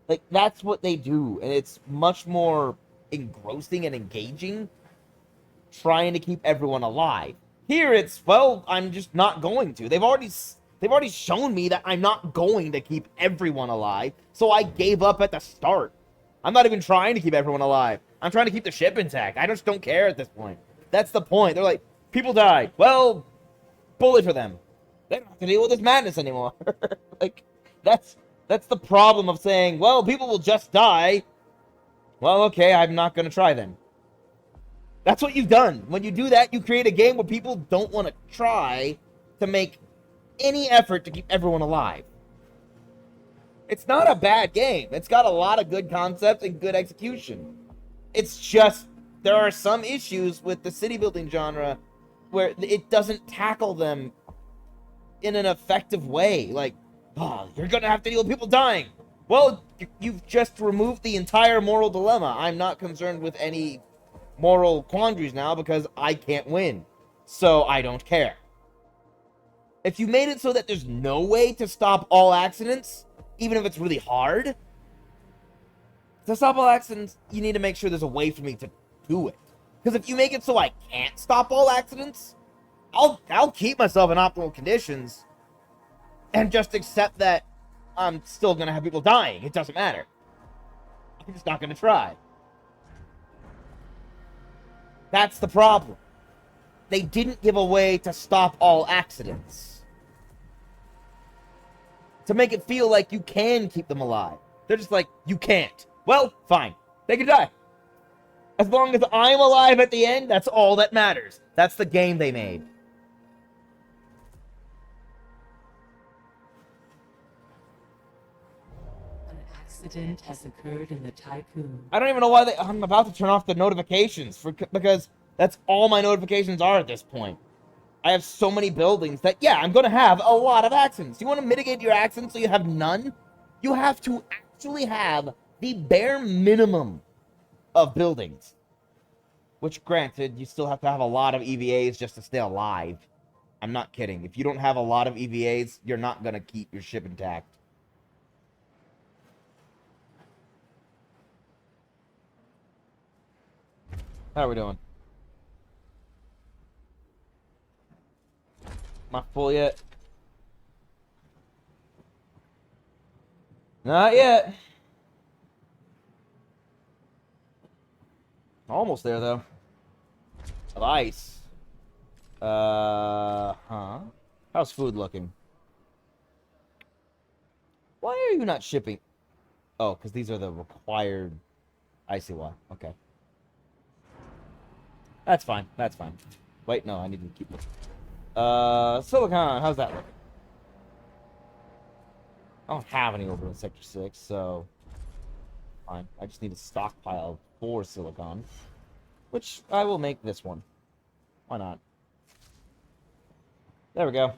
Like, that's what they do, and it's much more engrossing and engaging, trying to keep everyone alive. Here it's, well, I'm just not going to. They've already shown me that I'm not going to keep everyone alive, so I gave up at the start. I'm not even trying to keep everyone alive. I'm trying to keep the ship intact. I just don't care at this point. That's the point. They're like, people died. Well, bully for them. They don't have to deal with this madness anymore. Like, that's the problem of saying, well, people will just die. Well, okay, I'm not going to try then. That's what you've done. When you do that, you create a game where people don't want to try to make any effort to keep everyone alive. It's not a bad game. It's got a lot of good concepts and good execution. It's just, there are some issues with the city building genre where it doesn't tackle them in an effective way. Like, you're gonna have to deal with people dying. Well, you've just removed the entire moral dilemma. I'm not concerned with any moral quandaries now because I can't win. So I don't care. If you made it so that there's no way to stop all accidents, even if it's really hard, to stop all accidents, you need to make sure there's a way for me to do it. Because if you make it so I can't stop all accidents, I'll keep myself in optimal conditions and just accept that I'm still gonna have people dying. It doesn't matter. I'm just not gonna try. That's the problem. They didn't give a way to stop all accidents. To make it feel like you can keep them alive. They're just like, you can't. Well, fine. They can die. As long as I'm alive at the end, that's all that matters. That's the game they made. An accident has occurred in the tycoon. I don't even know why I'm about to turn off the notifications because that's all my notifications are at this point. I have so many buildings that, yeah, I'm going to have a lot of accidents. You want to mitigate your accidents so you have none? You have to actually have the bare minimum of buildings. Which, granted, you still have to have a lot of EVAs just to stay alive. I'm not kidding. If you don't have a lot of EVAs, you're not going to keep your ship intact. How are we doing? Am I full yet? Not yet. Almost there, though. Of ice. Huh? How's food looking? Why are you not shipping? Oh, because these are the required... I see why. Okay. That's fine. That's fine. Wait, no, I need to keep looking. Silicon, how's that looking? I don't have any over in Sector 6, so... Fine. I just need a stockpile for silicon. Which I will make this one. Why not? There we go.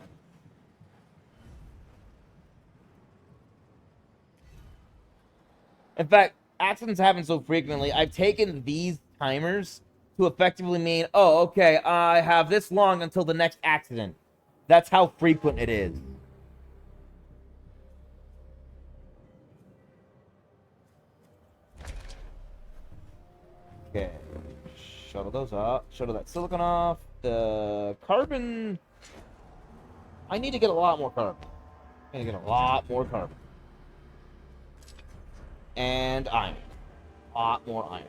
In fact, accidents happen so frequently, I've taken these timers to effectively mean, oh, okay, I have this long until the next accident. That's how frequent it is. Okay. Shuttle those up. Shuttle that silicon off. The carbon... I need to get a lot more carbon. I need to get a lot more carbon. And iron. A lot more iron.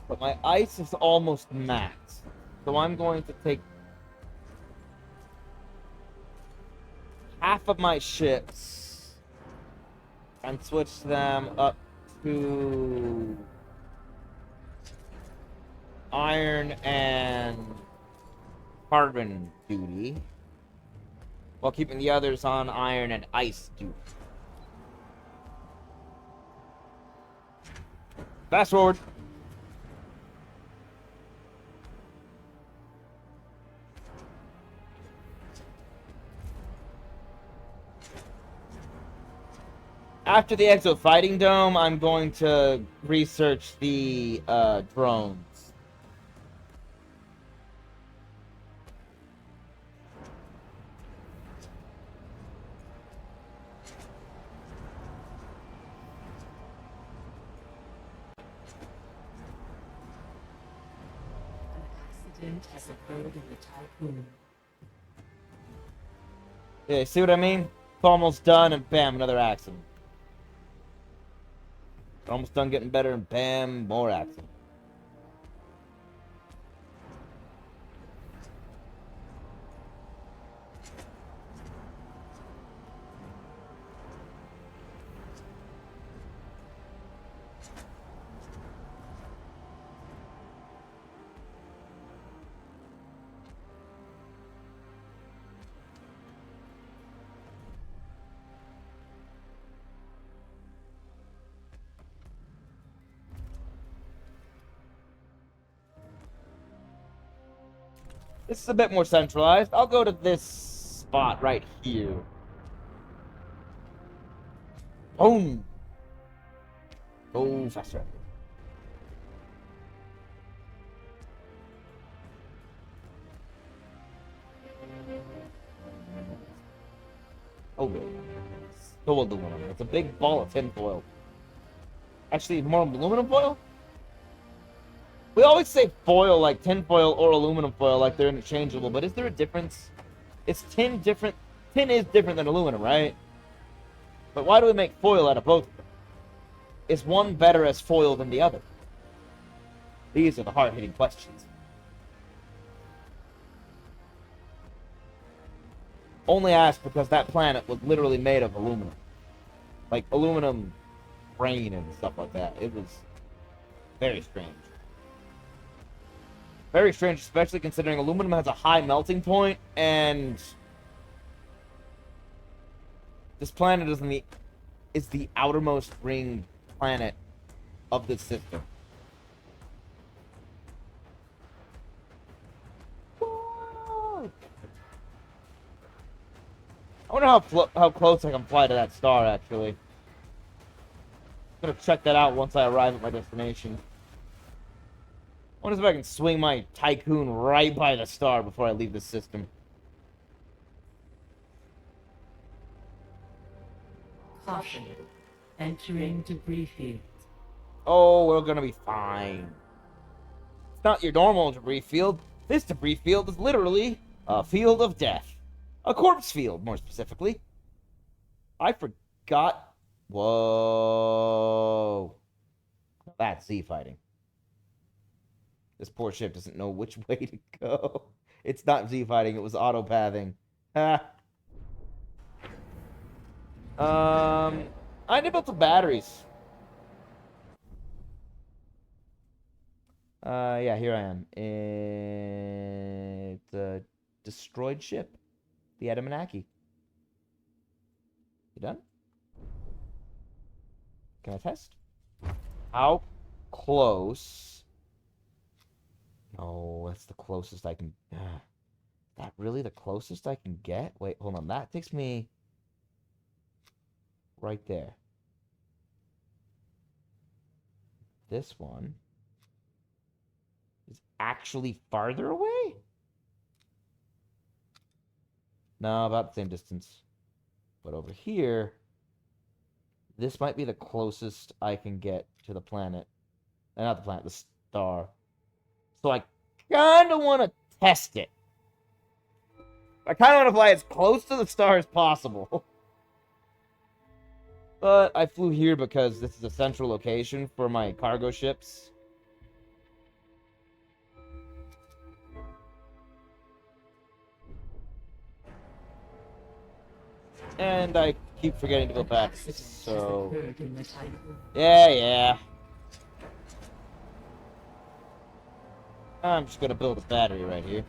But my ice is almost max. So I'm going to take half of my ships and switch them up to iron and carbon duty, while keeping the others on iron and ice duty. Fast forward. After the Exo Fighting Dome, I'm going to research the drones. An accident has occurred in the tycoon. Yeah, see what I mean? It's almost done, and bam, another accident. Almost done getting better, and bam, more accident. This is a bit more centralized. I'll go to this spot right here. Boom! Go faster. So good. So aluminum. It's a big ball of tinfoil. Actually, more aluminum foil? We always say foil, like tinfoil or aluminum foil, like they're interchangeable, but is there a difference? Is tin different? Tin is different than aluminum, right? But why do we make foil out of both of them? Is one better as foil than the other? These are the hard-hitting questions. Only asked because that planet was literally made of aluminum. Like, aluminum rain and stuff like that. It was very strange. Very strange, especially considering aluminum has a high melting point, and this planet is the outermost ring planet of this system. Whoa! I wonder how close I can fly to that star, actually. I'm gonna check that out once I arrive at my destination. I wonder if I can swing my Tycoon right by the star before I leave the system. Caution. Entering debris field. Oh, we're gonna be fine. It's not your normal debris field. This debris field is literally a field of death. A corpse field, more specifically. I forgot. Whoa. That's Z fighting. This poor ship doesn't know which way to go. It's not Z fighting, it was auto pathing. Ha. I need built some batteries. Yeah, here I am. It's a destroyed ship. The Adamanaki. You done? Can I test? How close? No, that's the closest I can... that really the closest I can get? Wait, hold on. That takes me... right there. This one is actually farther away? No, about the same distance. But over here, this might be the closest I can get to the planet. Not the planet, the star. So I kind of want to test it. I kind of want to fly as close to the star as possible. But I flew here because this is a central location for my cargo ships. And I keep forgetting to build batteries, so... Yeah. I'm just gonna build a battery right here.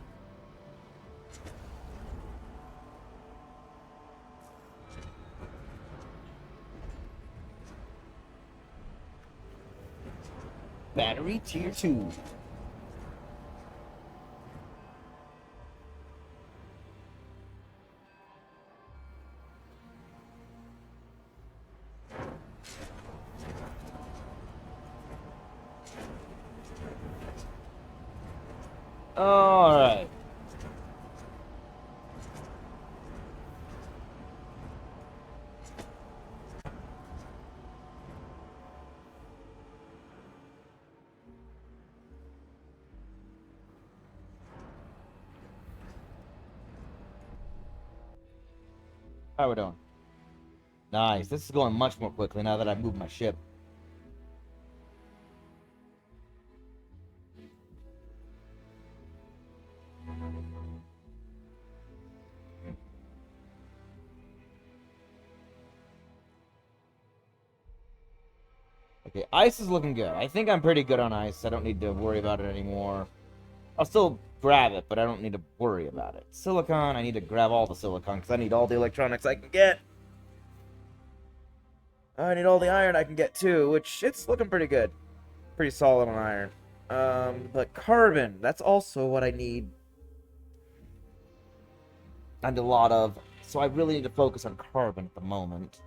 Battery tier 2. Alright. How we doing? Nice. This is going much more quickly now that I've moved my ship. Okay, ice is looking good. I think I'm pretty good on ice. I don't need to worry about it anymore. I'll still grab it, but I don't need to worry about it. Silicon, I need to grab all the silicon, because I need all the electronics I can get. I need all the iron I can get, too, which it's looking pretty good. Pretty solid on iron. But carbon, that's also what I need. And a lot of. So I really need to focus on carbon at the moment.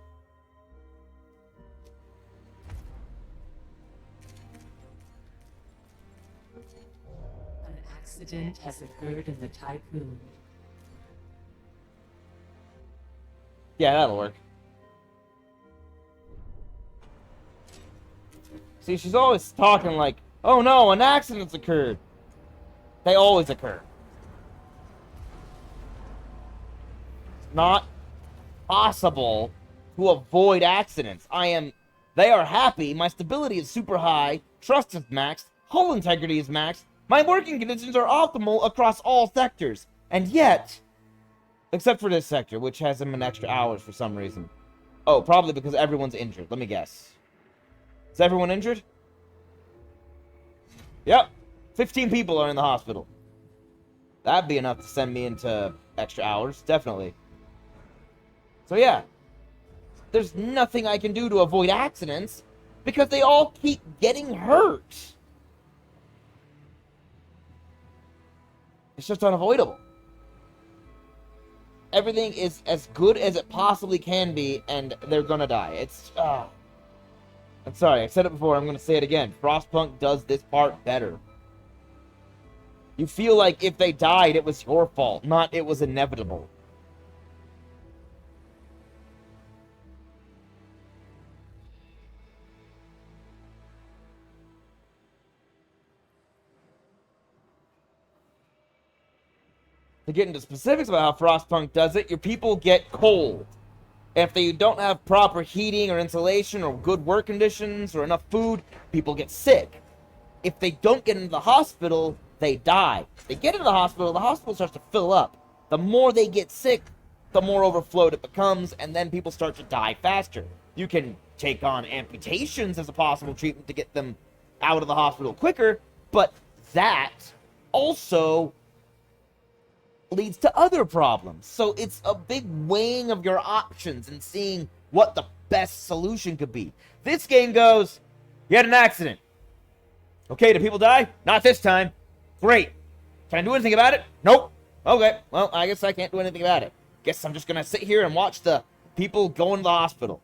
An accident has occurred in the Tycoon. Yeah, that'll work. See, she's always talking like, oh no, an accident's occurred. They always occur. It's not possible to avoid accidents. They are happy, my stability is super high, trust is maxed, hull integrity is maxed, my working conditions are optimal across all sectors. And yet, except for this sector, which has them in extra hours for some reason. Oh, probably because everyone's injured. Let me guess. Is everyone injured? Yep. 15 people are in the hospital. That'd be enough to send me into extra hours, definitely. So yeah. There's nothing I can do to avoid accidents because they all keep getting hurt. It's just unavoidable. Everything is as good as it possibly can be, and they're gonna die. It's, I'm sorry, I said it before, I'm gonna say it again. Frostpunk does this part better. You feel like if they died, it was your fault, not it was inevitable. To get into specifics about how Frostpunk does it, your people get cold. If they don't have proper heating or insulation or good work conditions or enough food, people get sick. If they don't get into the hospital, they die. If they get into the hospital starts to fill up. The more they get sick, the more overflowed it becomes, and then people start to die faster. You can take on amputations as a possible treatment to get them out of the hospital quicker, but that also leads to other problems. So it's a big weighing of your options and seeing what the best solution could be. This game goes, you had an accident. Okay, do people die? Not this time. Great. Can I do anything about it? Nope. Okay, well, I guess I can't do anything about it. Guess I'm just gonna sit here and watch the people go into the hospital.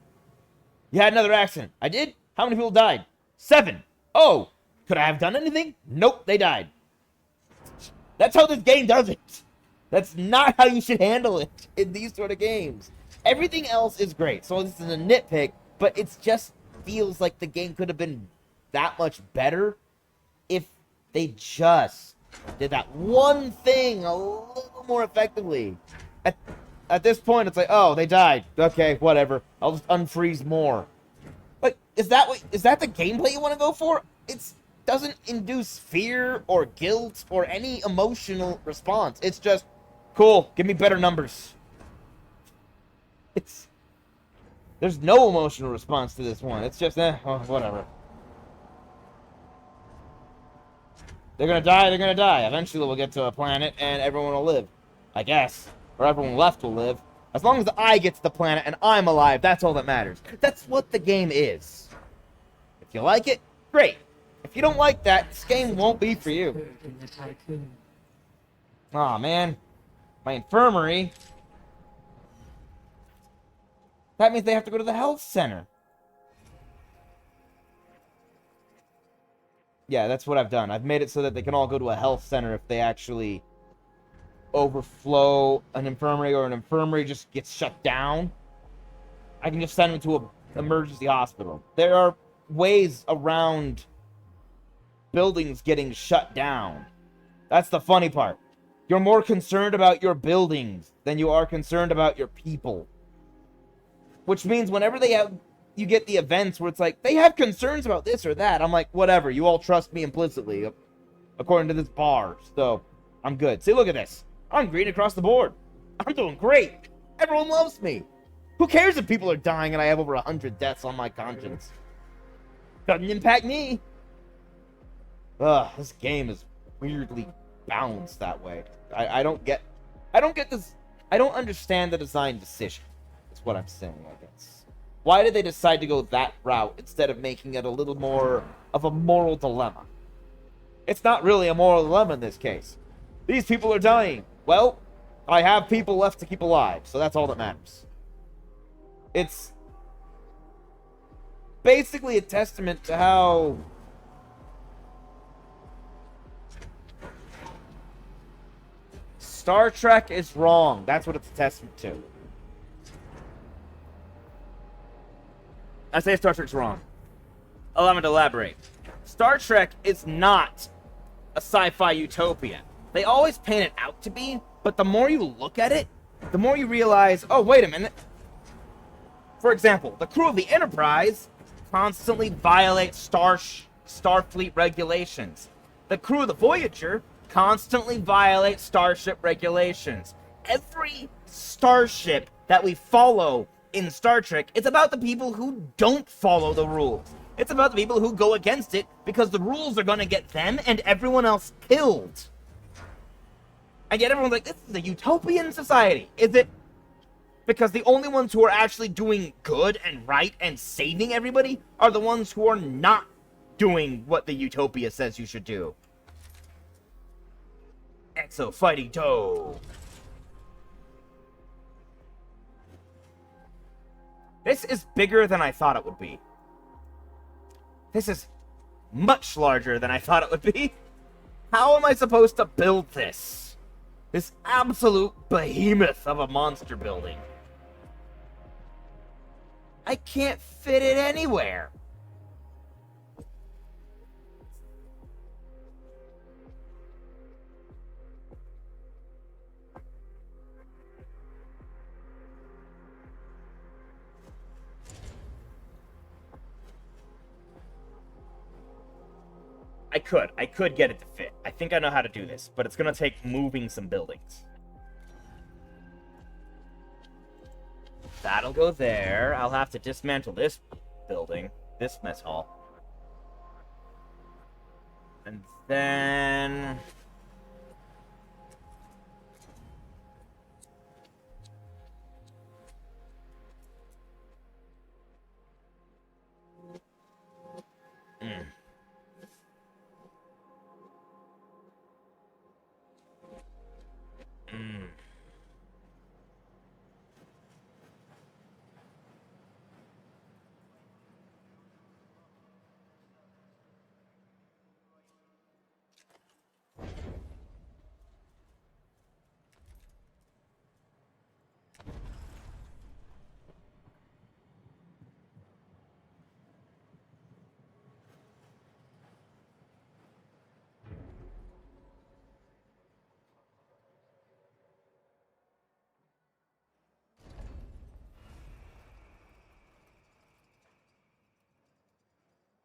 You had another accident. I did? How many people died? 7. Oh, could I have done anything? Nope, they died. That's how this game does it. That's not how you should handle it in these sort of games. Everything else is great. So this is a nitpick, but it just feels like the game could have been that much better if they just did that one thing a little more effectively. At this point, it's like, oh, they died. Okay, whatever. I'll just unfreeze more. But is that the gameplay you want to go for? It doesn't induce fear or guilt or any emotional response. It's just, cool, give me better numbers. There's no emotional response to this one. It's just, whatever. They're gonna die. Eventually we'll get to a planet and everyone will live. I guess. Or everyone left will live. As long as I get to the planet and I'm alive, that's all that matters. That's what the game is. If you like it, great. If you don't like that, this game won't be for you. Aw, man. My infirmary. That means they have to go to the health center. Yeah, that's what I've done. I've made it so that they can all go to a health center if they actually overflow an infirmary or an infirmary just gets shut down. I can just send them to an emergency hospital. There are ways around buildings getting shut down. That's the funny part. You're more concerned about your buildings than you are concerned about your people. Which means whenever you get the events where it's like, they have concerns about this or that, I'm like, whatever, you all trust me implicitly, according to this bar, so I'm good. See, look at this. I'm green across the board. I'm doing great. Everyone loves me. Who cares if people are dying and I have over 100 deaths on my conscience? Doesn't impact me. Ugh, this game is weirdly balanced that way. I don't get this. I don't understand the design decision. That's what I'm saying, I guess. Why did they decide to go that route instead of making it a little more of a moral dilemma? It's not really a moral dilemma in this case. These people are dying. Well, I have people left to keep alive, so that's all that matters. It's basically a testament to how Star Trek is wrong. That's what it's a testament to. I say Star Trek's wrong. Allow me to elaborate. Star Trek is not a sci-fi utopia. They always paint it out to be, but the more you look at it, the more you realize, oh, wait a minute. For example, the crew of the Enterprise constantly violates Starfleet regulations. The crew of the Voyager constantly violates Starship regulations. Every starship that we follow in Star Trek, it's about the people who don't follow the rules. It's about the people who go against it because the rules are going to get them and everyone else killed. And yet everyone's like, this is a utopian society. Is it? Because the only ones who are actually doing good and right and saving everybody are the ones who are not doing what the utopia says you should do. Exo fighting toe. This is bigger than I thought it would be. This is much larger than I thought it would be. How am I supposed to build this? This absolute behemoth of a monster building. I can't fit it anywhere. I could get it to fit. I think I know how to do this, but it's gonna take moving some buildings. That'll go there. I'll have to dismantle this building, this mess hall. And then...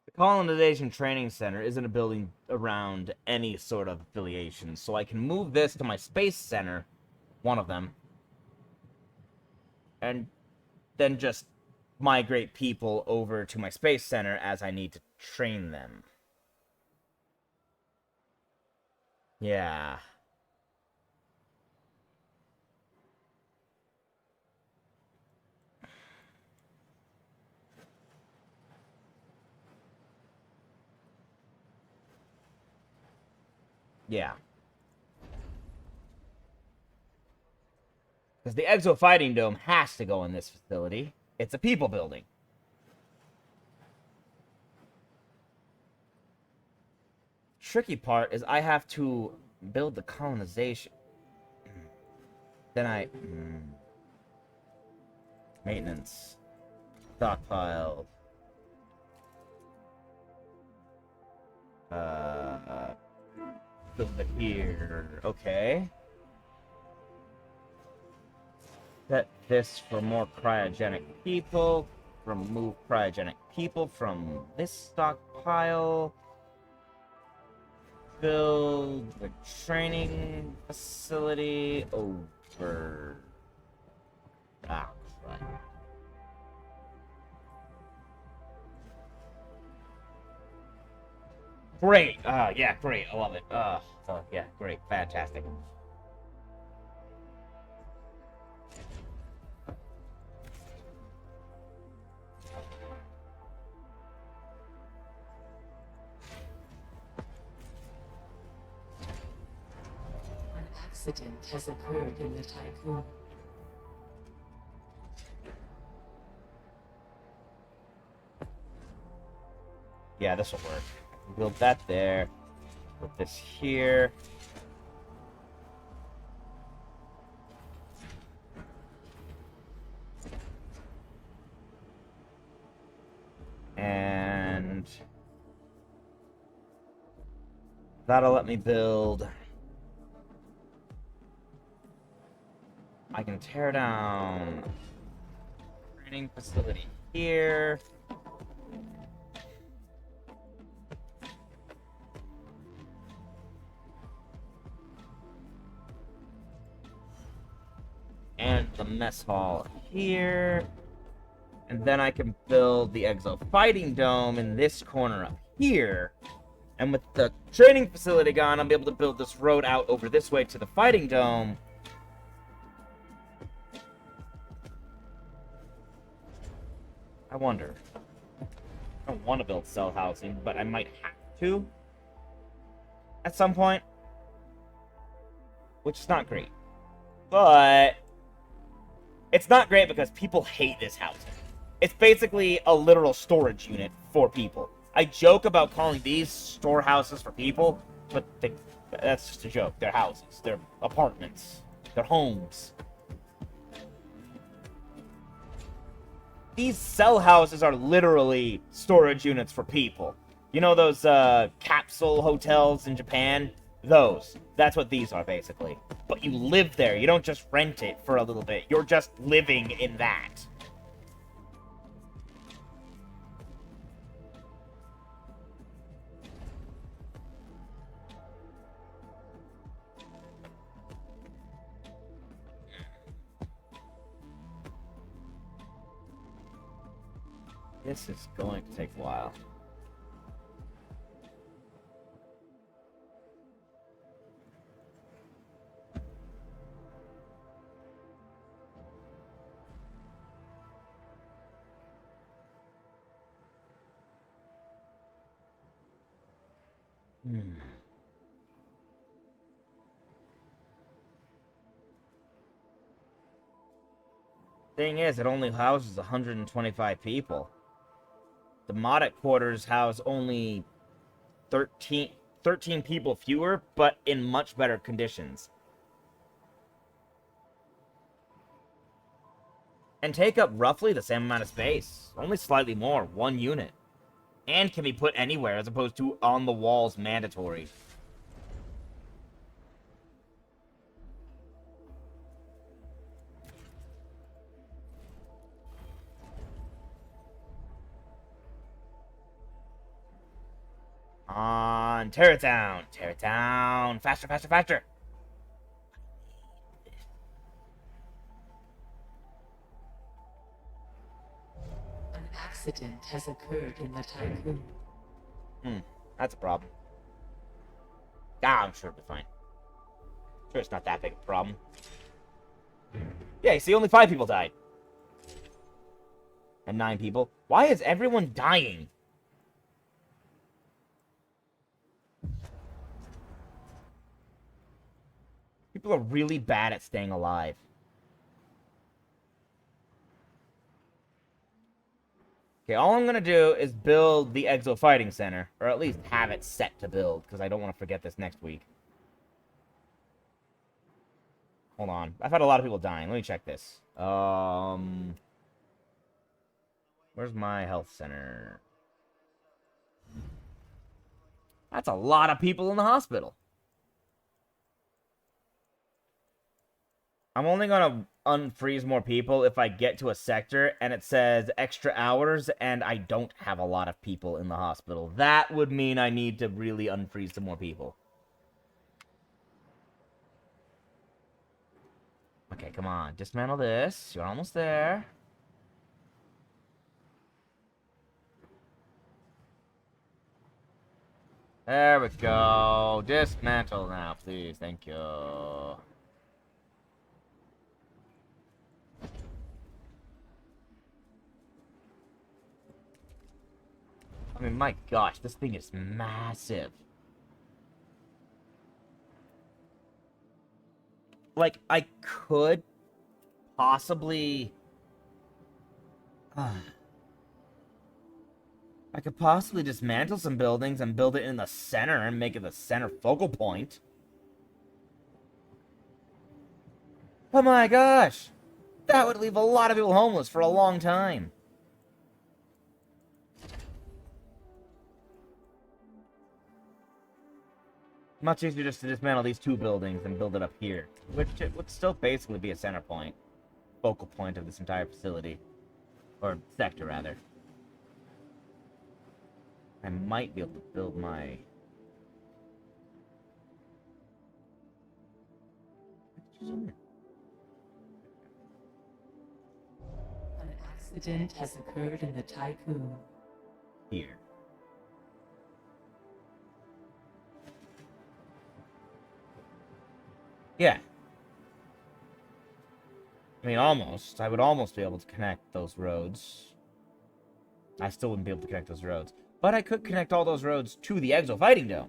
The Colonization Training Center isn't a building around any sort of affiliation, so I can move this to my Space Center, one of them, and then just migrate people over to my Space Center as I need to train them. Yeah. Yeah. Because the Exo Fighting Dome has to go in this facility. It's a people building. Tricky part is I have to build the colonization. Then maintenance. Stockpile. Build it here. Okay. Set this for more cryogenic people. Remove cryogenic people from this stockpile. Build the training facility over. Ah, right. Great. Yeah, great. I love it. So yeah, great. Fantastic. An accident has occurred in the tycoon. Yeah, this will work. Build that there. Put this here. That'll let me build. I can tear down training facility here. And the mess hall here. And then I can build the Exo Fighting Dome in this corner up here. And with the training facility gone, I'll be able to build this road out over this way to the Fighting Dome. I wonder. I don't want to build cell housing, but I might have to at some point. Which is not great. But it's not great because people hate this housing. It's basically a literal storage unit for people. I joke about calling these storehouses for people, but that's just a joke. They're houses. They're apartments. They're homes. These cell houses are literally storage units for people. You know those capsule hotels in Japan? Those. That's what these are, basically. But you live there. You don't just rent it for a little bit. You're just living in that. This is going to take a while. Thing is, it only houses 125 people. The Modded quarters house only 13 people fewer, but in much better conditions. And take up roughly the same amount of space. Only slightly more, 1 unit. And can be put anywhere as opposed to on the walls mandatory. On, tear it down. Tear it down. Faster, faster, faster. An accident has occurred in the tycoon. That's a problem. I'm sure it'll be fine. Sure, it's not that big a problem. Yeah, you see, only 5 people died. And 9 people. Why is everyone dying? People are really bad at staying alive. Okay, all I'm gonna do is build the Exo Fighting Center. Or at least have it set to build, because I don't want to forget this next week. Hold on. I've had a lot of people dying. Let me check this. Where's my health center? That's a lot of people in the hospital. I'm only gonna unfreeze more people if I get to a sector and it says extra hours and I don't have a lot of people in the hospital. That would mean I need to really unfreeze some more people. Okay, come on. Dismantle this. You're almost there. There we go. Dismantle now, please. Thank you. I mean, my gosh, this thing is massive. Like, I could possibly... I could possibly dismantle some buildings and build it in the center and make it the center focal point. Oh my gosh! That would leave a lot of people homeless for a long time. Much easier just to dismantle these two buildings and build it up here. Which it would still basically be a center point. Focal point of this entire facility. Or sector, rather. I might be able to build my... An accident has occurred in the Tycoon. Here. Yeah. I mean, almost. I would almost be able to connect those roads. I still wouldn't be able to connect those roads. But I could connect all those roads to the Exo Fighting Dome.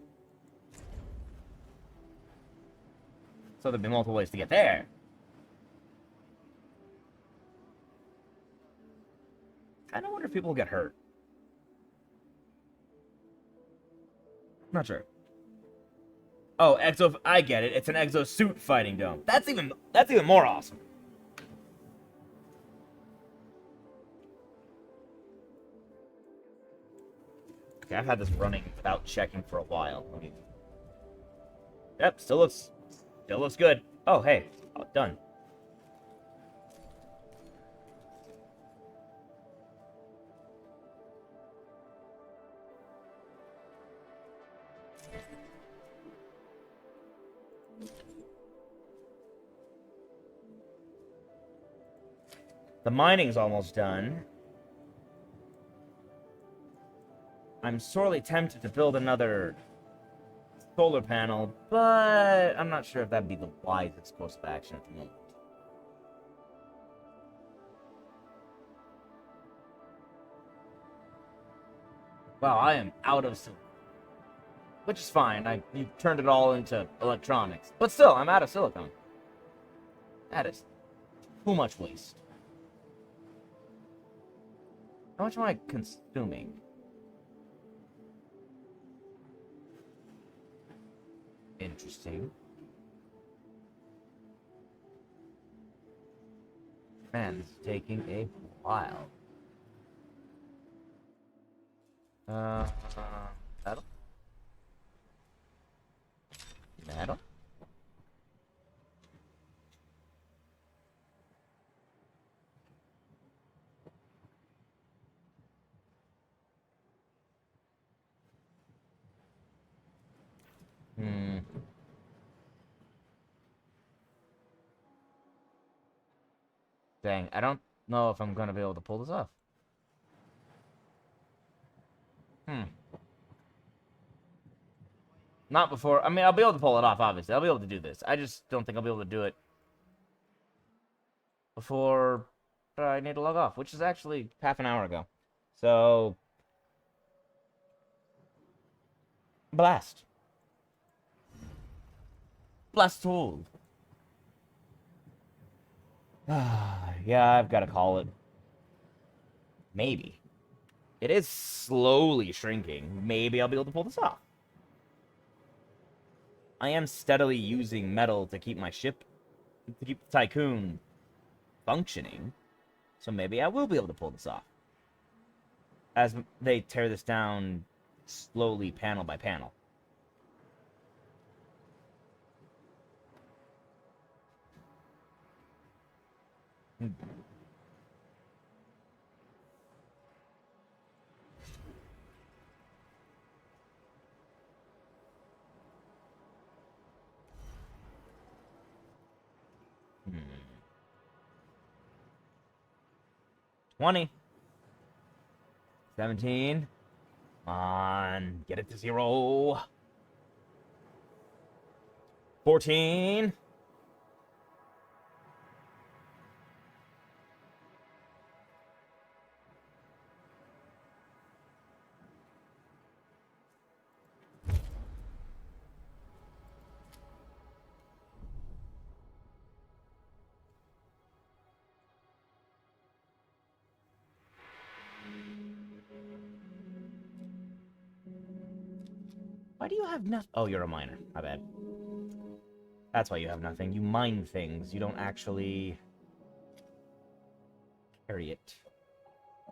So there'd be multiple ways to get there. I don't wonder if people will get hurt. Not sure. Oh, Exo... I get it. It's an exosuit fighting dome. That's even more awesome. Okay, I've had this running without checking for a while. Yep, still looks good. Oh, hey. Oh, done. The mining's almost done. I'm sorely tempted to build another solar panel, but I'm not sure if that'd be the wisest course of action at the moment. Wow, I am out of silicon. Which is fine. You turned it all into electronics. But still, I'm out of silicon. That is too much waste. How much am I consuming? Interesting. Man, this is taking a while. Metal? Metal? Dang, I don't know if I'm gonna be able to pull this off. Not before... I mean, I'll be able to pull it off, obviously. I'll be able to do this. I just don't think I'll be able to do it before I need to log off, which is actually half an hour ago. So... Blast. Blast tool. Yeah, I've got to call it. Maybe. It is slowly shrinking. Maybe I'll be able to pull this off. I am steadily using metal to keep my ship, to keep the Tycoon functioning. So maybe I will be able to pull this off. As they tear this down slowly, panel by panel. Hmm. 20. 17. Come on. Get it to 0. 14. Why do you have nothing? Oh, you're a miner. My bad. That's why you have nothing. You mine things. You don't actually carry it.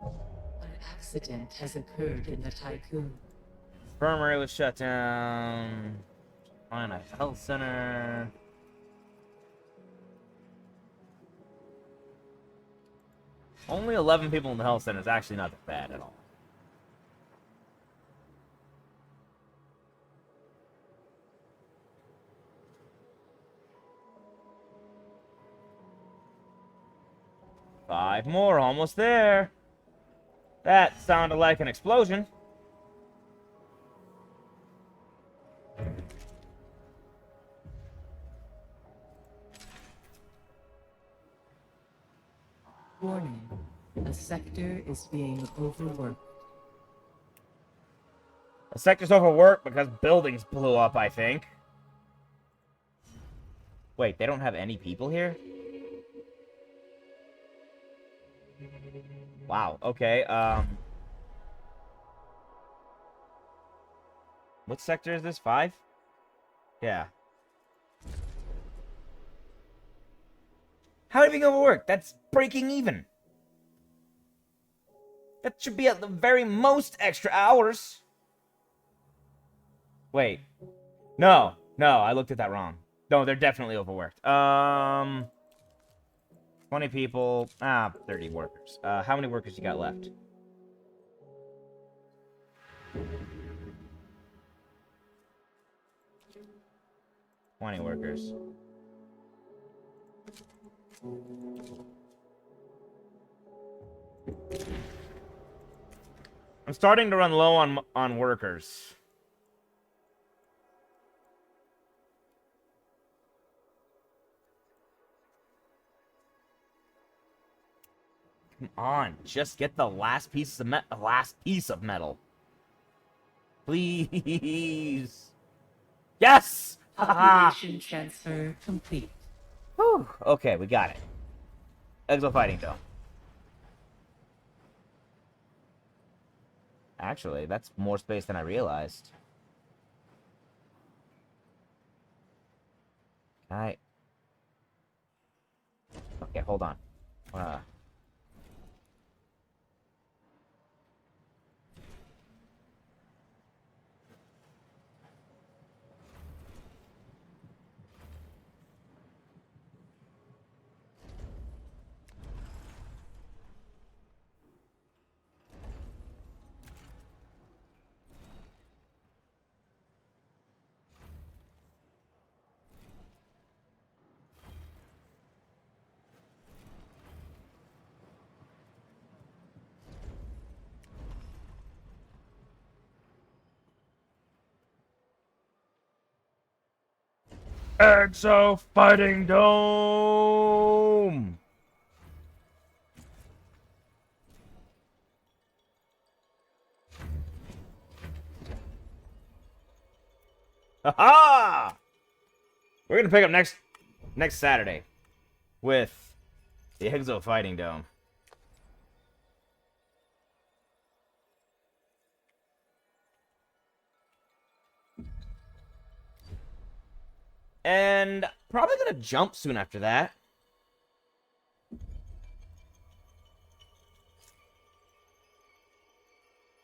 An accident has occurred in the Tycoon. Infirmary was shut down. Find a health center. Only 11 people in the health center is actually not that bad at all. Five more, almost there. That sounded like an explosion. Warning. The sector is being overworked. The sector's overworked because buildings blew up, I think. Wait, they don't have any people here? Wow, okay, what sector is this? 5? Yeah. How are you being overworked? That's breaking even. That should be at the very most extra hours. Wait. No, I looked at that wrong. No, they're definitely overworked. 20 people. 30 workers. How many workers you got left? $20 workers. I'm starting to run low on workers. Come on, just get the last piece of metal. Please. Yes! Population transfer complete. Whew. Okay, we got it. Exo fighting dome. Actually, that's more space than I realized. Okay, hold on. Exo fighting dome. Ha! We're gonna pick up next Saturday with the Exo fighting dome. And probably gonna jump soon after that.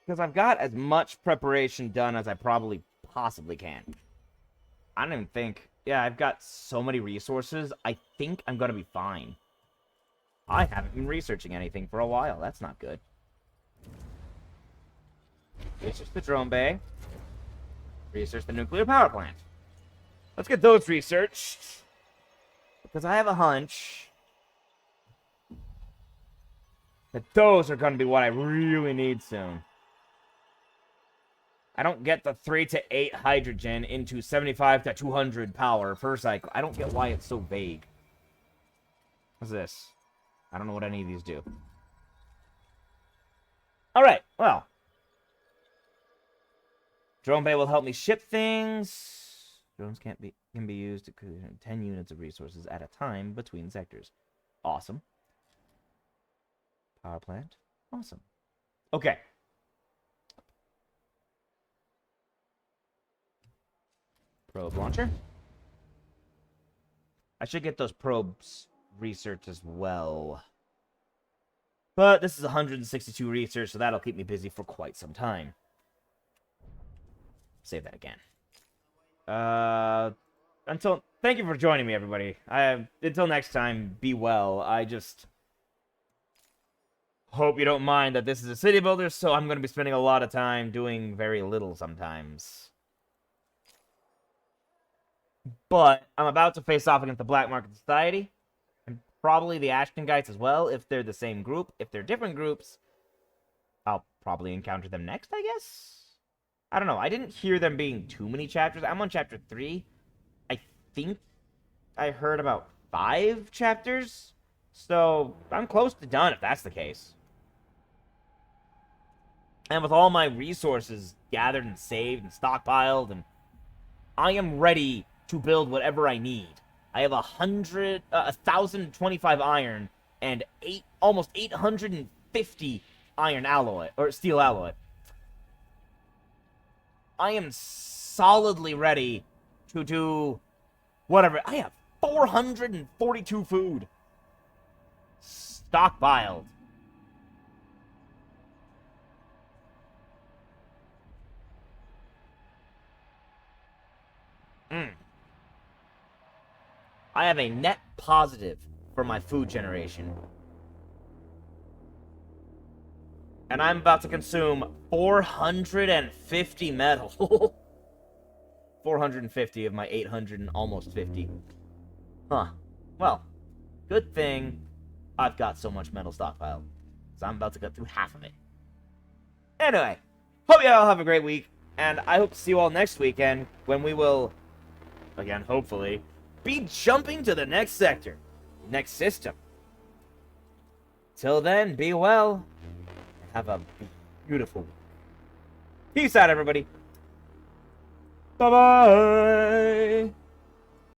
Because I've got as much preparation done as I probably possibly can. I don't even think... Yeah, I've got so many resources. I think I'm gonna be fine. I haven't been researching anything for a while. That's not good. Research the drone bay. Research the nuclear power plant. Let's get those researched. Because I have a hunch that those are going to be what I really need soon. I don't get the 3 to 8 hydrogen into 75 to 200 power per cycle. I don't get why it's so vague. What's this? I don't know what any of these do. Alright, well. Drone bay will help me ship things. Drones can be used to clear 10 units of resources at a time between sectors. Awesome. Power plant. Awesome. Okay. Probe launcher. I should get those probes researched as well. But this is 162 research, so that'll keep me busy for quite some time. Save that again. Thank you for joining me, everybody. Until next time, be well. I just hope you don't mind that this is a city builder, so I'm going to be spending a lot of time doing very little sometimes. But I'm about to face off against the Black Market Society, and probably the Ashton Guides as well, if they're the same group. If they're different groups, I'll probably encounter them next, I guess? I don't know. I didn't hear them being too many chapters. I'm on chapter 3. I think I heard about 5 chapters. So I'm close to done if that's the case. And with all my resources gathered and saved and stockpiled, and I am ready to build whatever I need. I have 1,025 iron and almost 850 iron alloy or steel alloy. I am solidly ready to do whatever. I have 442 food stockpiled. I have a net positive for my food generation. And I'm about to consume 450 metal. 450 of my 800 and almost 50. Huh. Well, good thing I've got so much metal stockpiled. So I'm about to cut through half of it. Anyway, hope you all have a great week. And I hope to see you all next weekend when we will, again, hopefully, be jumping to the next sector. Next system. Till then, be well. Have a beautiful week. Peace out, everybody. Bye-bye.